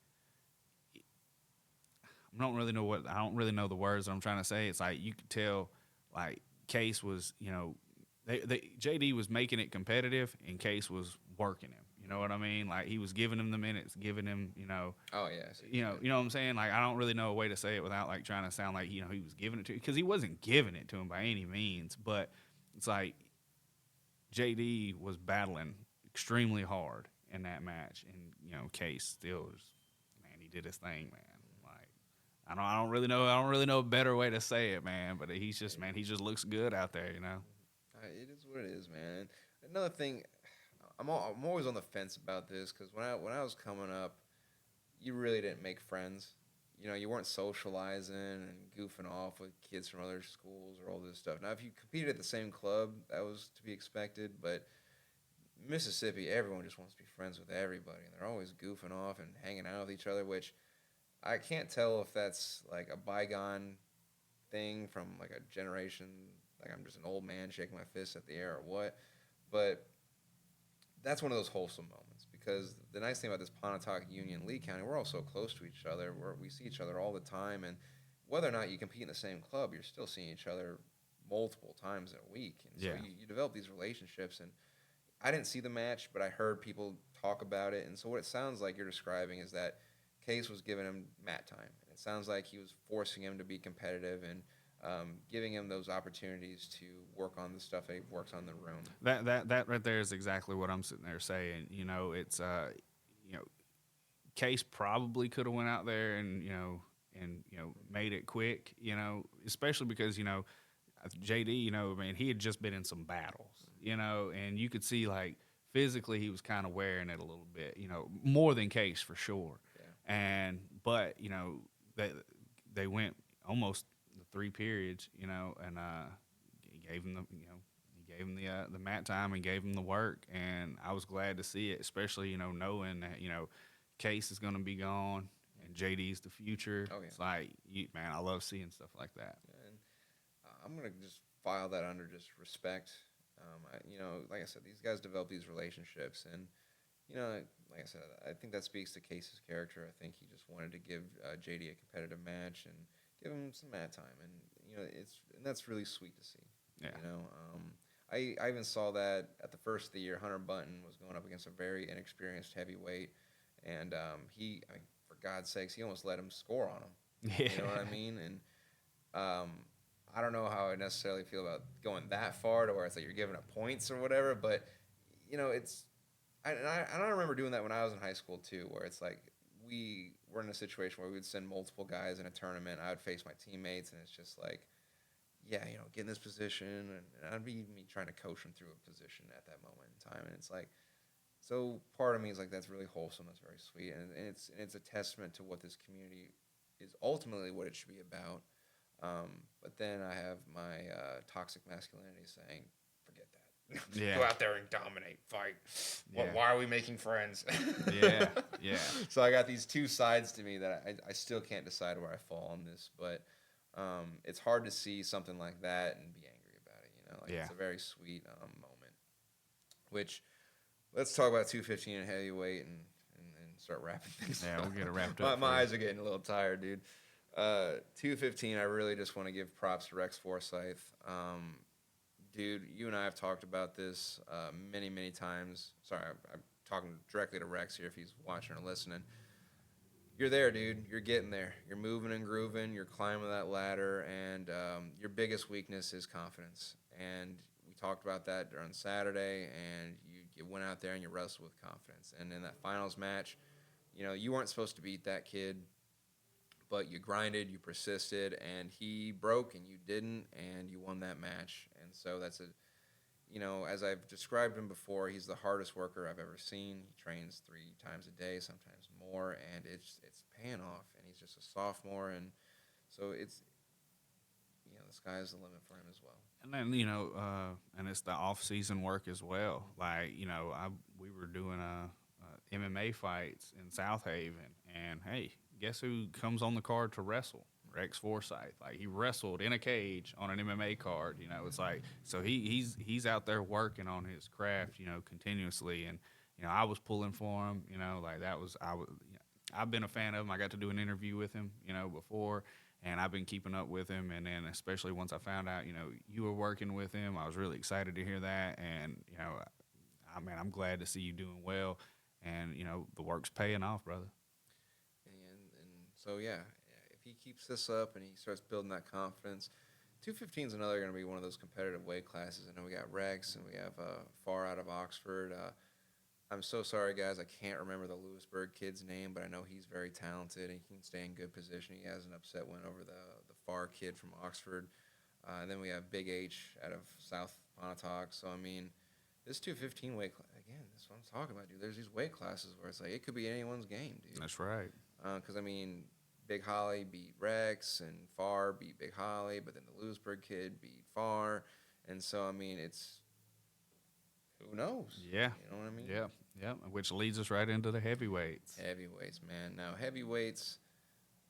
I don't really know the words I'm trying to say. It's like you could tell. Like Case was, JD was making it competitive, and Case was working him. know what I mean? Like he was giving him the minutes, giving him, Oh yeah, I see what you know what I'm saying? Like I don't really know a way to say it without like trying to sound like he was giving it to, because he wasn't giving it to him by any means, but it's like JD was battling extremely hard in that match, and Case still was, man, he did his thing, man. Like I don't really know a better way to say it, man. But he's just, man, he just looks good out there, It is what it is, man. Another thing, I'm always on the fence about this because when I was coming up, you really didn't make friends. You weren't socializing and goofing off with kids from other schools or all this stuff. Now, if you competed at the same club, that was to be expected. But Mississippi, everyone just wants to be friends with everybody, and they're always goofing off and hanging out with each other, which I can't tell if that's like a bygone thing from like a generation, like I'm just an old man shaking my fist at the air or what. But that's one of those wholesome moments because the nice thing about this Pontotoc, Union, Lee County, we're all so close to each other. We see each other all the time, and whether or not you compete in the same club, you're still seeing each other multiple times in a week. And so you develop these relationships. And I didn't see the match, but I heard people talk about it. And so what it sounds like you're describing is that Case was giving him mat time. And it sounds like he was forcing him to be competitive and giving him those opportunities to work on the stuff that he works on in the room. That right there is exactly what I'm sitting there saying. It's Case probably could have went out there and made it quick. Especially because JD, man, he had just been in some battles. And you could see like physically he was kind of wearing it a little bit. More than Case for sure. Yeah. But they went almost 3 periods, and he gave him the mat time and gave him the work, and I was glad to see it, especially knowing that Case is going to be gone and JD's the future. Oh yeah, it's like man, I love seeing stuff like that. And I'm gonna just file that under just respect. Like I said, these guys develop these relationships, and like I said, I think that speaks to Case's character. I think he just wanted to give JD a competitive match and give him some mat time, and that's really sweet to see. Yeah. I even saw that at the first of the year, Hunter Button was going up against a very inexperienced heavyweight, and for God's sakes, he almost let him score on him. Yeah. You know what I mean? And I don't know how I necessarily feel about going that far to where it's like you're giving up points or whatever, but I remember doing that when I was in high school too, where it's like we were in a situation where we would send multiple guys in a tournament. I would face my teammates, and it's just like, yeah, get in this position, and I'd be me trying to coach them through a position at that moment in time, and it's like, so part of me is like, that's really wholesome, that's very sweet, and it's a testament to what this community is ultimately what it should be about. But then I have my toxic masculinity saying, forget that. Yeah. Go out there and dominate, fight. Yeah. Why are we making friends? Yeah, yeah. So I got these two sides to me that I still can't decide where I fall on this, but it's hard to see something like that and be angry about it. It's a very sweet moment. Which, let's talk about 215 and heavyweight and start wrapping things up. Yeah, we'll get it wrapped up. My eyes are getting a little tired, dude. 215, I really just want to give props to Rex Forsyth. Dude, you and I have talked about this many, many times. Sorry, I'm talking directly to Rex here if he's watching or listening. You're there, dude. You're getting there. You're moving and grooving. You're climbing that ladder, and your biggest weakness is confidence. And we talked about that during Saturday, and you went out there and you wrestled with confidence. And in that finals match, you weren't supposed to beat that kid, but you grinded, you persisted, and he broke and you didn't, and you won that match. And so that's as I've described him before, he's the hardest worker I've ever seen. He trains 3 times a day, sometimes more, and it's paying off. And he's just a sophomore, and so it's the sky's the limit for him as well. And then and it's the off-season work as well. Like we were doing MMA fights in South Haven, and hey, guess who comes on the card to wrestle? Rex Forsyth. Like he wrestled in a cage on an MMA card. It's like, so he's out there working on his craft, continuously. And I was pulling for him. I've been a fan of him. I got to do an interview with him, before, and I've been keeping up with him. And then especially once I found out, you were working with him, I was really excited to hear that. And I'm glad to see you doing well. and the work's paying off, brother. And so yeah, if he keeps this up and he starts building that confidence, 215 is another going to be one of those competitive weight classes. I know we got Rex and we have Far out of Oxford. I'm so sorry, guys. I can't remember the Lewisburg kid's name, but I know he's very talented and he can stay in good position. He has an upset win over the Far kid from Oxford. And then we have Big H out of South Pontotoc. So, I mean, this 215 weight class, again, that's what I'm talking about, dude. There's these weight classes where it's like it could be anyone's game, dude. That's right. Because, I mean, Big Holly beat Rex and Far beat Big Holly, but then the Lewisburg kid beat Far. And so, I mean, it's who knows? Yeah. You know what I mean? Yeah. Which leads us right into the heavyweights. Heavyweights, man. Now, heavyweights,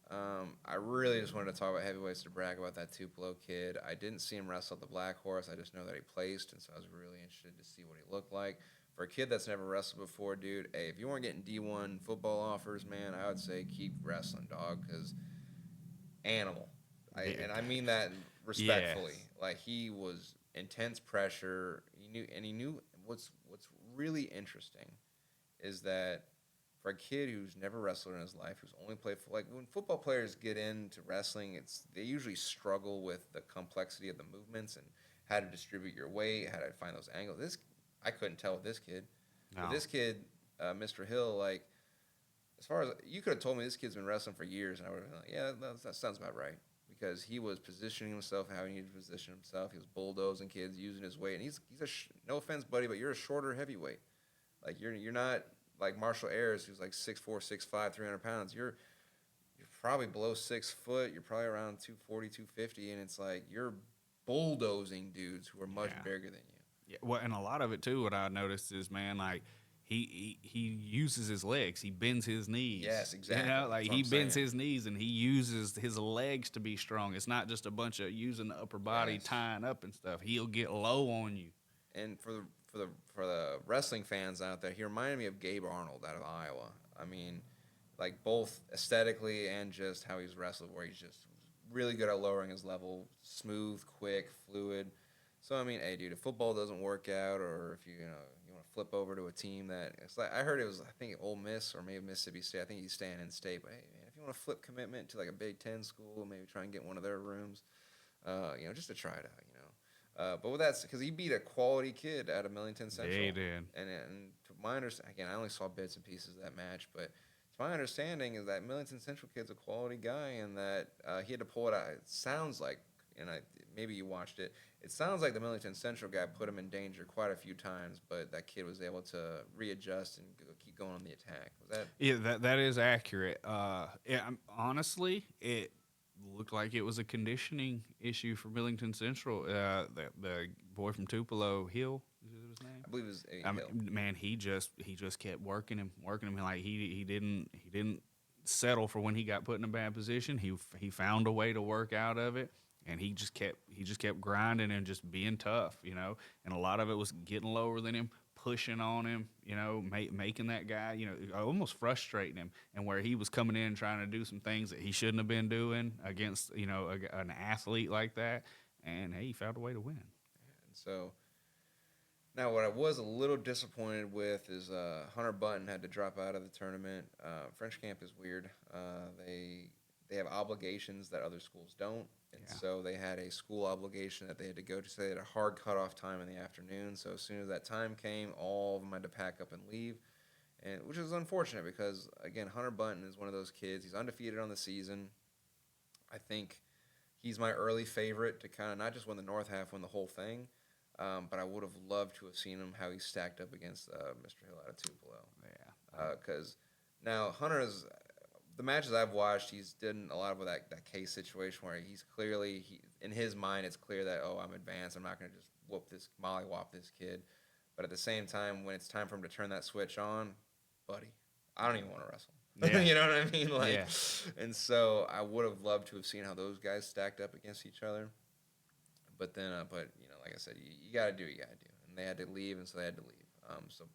I really just wanted to talk about heavyweights to brag about that Tupelo kid. I didn't see him wrestle at the Black Horse. I just know that he placed, and so I was really interested to see what he looked like. For a kid that's never wrestled before, dude, hey, if you weren't getting D1 football offers, man, I would say keep wrestling, dog, because animal. And I mean that respectfully. Yes. Like, he was intense pressure. He knew what's really interesting is that for a kid who's never wrestled in his life, who's only played when football players get into wrestling, they usually struggle with the complexity of the movements and how to distribute your weight, how to find those angles. I couldn't tell with this kid. No. But this kid, Mr. Hill, like, as far as you could have told me this kid's been wrestling for years, and I would have been like, yeah, that sounds about right. Because he was positioning himself how he needed to position himself. He was bulldozing kids, using his weight, and he's no offense, buddy, but you're a shorter heavyweight. Like you're not like Marshall Ayers, who's like 6'4", 6'5", 300 pounds. You're probably below 6 foot. You're probably around 240, 250, and it's like you're bulldozing dudes who are much bigger than you. Yeah, well, and a lot of it too. What I noticed is, man, like he uses his legs. He bends his knees. Yes, exactly. Like he bends his knees and he uses his legs to be strong. It's not just a bunch of using the upper body, tying up and stuff. He'll get low on you. And for the wrestling fans out there, he reminded me of Gabe Arnold out of Iowa. I mean, like both aesthetically and just how he's wrestled, where he's just really good at lowering his level, smooth, quick, fluid. So I mean, hey, dude, if football doesn't work out, or if you want to flip over to a team that it's like I heard it was, I think Ole Miss or maybe Mississippi State. I think he's staying in state. But hey, man, if you want to flip commitment to like a Big Ten school, maybe try and get one of their rooms, just to try it out, But with that, because he beat a quality kid out of Millington Central. Yeah, he did. And to my understanding, again, I only saw bits and pieces of that match, but to my understanding is that Millington Central kid's a quality guy, and that he had to pull it out. It sounds like, and maybe you watched it. It sounds like the Millington Central guy put him in danger quite a few times, but that kid was able to readjust and keep going on the attack. Was that? Yeah, that is accurate. Honestly, it looked like it was a conditioning issue for Millington Central. The boy from Tupelo, Hill, is his name? I believe it was Hill. Man, he just kept working him. Like he didn't settle for when he got put in a bad position. He found a way to work out of it. And he just kept grinding and just being tough, And a lot of it was getting lower than him, pushing on him, making that guy, almost frustrating him. And where he was coming in trying to do some things that he shouldn't have been doing against, an athlete like that. And hey, he found a way to win. And so now what I was a little disappointed with is Hunter Button had to drop out of the tournament. French camp is weird. They have obligations that other schools don't. And so they had a school obligation that they had to go to. So they had a hard cutoff time in the afternoon. So as soon as that time came, all of them had to pack up and leave, which is unfortunate because, again, Hunter Button is one of those kids. He's undefeated on the season. I think he's my early favorite to kind of not just win the North Half, win the whole thing. But I would have loved to have seen him, how he stacked up against Mr. Hill out of Tupelo. Yeah. Because now Hunter is... The matches I've watched, he's done a lot of that case situation where he's clearly, in his mind, it's clear that, I'm advanced. I'm not going to just mollywop this kid. But at the same time, when it's time for him to turn that switch on, buddy, I don't even want to wrestle. Yeah. You know what I mean? And so I would have loved to have seen how those guys stacked up against each other. But then, like I said, you got to do what you got to do. And they had to leave, and so they had to leave.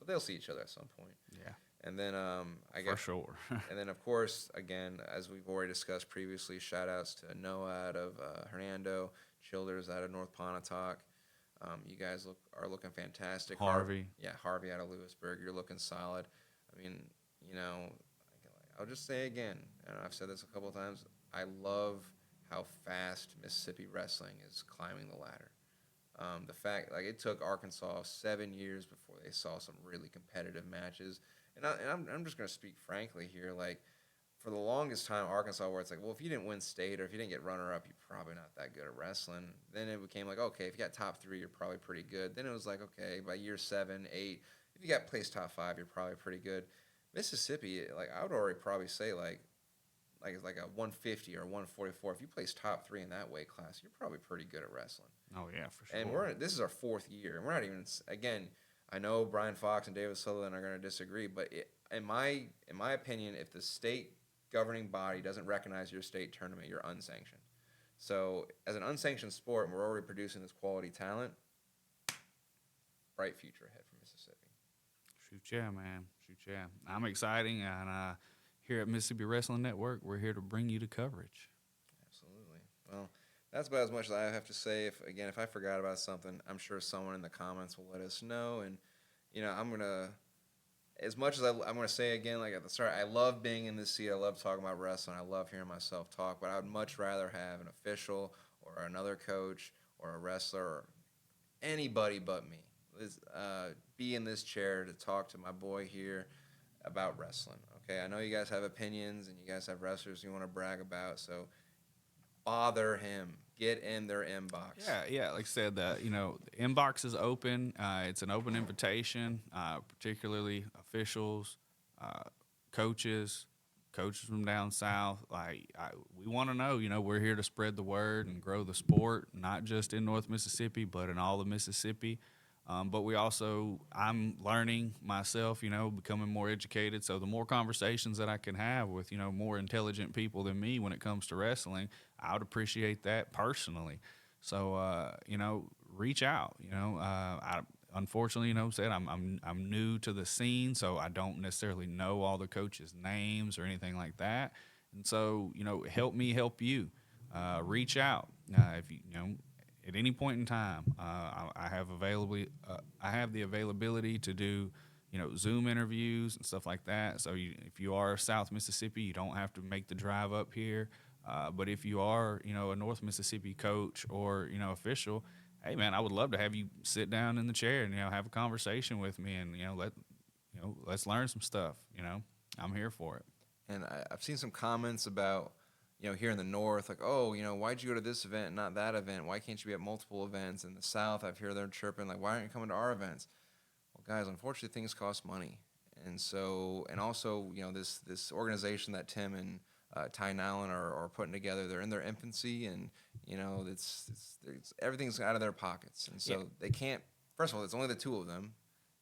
But they'll see each other at some point. Yeah. And then I guess for sure. And then of course, again, as we've already discussed previously, shout outs to Noah out of Hernando, Childers out of North Pontotoc. You guys are looking fantastic. Harvey. Harvey out of Lewisburg. You're looking solid. I I mean, you know, I'll just say again, and I've said this a couple of times, I love how fast Mississippi wrestling is climbing the ladder. The fact, like, it took Arkansas 7 years before they saw some really competitive matches. And I'm just going to speak frankly here. Like, for the longest time, Arkansas, where it's like, well, if you didn't win state or if you didn't get runner-up, you're probably not that good at wrestling. Then it became like, okay, if you got top 3, you're probably pretty good. Then it was like, okay, by year 7, 8, if you got placed top 5, you're probably pretty good. Mississippi, like, I would already probably say, like a 150 or 144. If you place top 3 in that weight class, you're probably pretty good at wrestling. Oh yeah, for sure. And this is our 4th year, and we're not even, again, I know Brian Fox and David Sutherland are going to disagree, but in my opinion, if the state governing body doesn't recognize your state tournament, you're unsanctioned. So as an unsanctioned sport, and we're already producing this quality talent, bright future ahead for Mississippi. Shoot yeah, man. Shoot yeah. I'm exciting, and here at Mississippi Wrestling Network, we're here to bring you the coverage. Absolutely. Well, that's about as much as I have to say. If I forgot about something, I'm sure someone in the comments will let us know. And, you know, I'm going to, as much as I'm going to say again, like at the start, I love being in this seat. I love talking about wrestling. I love hearing myself talk. But I would much rather have an official or another coach or a wrestler or anybody but me be in this chair to talk to my boy here about wrestling. Okay, I know you guys have opinions and you guys have wrestlers you want to brag about, so bother him. Get in their inbox. Yeah. Like I said, the inbox is open. It's an open invitation, particularly officials, coaches from down south. We want to know. We're here to spread the word and grow the sport, not just in North Mississippi, but in all of Mississippi. But I'm learning myself, becoming more educated. So the more conversations that I can have with, more intelligent people than me when it comes to wrestling, I would appreciate that personally. So, reach out. I unfortunately, I'm new to the scene, so I don't necessarily know all the coaches' names or anything like that. And so, help me help you. Reach out if you at any point in time. I have the availability to do, Zoom interviews and stuff like that. So if you are South Mississippi, you don't have to make the drive up here. But if you are, a North Mississippi coach or, official, hey man, I would love to have you sit down in the chair and, have a conversation with me and, let's learn some stuff. I'm here for it. And I've seen some comments about, here in the North, like, oh, why'd you go to this event and not that event? Why can't you be at multiple events? In the South, I've heard they're chirping, like, why aren't you coming to our events? Well, guys, unfortunately, things cost money. And so, and also, this organization that Tim and Ty Nowlin are putting together, they're in their infancy, and, it's everything's out of their pockets. And so they can't, first of all, it's only the 2 of them.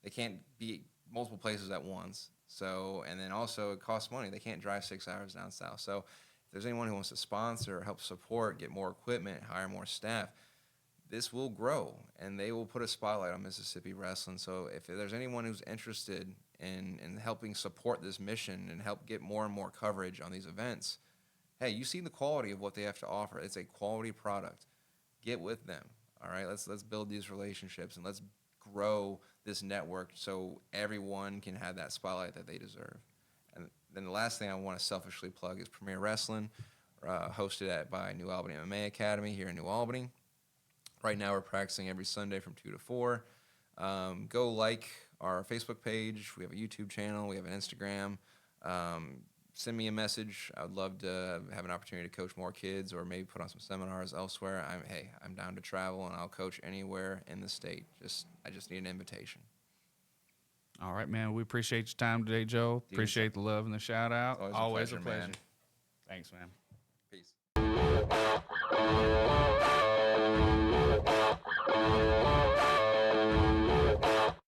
They can't be multiple places at once. So, and then also it costs money. They can't drive 6 hours down south. So if there's anyone who wants to sponsor, help support, get more equipment, hire more staff, this will grow, and they will put a spotlight on Mississippi wrestling. So if there's anyone who's interested in helping support this mission and help get more and more coverage on these events, hey, you see the quality of what they have to offer. It's a quality product. Get with them, all right? Let's build these relationships, and let's grow this network so everyone can have that spotlight that they deserve. And then the last thing I want to selfishly plug is Premier Wrestling, hosted by New Albany MMA Academy here in New Albany. Right now we're practicing every Sunday from 2 to 4. Go like our Facebook page. We have a YouTube channel. We have an Instagram. Send me a message. I would love to have an opportunity to coach more kids or maybe put on some seminars elsewhere. I'm down to travel, and I'll coach anywhere in the state. I just need an invitation. All right, man. We appreciate your time today, Joe. Appreciate the love and the shout out. Always a pleasure. Man. Thanks, man. Peace.